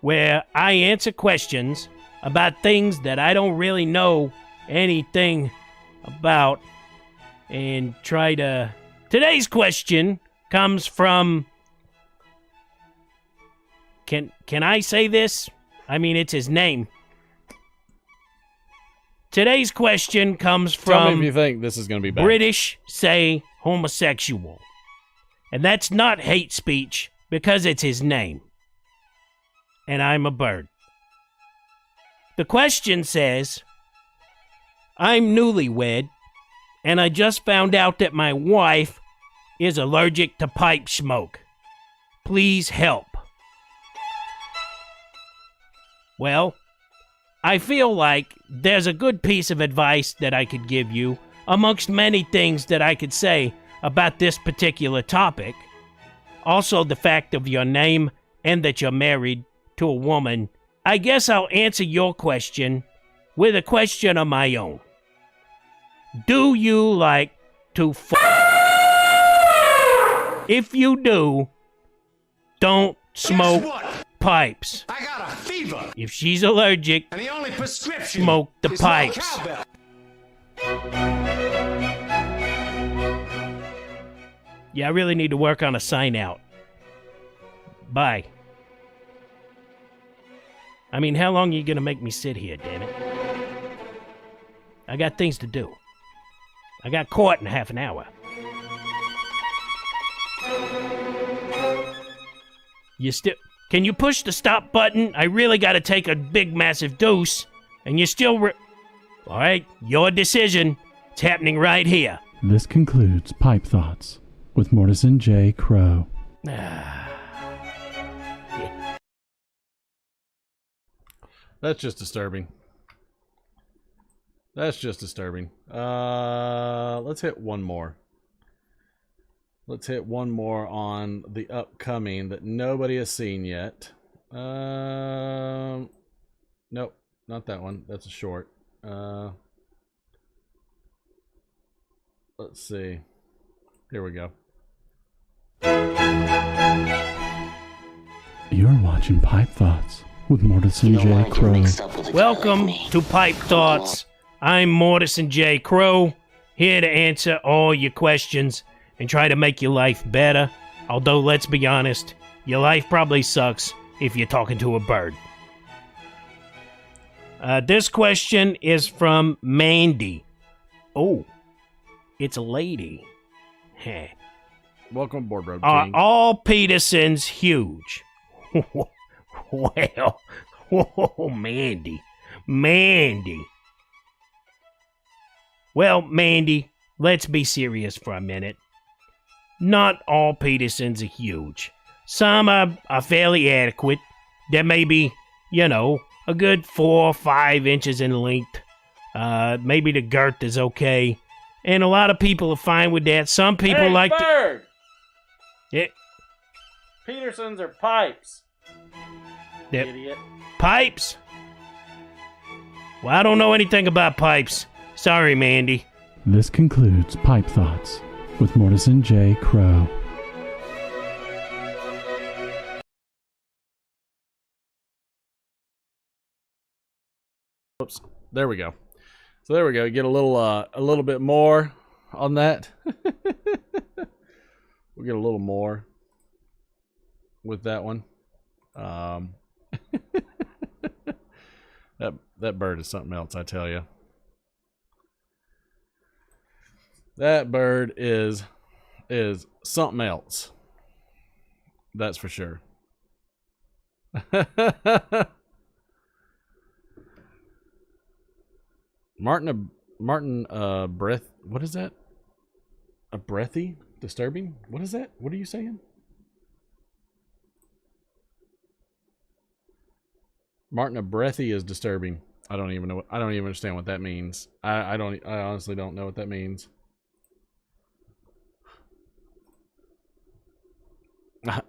where I answer questions about things that I don't really know anything about and try to... Today's question comes from... Can I say this? I mean, it's his name. Today's question comes Tell me from if you think this is going to be bad. British say homosexual. And that's not hate speech because it's his name. And I'm a bird. The question says, I'm newlywed, and I just found out that my wife is allergic to pipe smoke. Please help. Well, I feel like there's a good piece of advice that I could give you, amongst many things that I could say about this particular topic. Also, the fact of your name and that you're married to a woman. I guess I'll answer your question with a question of my own. Do you like to If you do, don't smoke pipes. I got a fever. If she's allergic, And the only prescription smoke the is more pipes. cowbell. Yeah, I really need to work on a sign out. Bye. I mean, how long are you gonna make me sit here, damn it? I got things to do. I got court in half an hour. You still... Can you push the stop button? I really gotta take a big, massive dose. And you still Alright, your decision. It's happening right here. This concludes Pipe Thoughts with Mortison J. Crow. That's just disturbing. That's just disturbing. Let's hit one more. Let's hit one more on the upcoming that nobody has seen yet. Nope, not that one. That's a short. Let's see. Here we go. You're watching Pipe Thoughts with Mortison J. Crow. Welcome to Pipe Thoughts. I'm Mortison J. Crow, here to answer all your questions and try to make your life better. Although, let's be honest, your life probably sucks if you're talking to a bird. This question is from Mandy. Oh, it's a lady. Heh. Welcome aboard, Road Are King. all Petersons huge? Well, Mandy. Well, Mandy, let's be serious for a minute. Not all Petersons are huge. Some are fairly adequate. There may be, a good 4 or 5 inches in length. Maybe the girth is okay. And a lot of people are fine with that. Some people like bird! Yeah. Petersons are pipes. Yep. Idiot. Pipes? Well, I don't know anything about pipes. Sorry, Mandy. This concludes Pipe Thoughts with Mortison J. Crow. Oops. There we go. So there we go. Get a little bit more on that. We'll get a little more with that one. That bird is something else, I tell you. That bird is something else. That's for sure. Martin breath. What is that? A breathy? Disturbing? What is that? What are you saying? Martin a breathy is disturbing. I don't even know. I don't even understand what that means. I honestly don't know what that means. I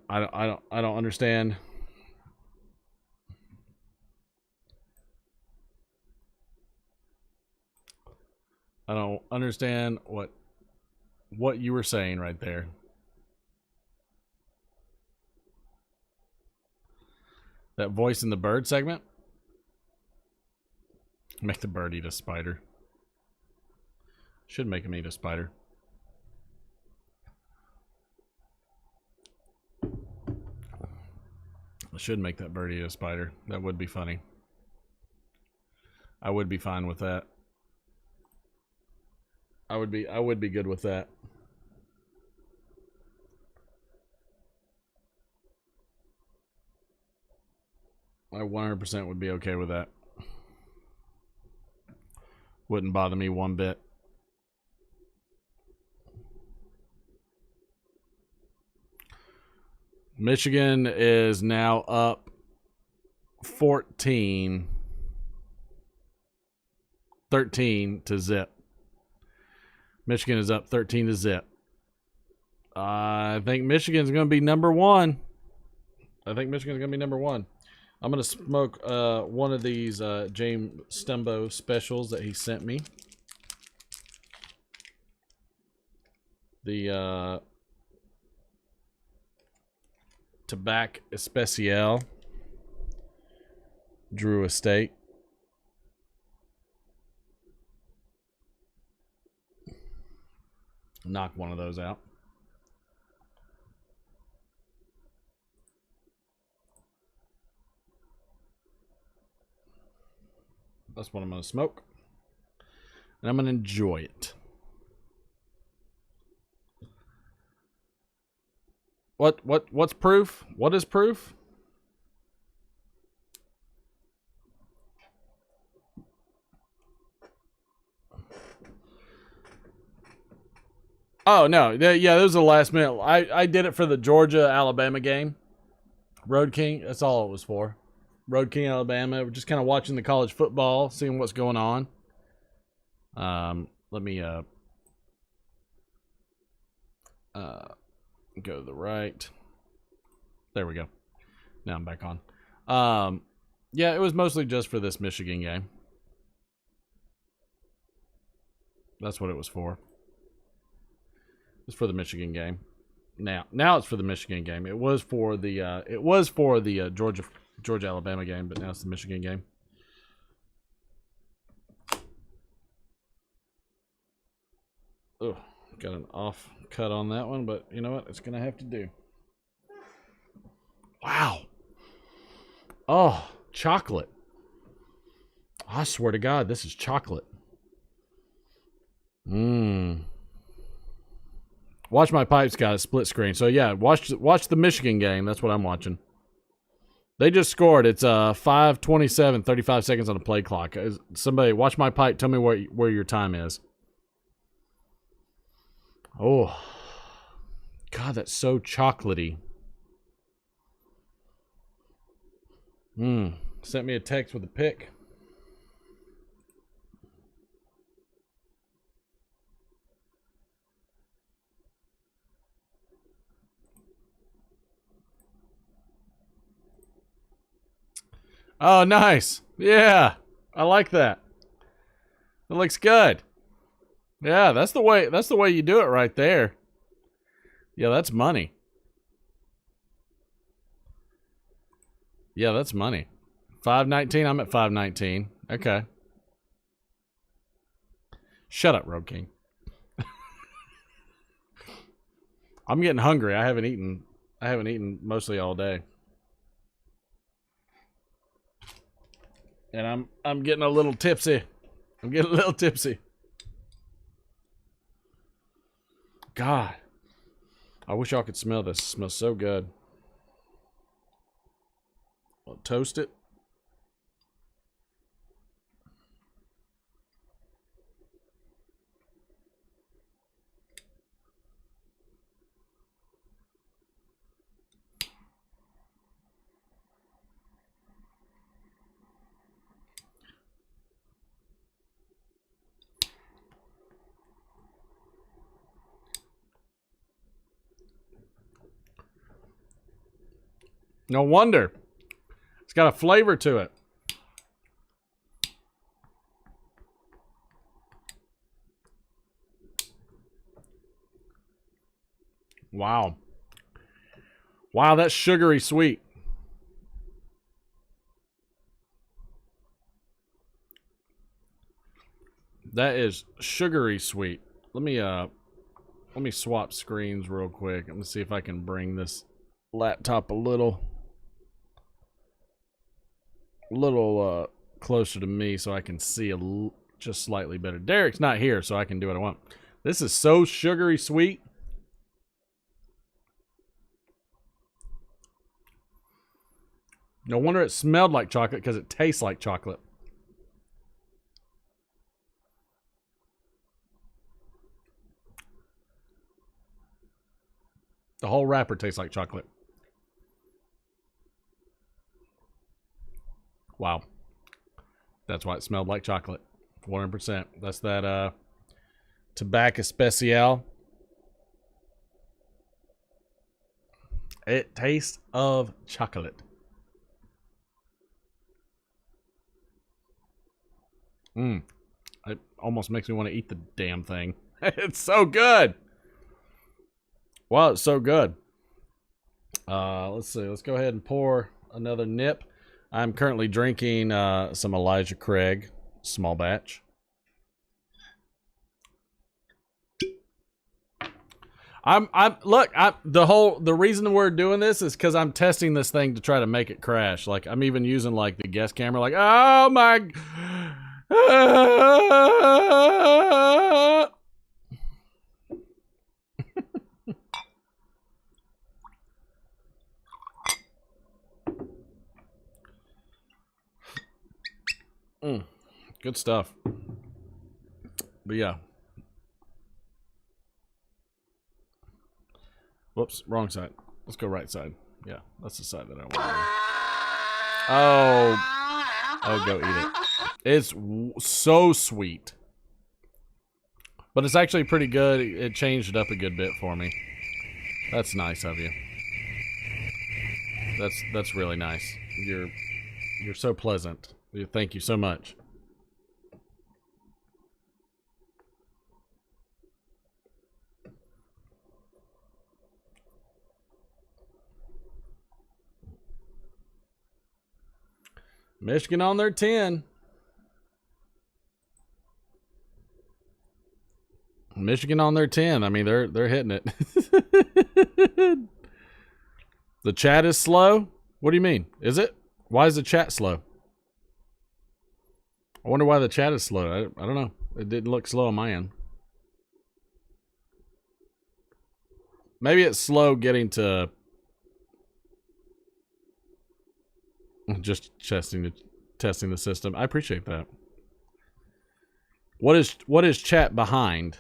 don't understand. I don't understand what you were saying right there. That voice in the bird segment? Make the bird eat a spider. Should make him eat a spider. I should make that bird eat a spider. That would be funny. I would be fine with that. I would be good with that. I 100% would be okay with that. Wouldn't bother me one bit. Michigan is now up 13 to zip. Michigan is up 13 to zip. I think Michigan's going to be number one. I'm going to smoke one of these James Stumbo specials that he sent me. The Tobacco Especial Drew Estate. Knock one of those out. That's what I'm going to smoke. And I'm going to enjoy it. What's proof? What is proof? Oh, no. Yeah, that was the last minute. I did it for the Georgia-Alabama game. Road King, that's all it was for. Road King, Alabama. We're just kind of watching the college football, seeing what's going on. Let me go to the right. There we go. Now I'm back on. Yeah, it was mostly just for this Michigan game. That's what it was for. It's for the Michigan game. Now it's for the Michigan game. It was for the Georgia Alabama game, but now it's the Michigan game. Oh, got an off cut on that one, but you know what? It's gonna have to do. Wow. Oh, chocolate. I swear to God, this is chocolate. Watch My Pipes got a split screen. So yeah, watch the Michigan game. That's what I'm watching. They just scored. It's 5:27, 35 seconds on the play clock. Somebody watch My Pipe. Tell me where your time is. Oh, God, that's so chocolatey. Sent me a text with a pic. Oh, nice. Yeah, I like that. It looks good. Yeah, that's the way you do it right there. Yeah, that's money. Yeah, that's money. 519. I'm at 519. Okay. Shut up, Road King. I'm getting hungry. I haven't eaten mostly all day. And I'm getting a little tipsy. I'm getting a little tipsy. God. I wish y'all could smell this. It smells so good. I'll toast it. No wonder. It's got a flavor to it. Wow. Wow, that's sugary sweet. That is sugary sweet. Let me swap screens real quick. I'm gonna see if I can bring this laptop a little closer to me so I can see just slightly better. Derek's not here, so I can do what I want. This is so sugary sweet. No wonder it smelled like chocolate, because it tastes like chocolate. The whole wrapper tastes like chocolate. Wow. That's why it smelled like chocolate. 100%. That's that Tobacco Especial. It tastes of chocolate. It almost makes me want to eat the damn thing. It's so good. Wow, it's so good. Let's see. Let's go ahead and pour another nip. I'm currently drinking some Elijah Craig small batch. The reason we're doing this is because I'm testing this thing to try to make it crash. Like, I'm even using like the guest camera. Like, oh my. Good stuff. But yeah. Whoops, wrong side. Let's go right side. Yeah, that's the side that I want. Oh, go eat it. It's so sweet. But it's actually pretty good. It changed it up a good bit for me. That's nice of you. That's really nice. You're so pleasant. Thank you so much. Michigan on their 10. Michigan on their 10. I mean, they're hitting it. The chat is slow? What do you mean? Is it? Why is the chat slow? I wonder why the chat is slow. I don't know. It didn't look slow on my end. Maybe it's slow getting to just testing the system. I appreciate that. What is chat behind?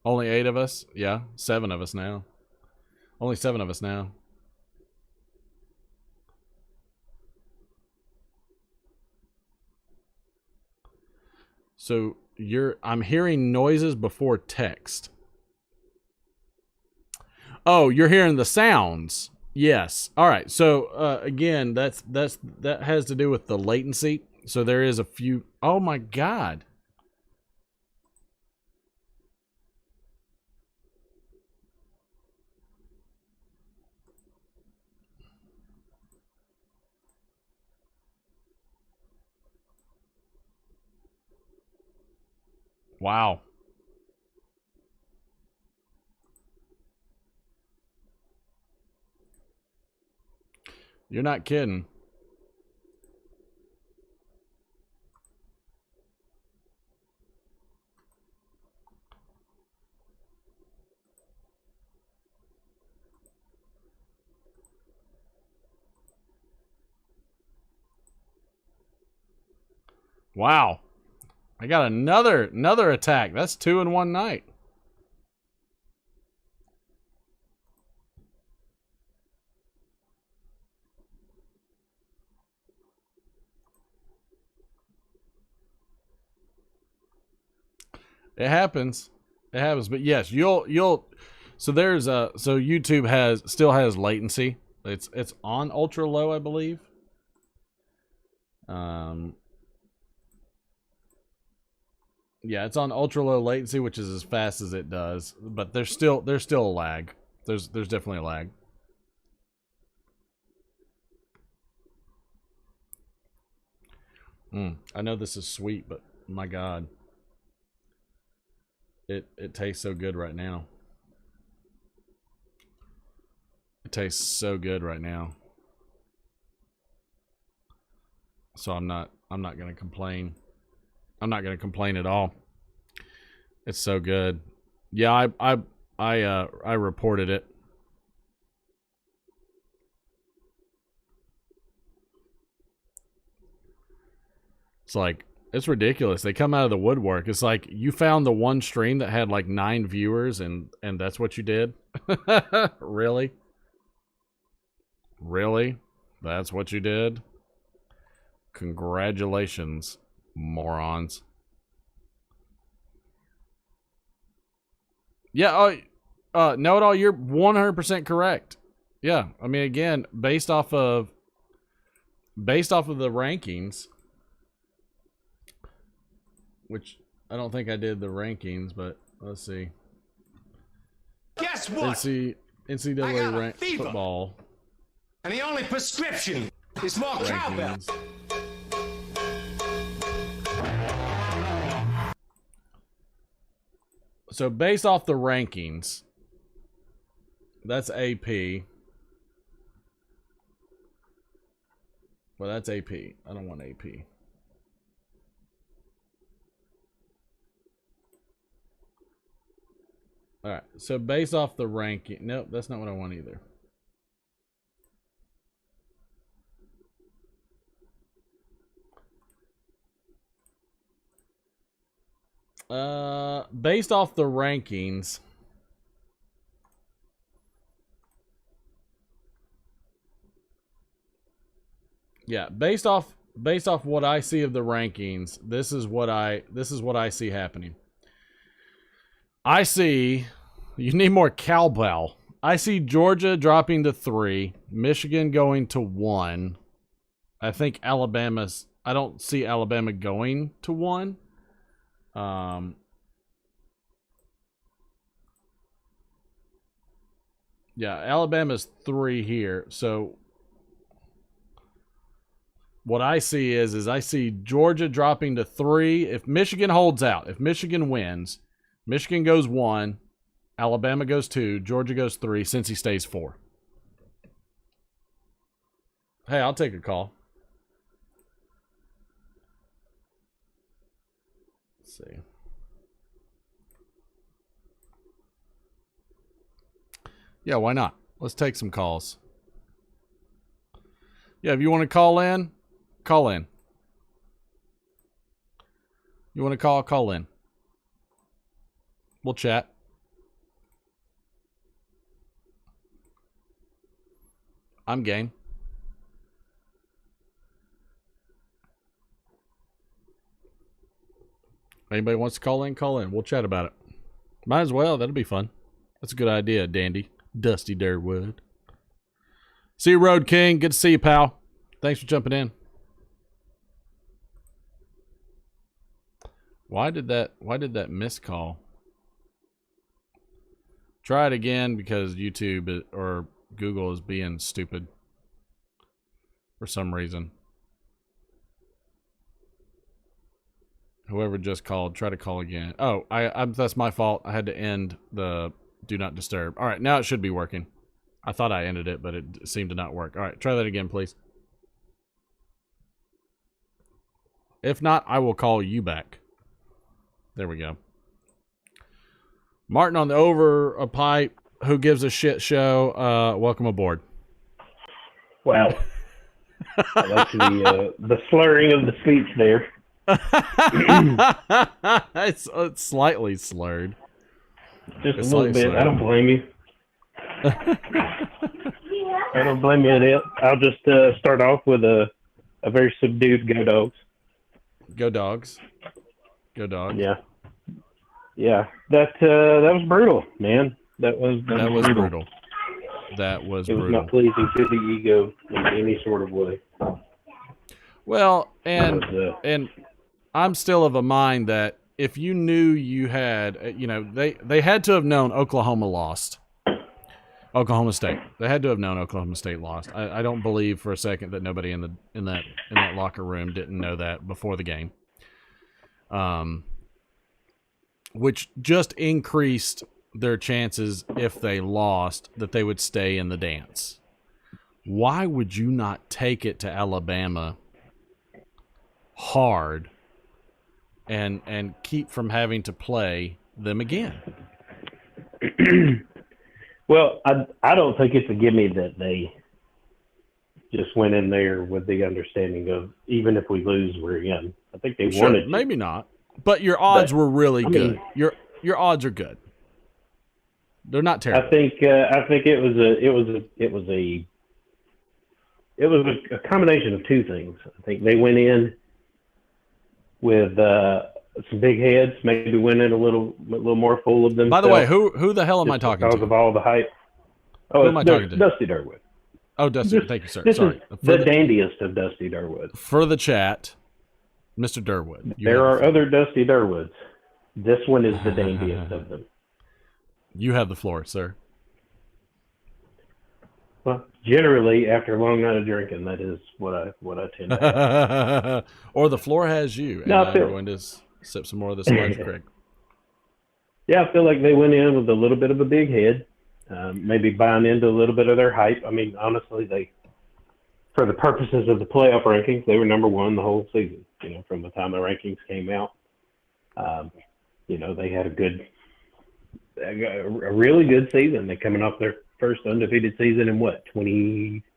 Only 8 of us? Yeah, 7 of us now. Only 7 of us now. So I'm hearing noises before text. Oh, you're hearing the sounds. Yes. All right. So again, that has to do with the latency. So there is a few. Oh my God. Wow. You're not kidding. Wow. I got another attack. That's 2 in one night. It happens. It happens. But yes, you'll so there's so YouTube still has latency. It's on ultra low, I believe. Yeah, it's on ultra low latency, which is as fast as it does, but there's still a lag. There's definitely a lag. I know this is sweet, but my God. It tastes so good right now. It tastes so good right now. So I'm not gonna complain. I'm not gonna complain at all. It's so good. Yeah, I reported it. It's like, it's ridiculous. They come out of the woodwork. It's like you found the one stream that had like 9 viewers and that's what you did? Really? Really? That's what you did? Congratulations, morons. Yeah, know it all, you're 100% correct. Yeah, I mean, again, based off of the rankings, which I don't think I did the rankings, but let's see. Guess what? NCAA rank football. And the only prescription is more cowbell. Rankings. So based off the rankings, that's AP. Well, that's AP. I don't want AP. All right. So based off the ranking, nope, that's not what I want either. Based off the rankings, yeah, based off what I see of the rankings, this is what I see happening. I see, you need more cowbell. I see Georgia dropping to 3, Michigan going to 1. I think I don't see Alabama going to 1. Yeah, Alabama's 3 here. So what I see is I see Georgia dropping to 3. If Michigan holds out, if Michigan wins, Michigan goes 1, Alabama goes 2, Georgia goes 3, Cincy stays 4. Hey, I'll take a call. Let's see. Yeah, why not? Let's take some calls. Yeah, if you want to call in, call in. You want to call in. We'll chat. I'm game. Anybody wants to call in, call in. We'll chat about it. Might as well. That'll be fun. That's a good idea, Dandy. Dusty Durwood. See you, Road King. Good to see you, pal. Thanks for jumping in. Why did that miss call? Try it again because YouTube or Google is being stupid for some reason. Whoever just called, try to call again. Oh, that's my fault. I had to end the do not disturb. All right, now it should be working. I thought I ended it, but it seemed to not work. All right, try that again, please. If not, I will call you back. There we go. Martin on the over a pipe. Who gives a shit show? Welcome aboard. Wow. That's the slurring of the speech there. It's slightly slurred. Just a little bit. Slurred. I don't blame you. I don't blame you at all. I'll just start off with a very subdued go dogs. Go dogs. Go dogs. Yeah. Yeah. That was brutal, man. That was brutal. That was brutal. It was not pleasing to the ego in any sort of way. Well, and I'm still of a mind that if you knew you had, they had to have known Oklahoma lost. Oklahoma State. They had to have known Oklahoma State lost. I don't believe for a second that nobody in that locker room didn't know that before the game. Which just increased their chances if they lost that they would stay in the dance. Why would you not take it to Alabama hard and keep from having to play them again? Well, I don't think it's a gimme that they just went in there with the understanding of even if we lose, we're in. I think they wanted to. Maybe not, but your odds were really good. Your odds are good. They're not terrible. I think it was a combination of two things. I think they went in with some big heads, maybe went in a little more full of themselves. By the way, who the hell am I talking to? Because of all the hype. Oh, who am I talking to? Dusty Durwood. Oh, Dusty. Thank you, sir. This Sorry. is the dandiest of Dusty Durwood. For the chat, Mr. Durwood. There are other Dusty Durwoods. This one is the dandiest of them. You have the floor, sir. Well, generally, after a long night of drinking, that is what I tend to have. Or the floor has you, and I'm going to sip some more of this Elijah Craig. Yeah, I feel like they went in with a little bit of a big head, maybe buying into a little bit of their hype. I mean, honestly, for the purposes of the playoff rankings, they were number one the whole season. From the time the rankings came out, they had a really good season. They're coming off their first undefeated season in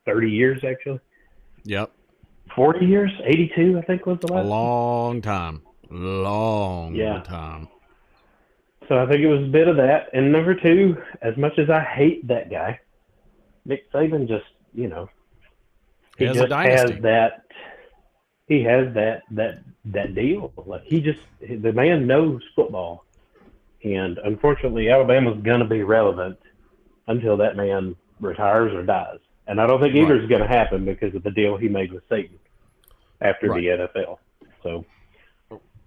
30 years, actually? Yep. 40 years? 82, I think was the last. A long time. Long time. So I think it was a bit of that. And number two, as much as I hate that guy, Nick Saban just, he just has that. He has that deal. Like the man knows football. And unfortunately, Alabama's going to be relevant until that man retires or dies. And I don't think either is going to happen because of the deal he made with Satan after the NFL. So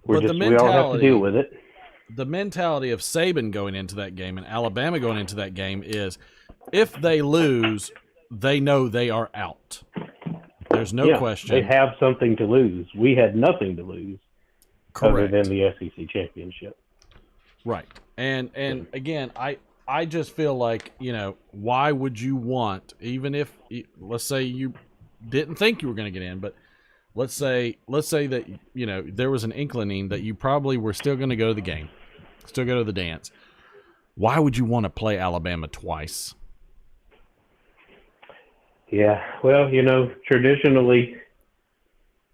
we all have to deal with it. The mentality of Saban going into that game and Alabama going into that game is if they lose, they know they are out. There's no question. They have something to lose. We had nothing to lose other than the SEC championship. Right. And again, I just feel like, why would you want, even if, let's say you didn't think you were going to get in, but let's say that, there was an inkling that you probably were still going to go to the game, still go to the dance. Why would you want to play Alabama twice? Yeah, well, traditionally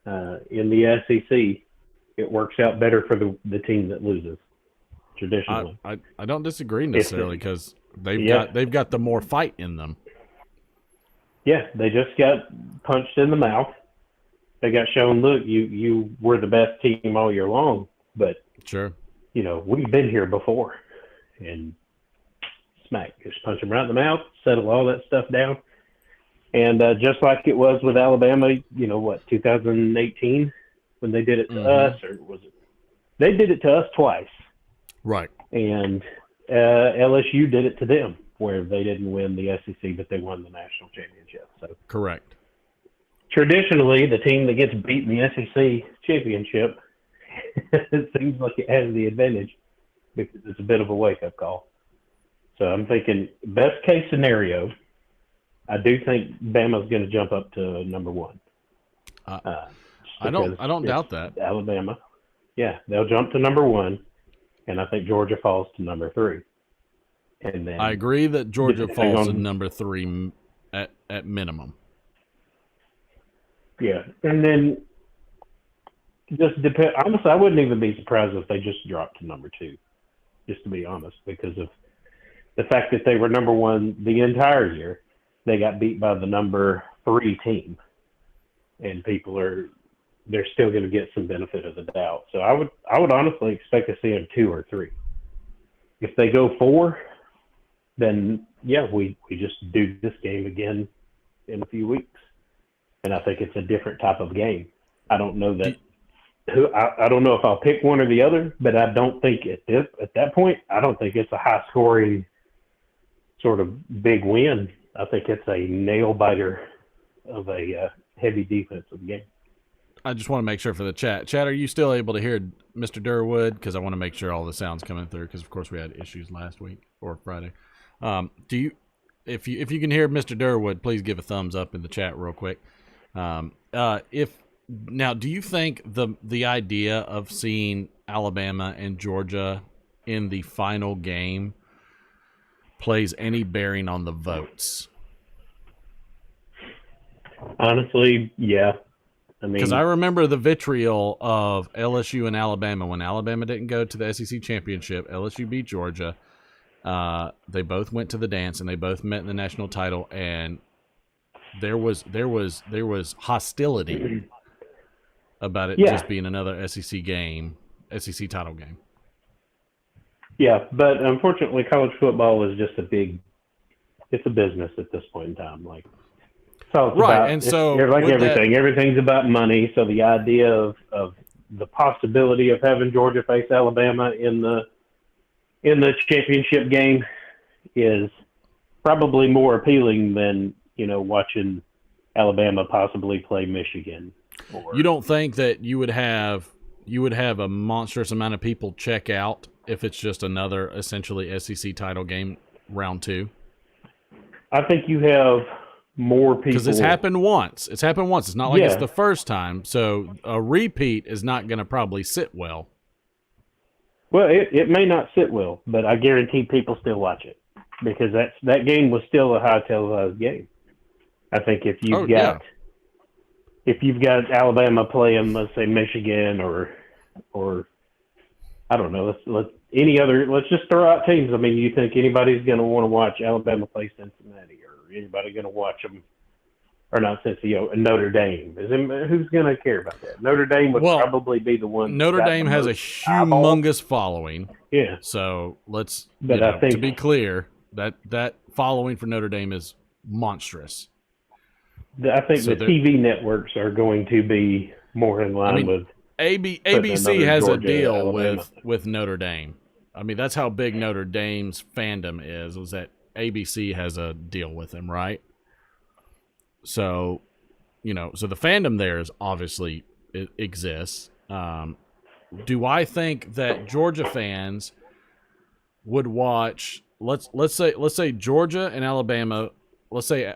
in the SEC, it works out better for the team that loses. Traditionally, I don't disagree necessarily because they've got the more fight in them. Yeah, they just got punched in the mouth. They got shown, look, you were the best team all year long, but sure, we've been here before, and smack, just punch them right in the mouth, settle all that stuff down, and just like it was with Alabama, 2018 when they did it to us, or was it? They did it to us twice. Right. And LSU did it to them, where they didn't win the SEC, but they won the national championship. So correct. Traditionally, the team that gets beat in the SEC championship it seems like it has the advantage because it's a bit of a wake-up call. So I'm thinking best case scenario, I do think Bama's going to jump up to number one. I don't doubt that. Alabama, yeah, they'll jump to number one, and I think Georgia falls to number three. And then I agree that Georgia falls to number three at minimum. Yeah, and then just depend. Honestly, I wouldn't even be surprised if they just dropped to number two, just to be honest, because of the fact that they were number one the entire year. They got beat by the number three team, and they're still going to get some benefit of the doubt. So I would honestly expect to see them 2 or 3. If they go 4, then yeah, we just do this game again in a few weeks, and I think it's a different type of game. I don't know that. I don't know if I'll pick one or the other, but I don't think at that point, I don't think it's a high scoring sort of big win. I think it's a nail biter of a heavy defensive game. I just want to make sure for the chat. Chat, are you still able to hear Mr. Durwood? Because I want to make sure all the sound's coming through. Because of course we had issues last week or Friday. If you can hear Mr. Durwood, please give a thumbs up in the chat real quick. Do you think the idea of seeing Alabama and Georgia in the final game plays any bearing on the votes? Honestly, yeah. Because I remember the vitriol of LSU and Alabama when Alabama didn't go to the SEC championship. LSU beat Georgia. They both went to the dance and they both met in the national title, and there was hostility about it just being another SEC title game. Yeah, but unfortunately, college football is just it's a business at this point in time. Like, so right, and so like everything's about money. So the idea of the possibility of having Georgia face Alabama in the championship game is probably more appealing than watching Alabama possibly play Michigan. You don't think that you would have a monstrous amount of people check out if it's just another essentially SEC title game round 2? I think you have more people. Because it's happened once. It's not like it's the first time. So a repeat is not going to probably sit well. Well, it may not sit well, but I guarantee people still watch it because that game was still a high televised game. I think if you've got Alabama playing, let's say Michigan or I don't know, let's just throw out teams. I mean, you think anybody's going to want to watch Alabama play Cincinnati, or anybody going to watch them, or not Cincinnati, Notre Dame? Who's going to care about that? Notre Dame would probably be the one. Notre Dame has a humongous following. Yeah. So to be clear, that following for Notre Dame is monstrous. I think the TV networks are going to be more in line with. ABC has Georgia, a deal Alabama. with Notre Dame. I mean, that's how big Notre Dame's fandom is that ABC has a deal with them, right? So, so the fandom there is obviously it exists. Do I think that Georgia fans would watch? Let's say Georgia and Alabama. Let's say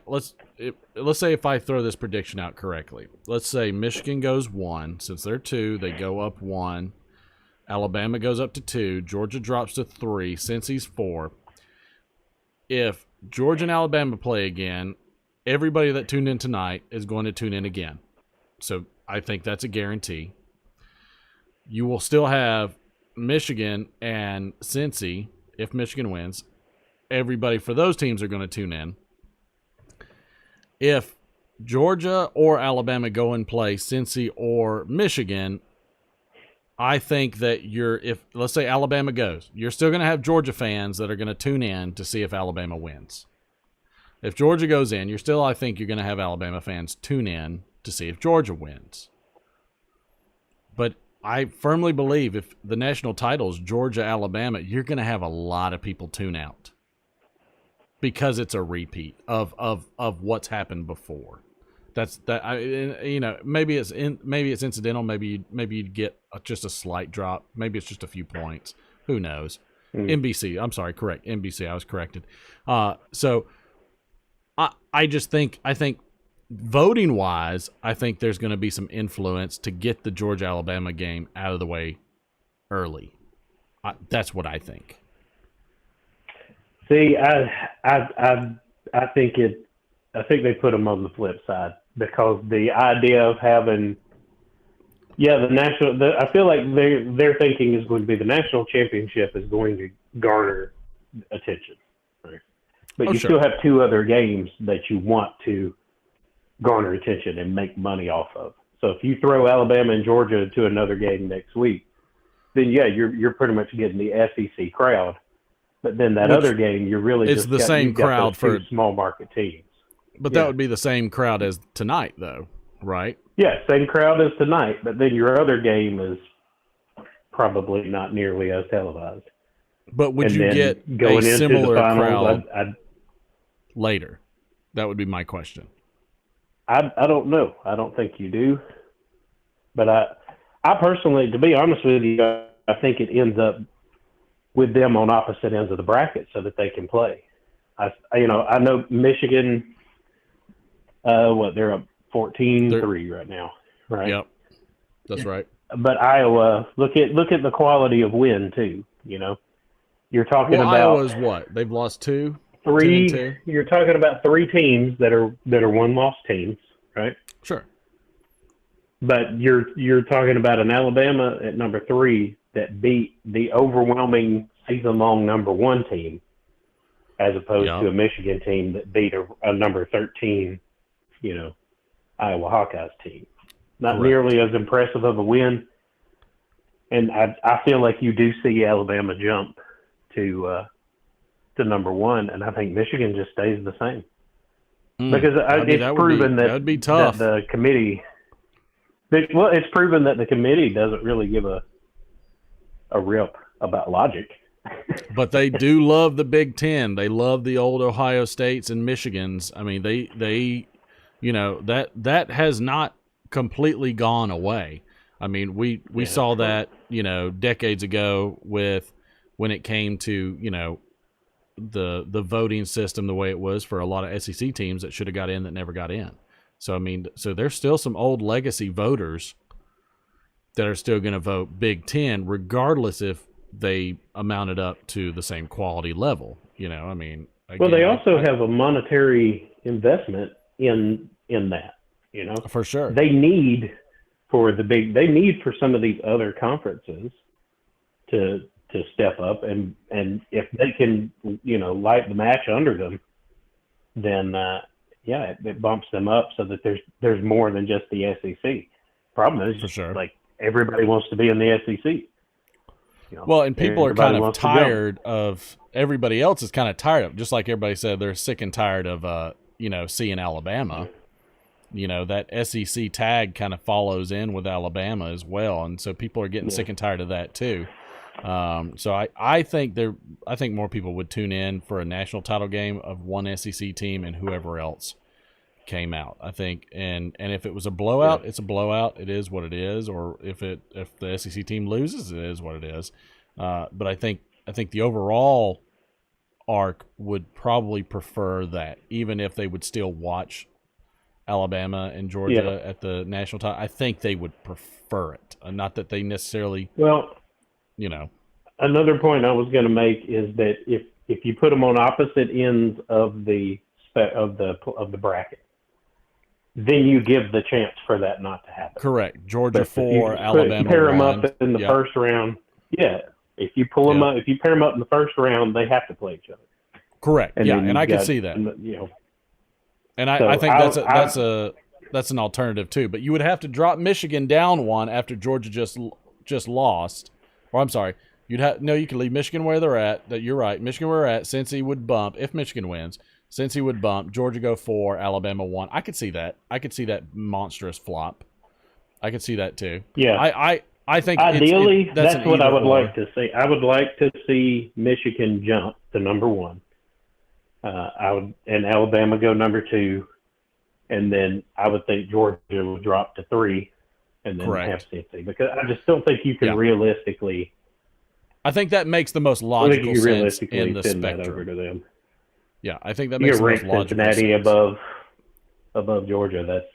if I throw this prediction out correctly, let's say Michigan goes 1. Since they're 2, they go up 1. Alabama goes up to 2. Georgia drops to 3. Cincy's 4. If Georgia and Alabama play again, everybody that tuned in tonight is going to tune in again. So I think that's a guarantee. You will still have Michigan and Cincy if Michigan wins. Everybody for those teams are going to tune in. If Georgia or Alabama go and play Cincy or Michigan, I think that let's say Alabama goes, you're still going to have Georgia fans that are going to tune in to see if Alabama wins. If Georgia goes in, I think you're going to have Alabama fans tune in to see if Georgia wins. But I firmly believe if the national title is Georgia-Alabama, you're going to have a lot of people tune out. Because it's a repeat of what's happened before. That's that. Maybe it's incidental. Maybe you'd get just a slight drop. Maybe it's just a few points. Who knows? NBC. I'm sorry. Correct. NBC. I was corrected. So I think voting wise, I think there's going to be some influence to get the Georgia Alabama game out of the way early. That's what I think. See, I think they put them on the flip side, because the idea of having, I feel like their thinking is going to be the national championship is going to garner attention, right? But you still have two other games that you want to garner attention and make money off of. So if you throw Alabama and Georgia to another game next week, then you're pretty much getting the SEC crowd. But then that other game, you're really it's the same crowd for small market teams. But that would be the same crowd as tonight, though, right? Yeah, same crowd as tonight. But then your other game is probably not nearly as televised. But would you get a similar crowd later? That would be my question. I don't know. I don't think you do. But I personally, to be honest with you, I think it ends up with them on opposite ends of the bracket so that they can play. I know Michigan, they're up 14-3 right now, right? Yep, that's right. But Iowa, look at the quality of win too. You're talking about Iowa's what? They've lost 3. You're talking about 3 teams that are one-loss teams, right? Sure. But you're talking about an Alabama at number 3 that beat the overwhelming season-long number 1 team, as opposed to a Michigan team that beat a number 13, Iowa Hawkeyes team. Not nearly as impressive of a win. And I feel like you do see Alabama jump to number 1, and I think Michigan just stays the same. Because it's proven that would be tough. That the committee. It's proven that the committee doesn't really give a rip about logic. But they do love the Big Ten. They love the old Ohio States and Michigans. I mean, they that has not completely gone away. I mean, we saw that, decades ago when it came to, the voting system the way it was for a lot of SEC teams that should have got in that never got in. So, I mean, there's still some old legacy voters that are still going to vote Big Ten, regardless if they amounted up to the same quality level. I mean, again, they also have a monetary investment in that. For sure. They need for some of these other conferences to step up, and if they can, light the match under them, then it bumps them up so that there's more than just the SEC. Problem is, for sure, like everybody wants to be in the SEC. Well, and people are kind of tired of everybody else is kind of tired of, just like everybody said, they're sick and tired of seeing Alabama. That SEC tag kind of follows in with Alabama as well, and so people are getting sick and tired of that too. So I think more people would tune in for a national title game of one SEC team and whoever else came out. I think, and if it was a blowout, it's a blowout. It is what it is. Or if the SEC team loses, it is what it is. But I think the overall arc would probably prefer that, even if they would still watch Alabama and Georgia at the national title. I think they would prefer it. Not that they necessarily. Well, another point I was going to make is that if you put them on opposite ends of the bracket, then you give the chance for that not to happen. Correct. Georgia 4, Alabama 1. Pair them up in the first round. Yeah. If you pull them up, if you pair them up in the first round, they have to play each other. Correct. And I can see that. And I think that's an alternative too. But you would have to drop Michigan down 1 after Georgia just lost. Or I'm sorry, you could leave Michigan where they're at. That you're right. Michigan where they're at. Cincy would bump if Michigan wins. Cincy would bump. Georgia go 4, Alabama 1. I could see that. I could see that monstrous flop. I could see that too. Yeah. I think ideally that's what I would like to see. I would like to see Michigan jump to number 1. And Alabama go number 2, and then I would think Georgia would drop to 3, and then have Cincy, because I just don't think you can realistically. I think that makes the most logical sense in the send spectrum. That over to them. Yeah, I think that makes the most logical Cincinnati sense. above Georgia. That's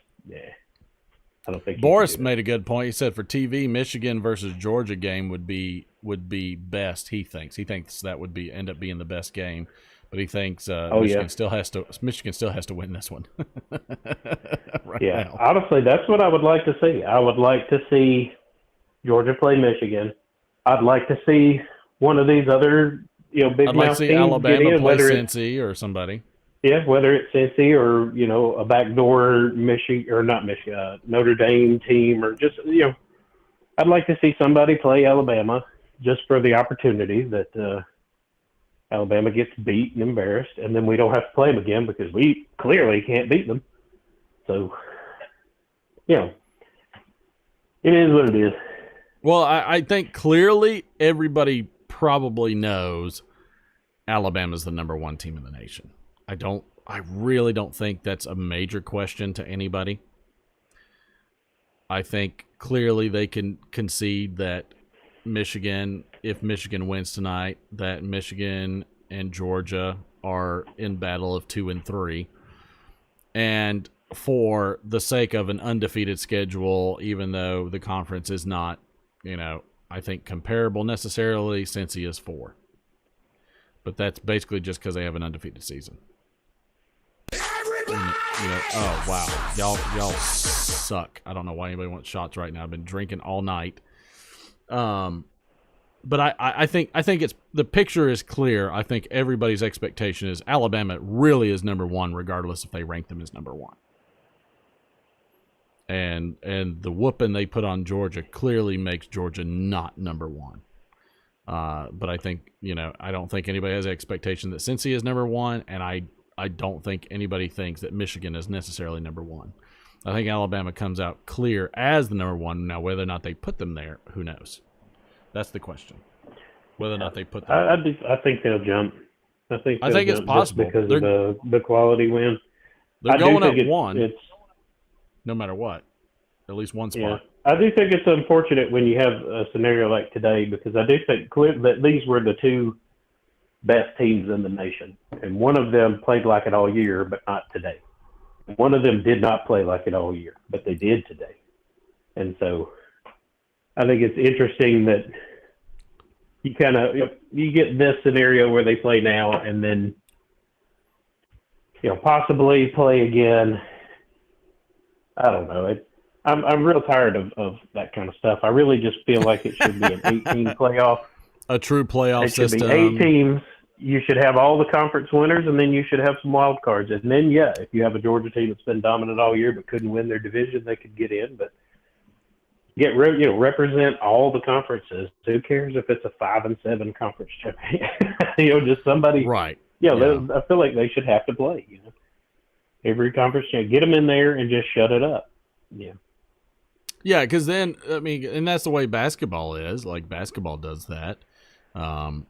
I don't think Boris made a good point. He said for TV, Michigan versus Georgia game would be best. He thinks that would end up being the best game, but he thinks Michigan still has to win this one. Now. Honestly, that's what I would like to see. I would like to see Georgia play Michigan. I'd like to see one of these other big mouth teams. I'd like to see Alabama play Cincy or somebody. Yeah, whether it's Cincy or a backdoor Michigan or not Michigan, Notre Dame team, or just I'd like to see somebody play Alabama just for the opportunity that Alabama gets beat and embarrassed, and then we don't have to play them again because we clearly can't beat them. So, it is what it is. Well, I think clearly everybody probably knows Alabama's the number 1 team in the nation. I really don't think that's a major question to anybody. I think clearly they can concede that if Michigan wins tonight, that Michigan and Georgia are in battle of 2 and 3. And for the sake of an undefeated schedule, even though the conference is not, I think comparable necessarily, Cincy is 4. But that's basically just because they have an undefeated season. Oh wow, y'all suck. I don't know why anybody wants shots right now. I've been drinking all night. But I think it's the picture is clear. I think everybody's expectation is Alabama really is number 1, regardless if they rank them as number 1. And the whooping they put on Georgia clearly makes Georgia not number 1. But I think I don't think anybody has the expectation that Cincy is number 1, and I don't think anybody thinks that Michigan is necessarily number 1. I think Alabama comes out clear as the number 1. Now, whether or not they put them there, who knows? That's the question. Whether or not they put them I think they'll jump. I think it's possible. Because of the quality win. They're going up 1, no matter what. At least 1 spot. Yeah. I do think it's unfortunate when you have a scenario like today, because I do think that these were the 2 best teams in the nation, and one of them played like it all year, but not today. One of them did not play like it all year, but they did today. And so I think it's interesting that you get this scenario where they play now and then possibly play again. I don't know. I'm real tired of that kind of stuff. I really just feel like it should be an 18 playoff. A true playoff system. It should be 8 teams. You should have all the conference winners, and then you should have some wild cards. And then, if you have a Georgia team that's been dominant all year but couldn't win their division, they could get in. But represent all the conferences. Who cares if it's a 5-7 conference champion? Just somebody. Right. I feel like they should have to play. Every conference, get them in there and just shut it up. Yeah. Yeah, because then and that's the way basketball is. Like basketball does that, and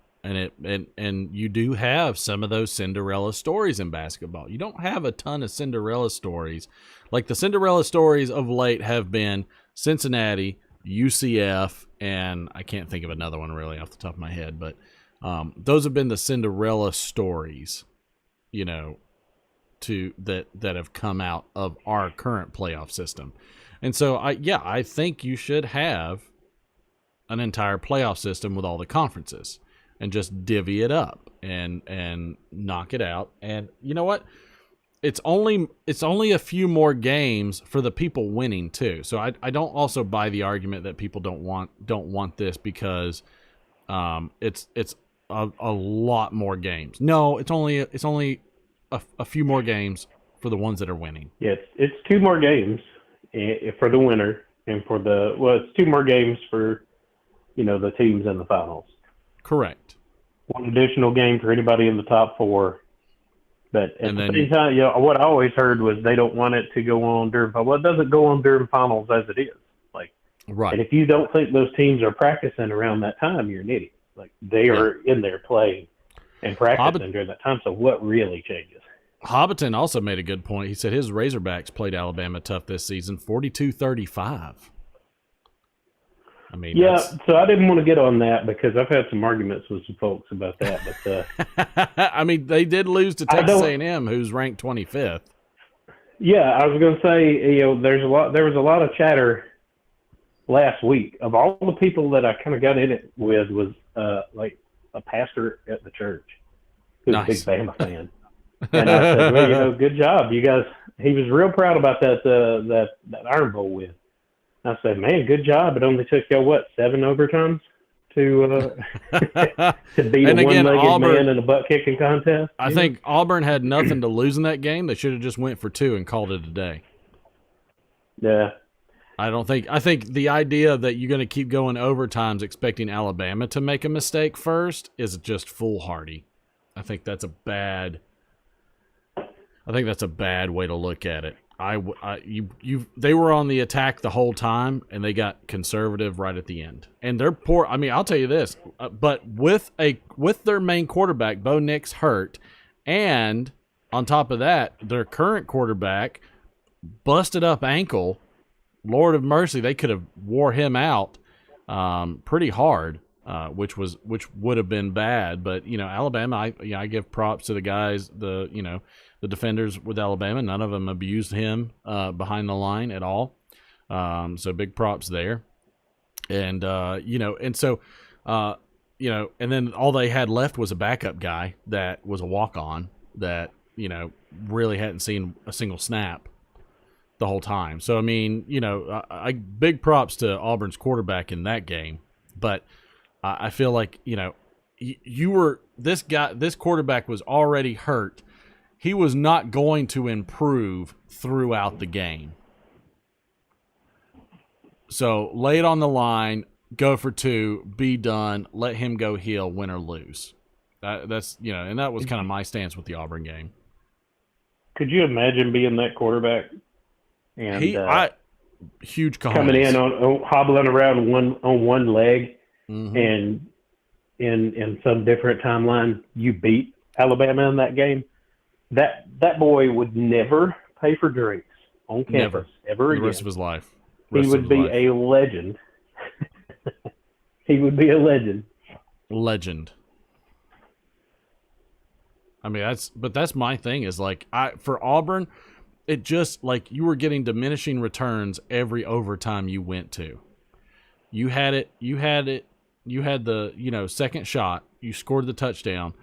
you do have some of those Cinderella stories in basketball. You don't have a ton of Cinderella stories. Like the Cinderella stories of late have been Cincinnati, UCF, and I can't think of another one really off the top of my head, but those have been the Cinderella stories, that have come out of our current playoff system. And so, I think you should have an entire playoff system with all the conferences and just divvy it up and knock it out. And you know what? It's only a few more games for the people winning too. So I don't also buy the argument that people don't want this because it's a lot more games. No, it's only a few more games for the ones that are winning. Yeah, it's 2 more games for the winner, and it's 2 more games for the teams in the finals. Correct. 1 additional game for anybody in the top 4. But at the same time, what I always heard was they don't want it to go on during. Well, it doesn't go on during finals as it is. Right. And if you don't think those teams are practicing around that time, you're an idiot. They are in there playing and practicing during that time. So what really changes? Hobbiton also made a good point. He said his Razorbacks played Alabama tough this season, 42-35. I mean, yeah. So I didn't want to get on that because I've had some arguments with some folks about that. But I mean, they did lose to Texas A&M, who's ranked 25th. Yeah, I was going to say, there was a lot of chatter last week. Of all the people that I kind of got in it with was like a pastor at the church who's a big Bama fan. And I said, well, good job, you guys. He was real proud about that Iron Bowl win. I said, man, good job. It only took you 7 overtimes to beat a one-legged man in a butt-kicking contest? I think Auburn had nothing to lose in that game. They should have just went for 2 and called it a day. Yeah. I think the idea that you're going to keep going overtimes expecting Alabama to make a mistake first is just foolhardy. I think that's a bad way to look at it. They were on the attack the whole time, and they got conservative right at the end. And they're poor. I mean, I'll tell you this, but with their main quarterback, Bo Nix, hurt, and on top of that, their current quarterback busted up ankle. Lord of mercy, they could have wore him out pretty hard, which would have been bad. But Alabama, I give props to the guys, the defenders with Alabama. None of them abused him behind the line at all. So big props there. And and then all they had left was a backup guy that was a walk-on that really hadn't seen a single snap the whole time. So I mean, big props to Auburn's quarterback in that game. But I feel like this quarterback was already hurt. He was not going to improve throughout the game. So lay it on the line, go for 2, be done, let him go heal, win or lose. That's and that was kind of my stance with the Auburn game. Could you imagine being that quarterback? And huge cojones. Coming in on hobbling around on one leg, and in some different timeline, you beat Alabama in that game. That boy would never pay for drinks on campus ever again. The rest of his life. He would be a legend. He would be a legend. Legend. I mean, that's my thing is for Auburn, it just you were getting diminishing returns every overtime you went to. You had the second shot, you scored the touchdown.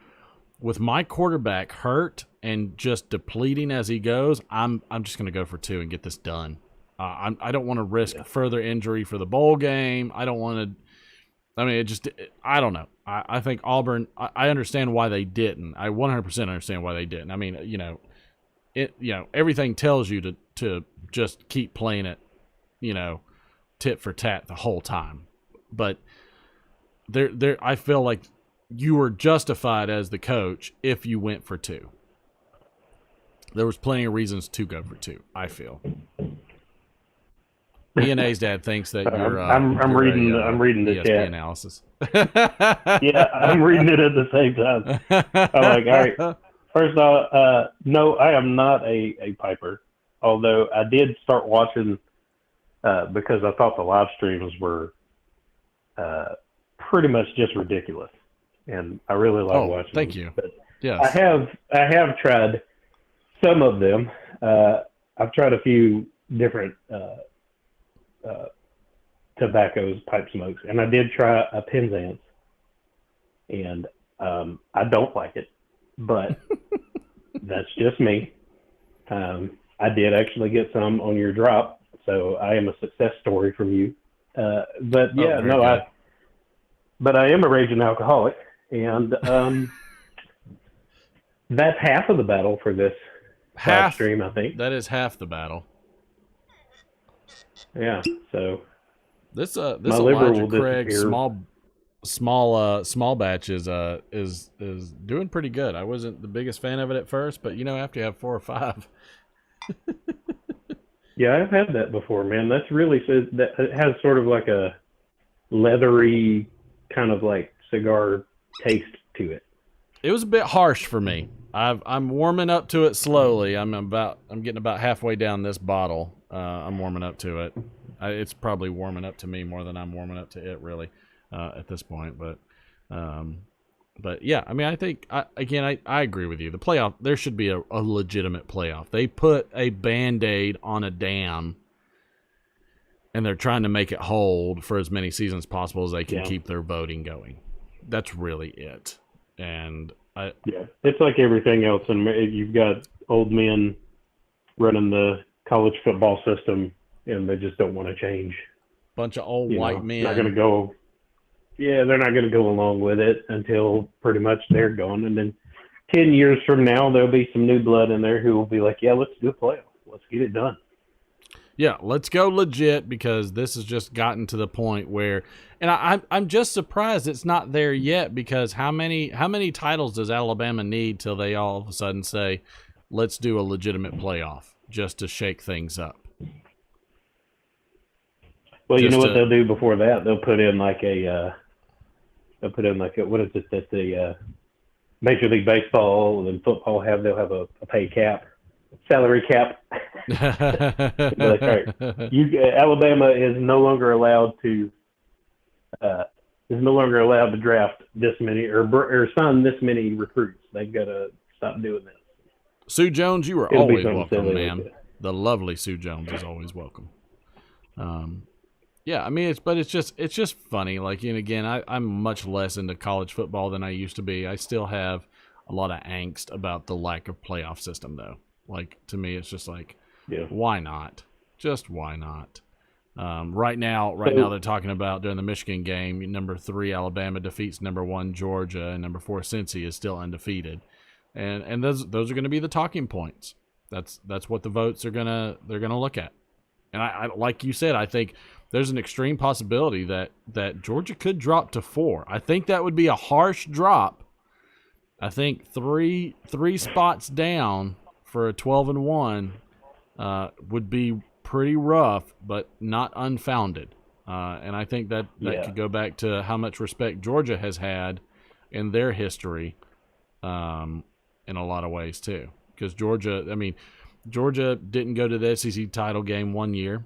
With my quarterback hurt and just depleting as he goes, I'm just going to go for 2 and get this done. I don't want to risk further injury for the bowl game. I don't want to. I mean, I don't know. I think Auburn. I understand why they didn't. I 100% understand why they didn't. I mean, everything tells you to just keep playing it, tit for tat the whole time. But I feel like you were justified as the coach if you went for 2. There was plenty of reasons to go for 2, I feel. ENA's dad thinks that you're. I'm reading the ESP chat analysis. Yeah, I'm reading it at the same time. I'm like, all right. First of all, no, I am not a piper. Although I did start watching because I thought the live streams were pretty much just ridiculous, and I really like watching. Thank them. you. But yes, I have tried some of them. I've tried a few different tobaccos, pipe smokes, and I did try a Penzance, and I don't like it, but that's just me. I did actually get some on your drop, so I am a success story from you. But yeah, but I am a raging alcoholic, and that's half of the battle for this live stream, I think. That is half the battle. Yeah, so this my liver Elijah will Craig disappear. small batch is doing pretty good. I wasn't the biggest fan of it at first, but after you have 4 or 5. Yeah, I've had that before, man. That's really that it has sort of like a leathery kind of like cigar taste to it. it was a bit harsh for me. I'm warming up to it slowly. I'm getting about halfway down this bottle. I'm warming up to it. It's probably warming up to me more than I'm warming up to it, really, at this point. But yeah, I mean, I think I agree with you. The playoff, there should be a legitimate playoff. They put a Band-Aid on a dam, and they're trying to make it hold for as many seasons as possible as they can keep their voting going. That's really it. And it's like everything else, and you've got old men running the college football system, and they just don't want to change. Bunch of old white men. Not going to go. Yeah, they're not going to go along with it until pretty much they're gone, and then 10 years from now, there'll be some new blood in there who will be like, "Yeah, let's do a playoff. Let's get it done." Yeah, let's go legit, because this has just gotten to the point where, and I'm just surprised it's not there yet, because how many titles does Alabama need till they all of a sudden say, let's do a legitimate playoff just to shake things up? Well, you know what they'll do before that? They'll put in like what is it that the Major League Baseball and football have? They'll have a pay cap. Salary cap. Like, all right, Alabama is no longer allowed to draft this many or sign this many recruits. They've got to stop doing this. Sue Jones, you are always welcome, ma'am. The lovely Sue Jones is always welcome. Yeah, I mean, it's just funny. Like, and again, I'm much less into college football than I used to be. I still have a lot of angst about the lack of playoff system, though. Like, to me, it's just like, why not? Just why not? Right now they're talking about during the Michigan game, number 3 Alabama defeats number 1 Georgia, and number 4 Cincy is still undefeated, and those are going to be the talking points. That's what the votes they're gonna look at. And I like you said, I think there's an extreme possibility that Georgia could drop to 4. I think that would be a harsh drop. I think three spots down for a 12-1 would be pretty rough, but not unfounded. And I think that could go back to how much respect Georgia has had in their history in a lot of ways too. Because Georgia didn't go to the SEC title game one year.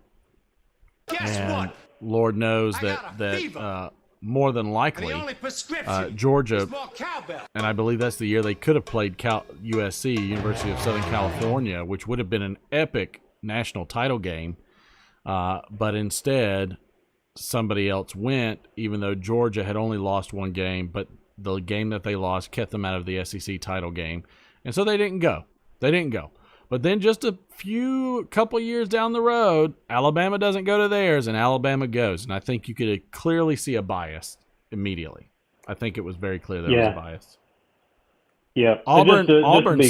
Guess and what? Lord knows that more than likely, Georgia, and I believe that's the year they could have played USC, University of Southern California, which would have been an epic national title game. But instead, somebody else went, even though Georgia had only lost one game, but the game that they lost kept them out of the SEC title game. And so they didn't go. But then just a couple years down the road, Alabama doesn't go to theirs, and Alabama goes. And I think you could clearly see a bias immediately. I think it was very clear there was a bias. Yeah, Auburn suffered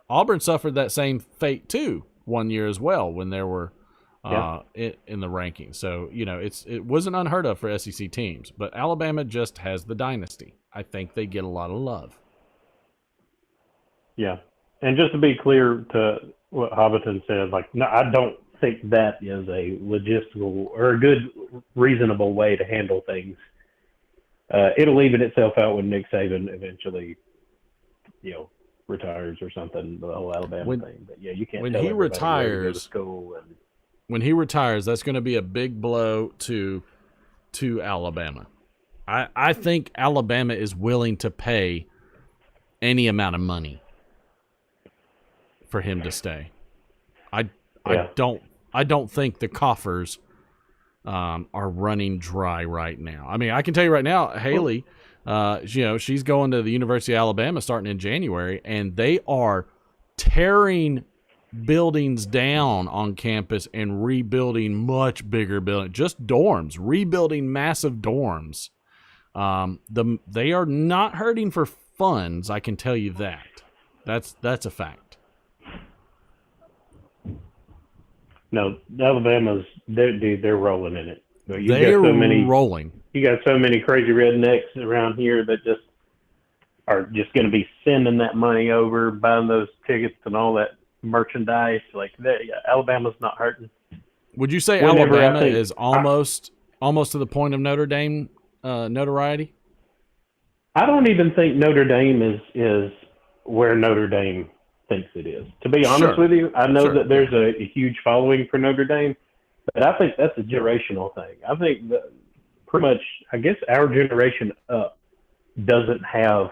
Auburn suffered that same fate too one year as well when there were in the rankings. So it wasn't unheard of for SEC teams, but Alabama just has the dynasty. I think they get a lot of love. Yeah. And just to be clear to what Hobbiton said, no, I don't think that is a logistical or a good, reasonable way to handle things. It'll even itself out when Nick Saban eventually, retires or something, the whole Alabama thing. But you can't. When he retires, when he retires, that's going to be a big blow to Alabama. I think Alabama is willing to pay any amount of money for him to stay. I don't think the coffers are running dry right now. I mean, I can tell you right now, Haley, she's going to the University of Alabama starting in January, and they are tearing buildings down on campus and rebuilding much bigger buildings, just dorms, rebuilding massive dorms. They are not hurting for funds, I can tell you that. That's a fact. No, Alabama's they're rolling in it. They're rolling. You got so many crazy rednecks around here that just are just going to be sending that money over, buying those tickets and all that merchandise. Alabama's not hurting. Would you say Alabama is almost to the point of Notre Dame notoriety? I don't even think Notre Dame is where Notre Dame thinks it is. To be honest with you, I know that there's a huge following for Notre Dame, but I think that's a generational thing. I think that pretty much, I guess our generation up doesn't have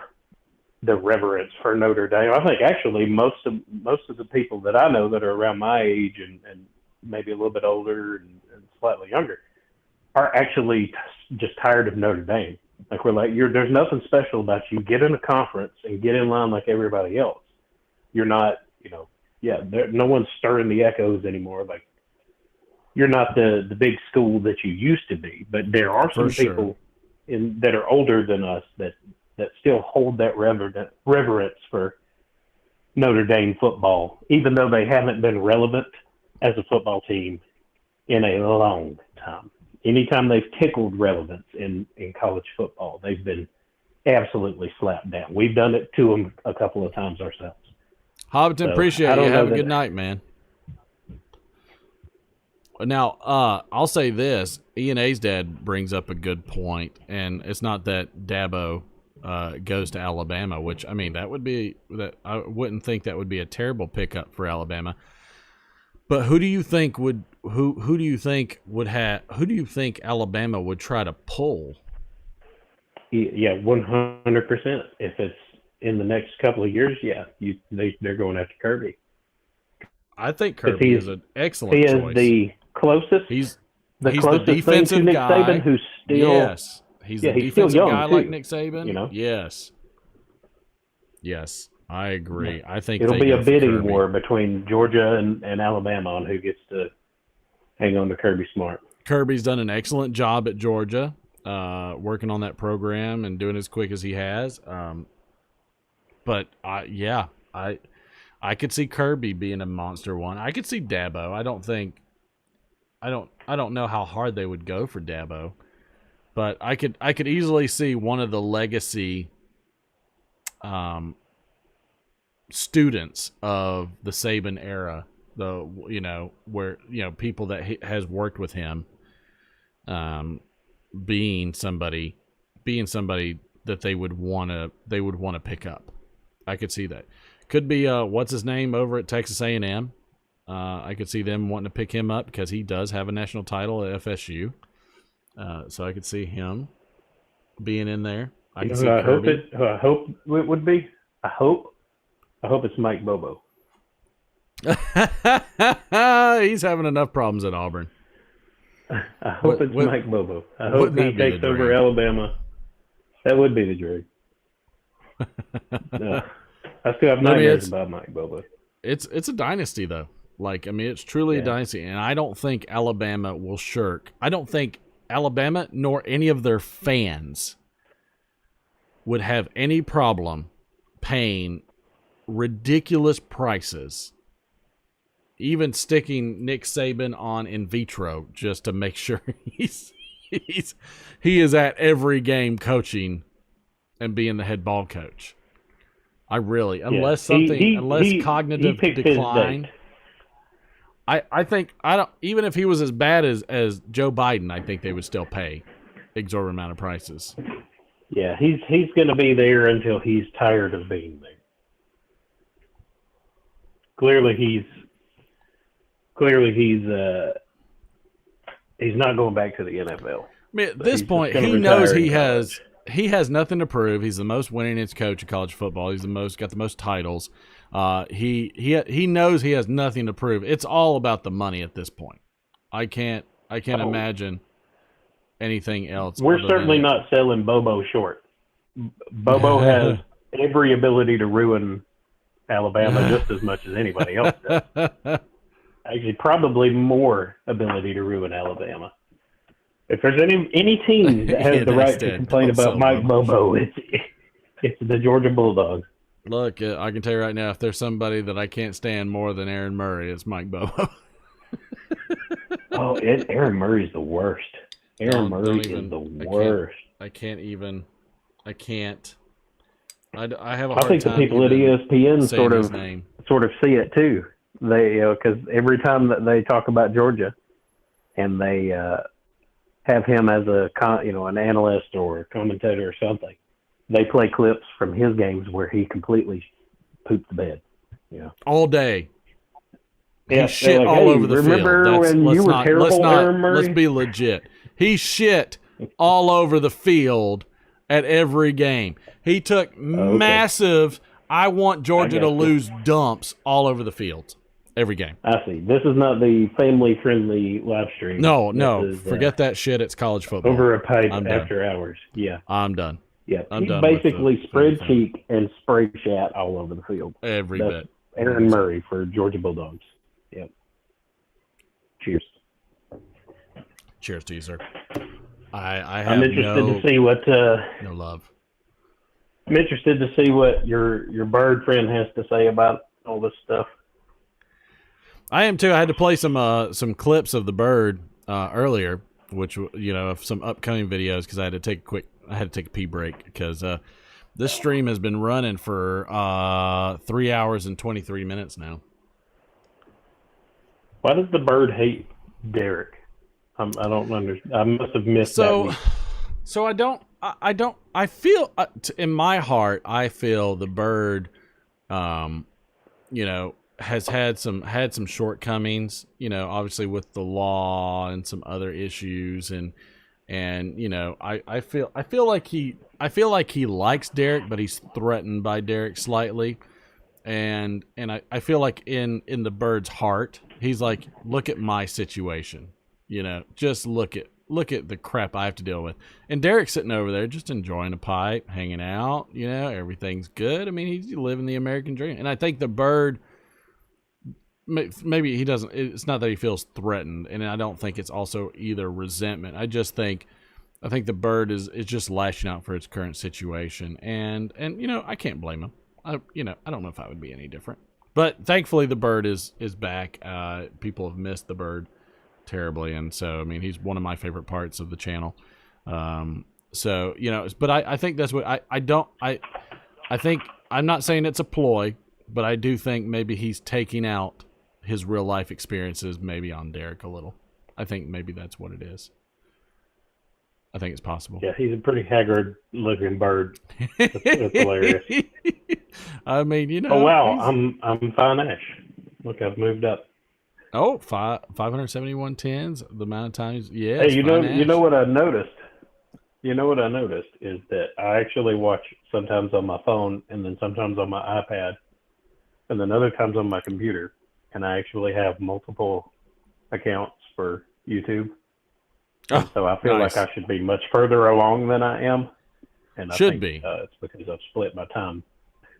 the reverence for Notre Dame. I think actually most of the people that I know that are around my age and maybe a little bit older and slightly younger are actually just tired of Notre Dame. Like we're like, there's nothing special about you. Get in a conference and get in line like everybody else. You're not, no one's stirring the echoes anymore. Like you're not the big school that you used to be. But there are some people that are older than us that still hold that reverence for Notre Dame football, even though they haven't been relevant as a football team in a long time. Anytime they've tickled relevance in college football, they've been absolutely slapped down. We've done it to them a couple of times ourselves. Hobbiton, appreciate you. Have a good night, man. Now, I'll say this. Ian A's dad brings up a good point, and it's not that Dabo goes to Alabama, which, I mean, I wouldn't think that would be a terrible pickup for Alabama. But who do you think Alabama would try to pull? Yeah, 100%. If it's in the next couple of years, they're going after Kirby. I think Kirby is an excellent choice. He is the closest. He's the defensive thing to Nick guy. Saban, who's still he's the defensive still young guy too, like Nick Saban. Yes, I agree. Yeah. I think it'll be a bidding war between Georgia and Alabama on who gets to hang on to Kirby Smart. Kirby's done an excellent job at Georgia, working on that program and doing as quick as he has. But I could see Kirby being a monster one. I could see Dabo. I don't know how hard they would go for Dabo, but I could easily see one of the legacy students of the Saban era, where people that has worked with him, being somebody that they would want to pick up. I could see that. Could be what's his name over at Texas A&M. I could see them wanting to pick him up because he does have a national title at FSU. So I could see him being in there. I hope it would be. I hope it's Mike Bobo. He's having enough problems at Auburn. I hope it's Mike Bobo. I hope he takes over Alabama. That would be the dream. No, I still have nightmares about Mike Bobo. It's a dynasty though. It's truly a dynasty, and I don't think Alabama will shirk. I don't think Alabama nor any of their fans would have any problem paying ridiculous prices, even sticking Nick Saban on in vitro just to make sure he is at every game coaching and being the head ball coach. Unless cognitive decline. Even if he was as bad as Joe Biden, I think they would still pay exorbitant amount of prices. Yeah, he's going to be there until he's tired of being there. Clearly he's not going back to the NFL. I mean, at this point, he knows he has nothing to prove. He's the most winningest coach of college football. He's got the most titles. He knows he has nothing to prove. It's all about the money at this point. I can't imagine anything else. We're certainly not selling Bobo short. Bobo has every ability to ruin Alabama just as much as anybody else does. Actually, probably more ability to ruin Alabama. If there's any team that has the right to complain about Mike Bobo, it's the Georgia Bulldogs. Look, I can tell you right now, if there's somebody that I can't stand more than Aaron Murray, it's Mike Bobo. Aaron Murray's the worst. Aaron Murray is the worst. I have a hard time. I think the people at ESPN sort of see it too. They, because every time that they talk about Georgia, and they have him as an analyst or a commentator or something, they play clips from his games where he completely pooped the bed. All day. Yeah, He shit like, all hey, over the field. remember when you were terrible, Aaron Murray? Let's be legit. He shit all over the field at every game. He took massive, I want Georgia to lose dumps all over the field every game. I see. This is not the family-friendly live stream. No. Forget that shit. It's college football. Over a pipe after hours. Yeah. I'm done. Yeah. I'm he done basically spread cheek and sprayed chat all over the field. Every bit. Aaron Murray for Georgia Bulldogs. Yep. Cheers. Cheers to you, sir. I'm interested to see what no love. I'm interested to see what your bird friend has to say about all this stuff. I am too. I had to play some clips of the bird earlier, which of some upcoming videos because I had to take a pee break because this stream has been running for 3 hours and 23 minutes now. Why does the bird hate Derek? I don't understand. I must have missed that. So I don't. I feel in my heart. I feel the bird, has had some shortcomings. Obviously with the law and some other issues, and I feel like he likes Derek, but he's threatened by Derek slightly, and I feel like in the bird's heart, he's like, look at my situation. Just look at the crap I have to deal with. And Derek's sitting over there just enjoying a pipe, hanging out, everything's good. I mean, he's living the American dream. And I think the bird, maybe he doesn't, it's not that he feels threatened. And I don't think it's also either resentment. I think the bird is just lashing out for its current situation. And I can't blame him. I don't know if I would be any different. But thankfully the bird is back. People have missed the bird terribly, and so I mean he's one of my favorite parts of the channel. But I think that's what I think I'm not saying it's a ploy, but I do think maybe he's taking out his real life experiences maybe on Derek a little. I think maybe that's what it is. I think it's possible. Yeah, he's a pretty haggard looking bird. That's hilarious. I mean, Oh wow, I'm Fine Ash. Look, I've moved up. Oh, 571 tens. The amount of times, yeah. Hey, you know what I noticed? You know what I noticed is that I actually watch sometimes on my phone, and then sometimes on my iPad, and then other times on my computer, and I actually have multiple accounts for YouTube. Oh, so I feel like I should be much further along than I am, and I think it's because I've split my time.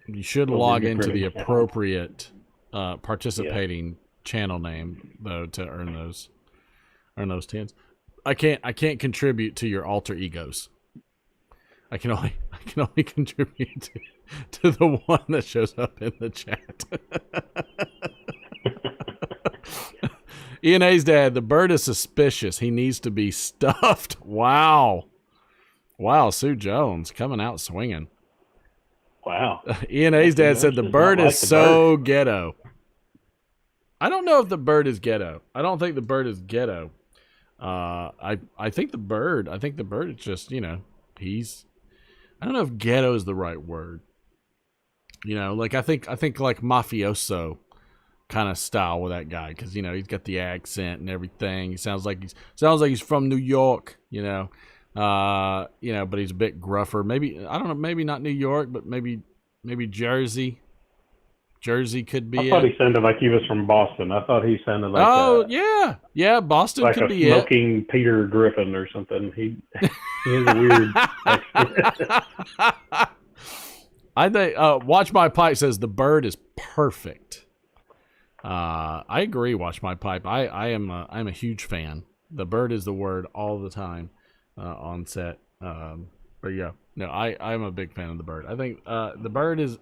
You should log into the appropriate participating channel name though to earn those tens. I can't contribute to your alter egos. I can only contribute to the one that shows up in the chat. Ian A's dad, the bird is suspicious. He needs to be stuffed. Wow, Sue Jones coming out swinging. Wow. Ian A's dad said the bird is so ghetto. I don't know if the bird is ghetto. I don't think the bird is ghetto. I think the bird is just, he's, I don't know if ghetto is the right word. Like I think like mafioso kind of style with that guy, because he's got the accent and everything. He sounds like he's from New York, but he's a bit gruffer. Maybe, I don't know, maybe not New York, but maybe Jersey. Jersey could be. I thought he sounded like he was from Boston. I thought he sounded like yeah, Boston like could a be smoking Peter Griffin or something. He has a weird. I think Watch My Pipe says the bird is perfect. I agree. Watch My Pipe. I'm a huge fan. The bird is the word all the time on set. But yeah, no, I'm a big fan of the bird. I think the bird is.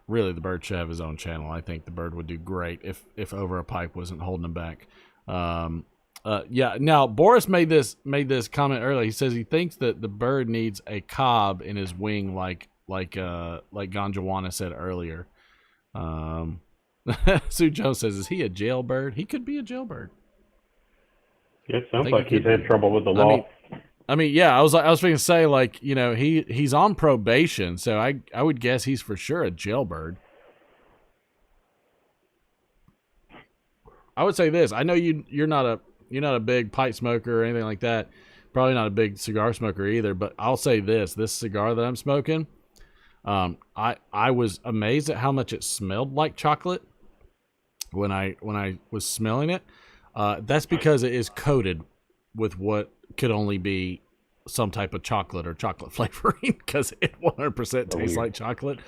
Really, the bird should have his own channel. I think the bird would do great if Over a Pipe wasn't holding him back. Yeah. Now Boris made this comment earlier. He says he thinks that the bird needs a cob in his wing, like Ganjawana said earlier. Sue Jones says, "Is he a jailbird? He could be a jailbird." It sounds like he's had trouble with the law. I mean, yeah, I was going to say, like, you know, he's on probation, so I would guess he's for sure a jailbird. I would say this. I know you're not a big pipe smoker or anything like that. Probably not a big cigar smoker either, but I'll say this cigar that I'm smoking, I was amazed at how much it smelled like chocolate when I was smelling it. That's because it is coated with what could only be some type of chocolate or chocolate flavoring, because it 100% tastes like chocolate.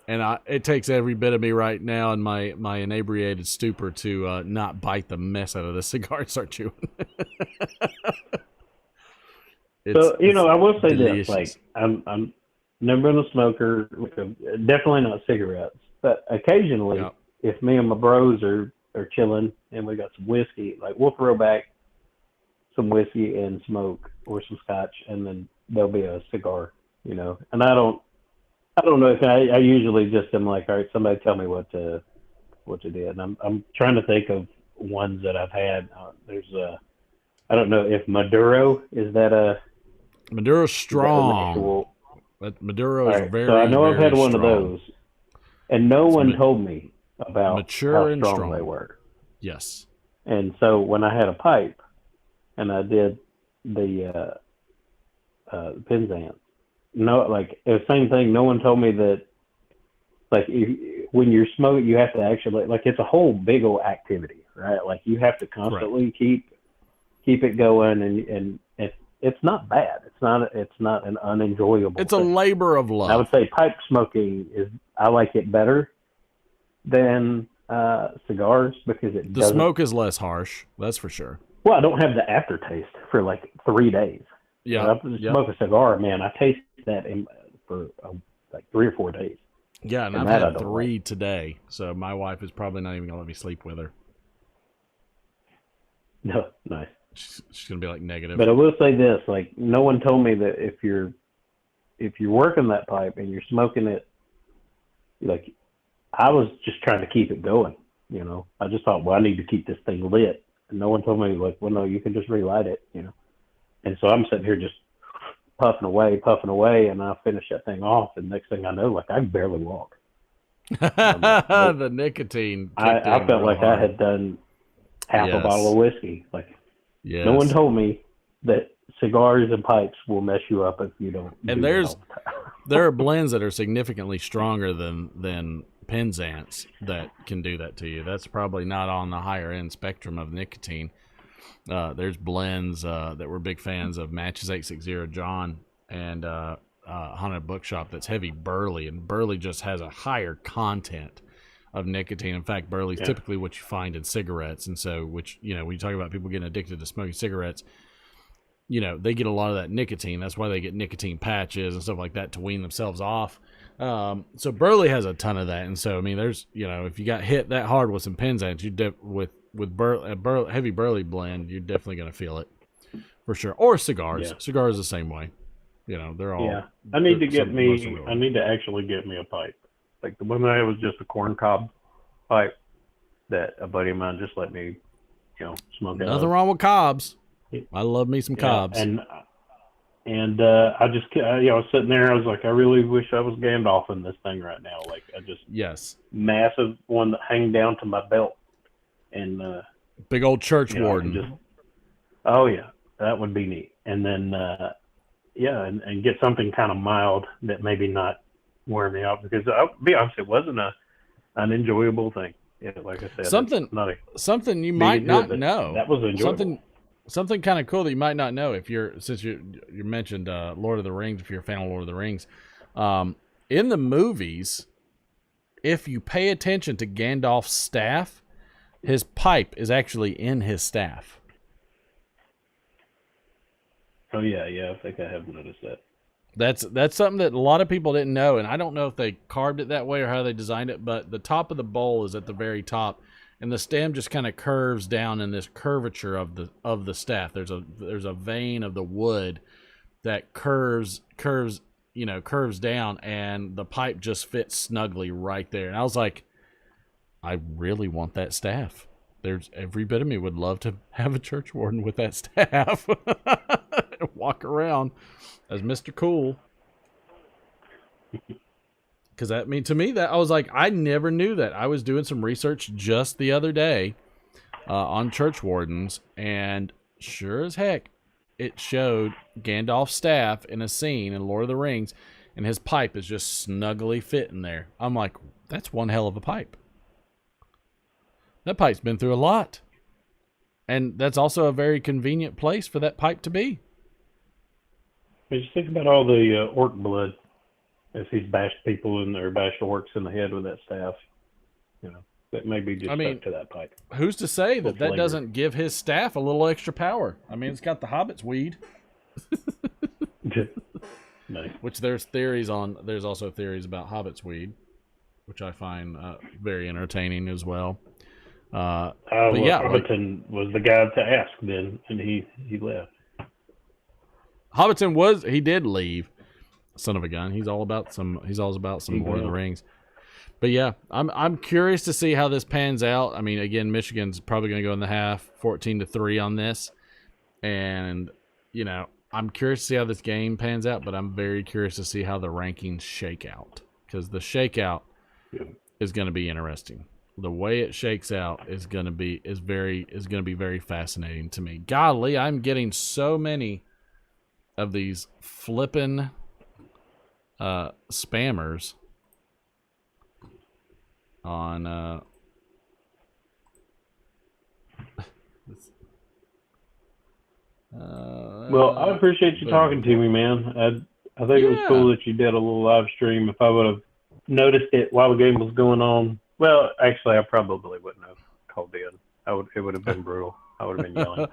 And it takes every bit of me right now in my inebriated stupor to not bite the mess out of the cigar and start chewing. So, you know, I will say delicious. this, like, I'm never been a smoker, definitely not cigarettes, but occasionally, if me and my bros are chilling and we got some whiskey, like, we'll throw back some whiskey and smoke or some scotch, and then there'll be a cigar, you know. And I don't know if I usually just am like, all right, somebody tell me what to do. And I'm trying to think of ones that I've had. There's I don't know if Maduro, is that a Maduro's strong. But Maduro is very, so I know I've had one strong. of those, and no one told me about mature how and strong they were. Yes. And so when I had a pipe, and I did the Penzance, no, like, it was the same thing. No one told me that, like, when you're smoking, you have to actually, like, it's a whole big old activity, right? Like, you have to constantly keep it going, and it's not bad. It's not an unenjoyable. It's a labor of love. I would say pipe smoking I like it better than cigars, because the smoke is less harsh. That's for sure. Well, I don't have the aftertaste for like 3 days. Yeah. When I smoke a cigar, man, I taste that for like 3 or 4 days. Yeah, and I've had 3 today, so my wife is probably not even gonna let me sleep with her. No, nice. She's gonna be like negative. But I will say this: like, no one told me that if you're working that pipe and you're smoking it, like, I was just trying to keep it going. You know, I just thought, well, I need to keep this thing lit. And no one told me, like, well, no, you can just relight it. You know, and so I'm sitting here just puffing away, and I finish that thing off, and next thing I know, like, I barely walk. The nicotine. I felt like I had done half a bottle of whiskey. Like, no one told me that cigars and pipes will mess you up if you don't. And there are blends that are significantly stronger than Penzance that can do that to you. That's probably not on the higher end spectrum of nicotine. There's blends that we're big fans of. Matches 860 John and Haunted Bookshop that's heavy burley, and burley just has a higher content of nicotine. In fact, burley is typically what you find in cigarettes, and so, which, you know, when you talk about people getting addicted to smoking cigarettes, you know, they get a lot of that nicotine. That's why they get nicotine patches and stuff like that to wean themselves off. So burley has a ton of that, and so, I mean, there's, you know, if you got hit that hard with some Penzance, with heavy burley blend, you're definitely going to feel it for sure. Or cigars. Yeah. Cigars the same way. You know, they're all. Yeah, I need to actually get me a pipe. Like, the one I had was just a corn cob pipe that a buddy of mine just let me, you know, smoke out of. Nothing wrong with cobs. I love me some cobs. And I just, I was sitting there. I was like, I really wish I was Gandalf in this thing right now. Like, I just massive one that hang down to my belt, and big old church warden. Oh yeah, that would be neat. And then and get something kind of mild that maybe not wear me out, because I'll be honest, it wasn't an enjoyable thing. Yeah, like I said, something you might not know. That was enjoyable. Something kind of cool that you might not know, since you mentioned Lord of the Rings, if you're a fan of Lord of the Rings, in the movies, if you pay attention to Gandalf's staff, his pipe is actually in his staff. Oh yeah, I think I have noticed that. That's something that a lot of people didn't know, and I don't know if they carved it that way or how they designed it, but the top of the bowl is at the very top, and the stem just kind of curves down in this curvature of the staff. There's a vein of the wood that curves down, and the pipe just fits snugly right there. And I was like, I really want that staff. there's every bit of me would love to have a church warden with that staff. Walk around as Mr. Cool. Because to me, that I was like, I never knew that. I was doing some research just the other day on church wardens, and sure as heck, it showed Gandalf's staff in a scene in Lord of the Rings, and his pipe is just snugly fitting there. I'm like, that's one hell of a pipe. That pipe's been through a lot. And that's also a very convenient place for that pipe to be. Just think about all the orc blood as he's bashed people in there, bashed orcs in the head with that staff. You know, that may be just stuck to that pipe. Who's to say that doesn't give his staff a little extra power? I mean, it's got the Hobbit's weed. Nice. Which there's also theories about Hobbit's weed, which I find very entertaining as well. Hobbiton was the guy to ask then, and he left. Hobbiton he did leave. Son of a gun. He's all about some Lord of the Rings. But yeah, I'm curious to see how this pans out. I mean, again, Michigan's probably going to go in the half 14-3 on this, and you know, I'm curious to see how this game pans out. But I'm very curious to see how the rankings shake out, because the shakeout is going to be interesting. The way it shakes out is going to be very fascinating to me. Golly, I'm getting so many of these flippin' spammers on well, I appreciate you talking to me, man. I think it was cool that you did a little live stream. If I would have noticed it while the game was going on, well, actually, I probably wouldn't have called in. It would have been brutal. I would have been yelling.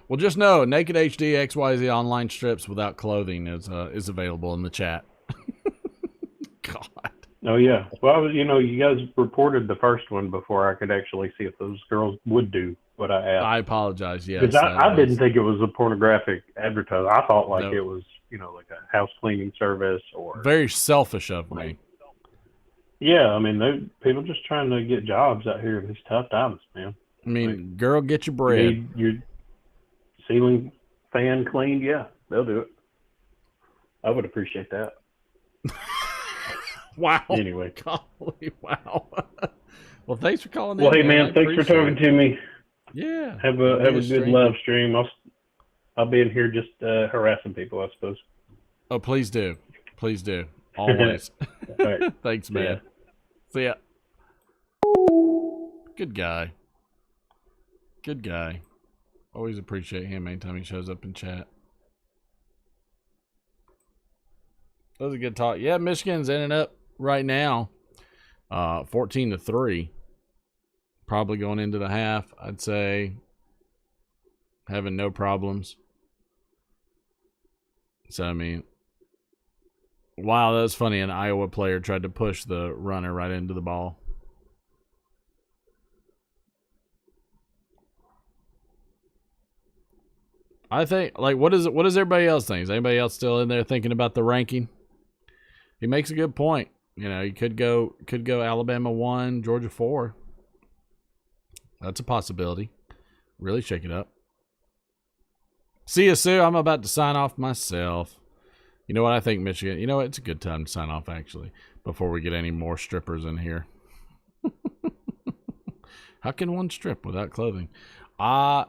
Well, just know, Naked HD XYZ online strips without clothing is available in the chat. God. Oh yeah. Well, you guys reported the first one before I could actually see if those girls would do what I asked. I apologize. Yes, because I didn't think it was a pornographic advertisement. I thought it was, like a house cleaning service or very selfish of me. Yeah, I mean, people just trying to get jobs out here in these tough times, man. I mean, girl, get your bread. You need your ceiling fan cleaned, yeah, they'll do it. I would appreciate that. Wow. Anyway. Golly, wow. Well, thanks for calling in. Well, hey, man, thanks for talking to me. Yeah. Have a good live stream. I'll be in here just harassing people, I suppose. Oh, please do. Please do. Always. All right. Thanks, man. See ya. Good guy. Good guy. Always appreciate him anytime he shows up in chat. That was a good talk. Yeah, Michigan's ending up right now 14-3. Probably going into the half, I'd say. Having no problems. So, I mean, wow, that was funny. An Iowa player tried to push the runner right into the ball. I think, what does everybody else think? Is anybody else still in there thinking about the ranking? He makes a good point. You could go Alabama 1, Georgia 4. That's a possibility. Really shake it up. See you, Sue. I'm about to sign off myself. You know what? I think Michigan, it's a good time to sign off, actually, before we get any more strippers in here. How can one strip without clothing? I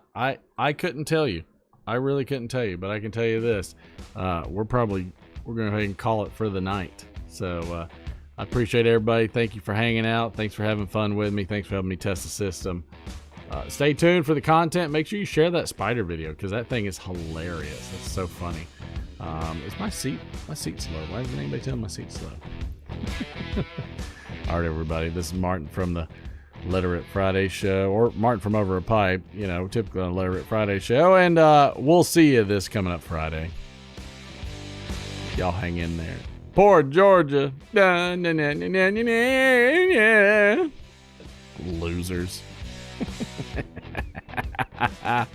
couldn't tell you. I really couldn't tell you, but I can tell you this. We're going to go ahead and call it for the night. So I appreciate everybody. Thank you for hanging out. Thanks for having fun with me. Thanks for helping me test the system. Stay tuned for the content. Make sure you share that spider video, because that thing is hilarious. It's so funny. Is my seat slow? Why isn't anybody telling my seat's slow? All right, everybody. This is Martin from the Literate Friday Show, or Martin from Over a Pipe, typically on Literate Friday Show, and we'll see you this coming up Friday. Y'all hang in there. Poor Georgia. Losers. All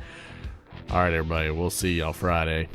right, everybody. We'll see y'all Friday.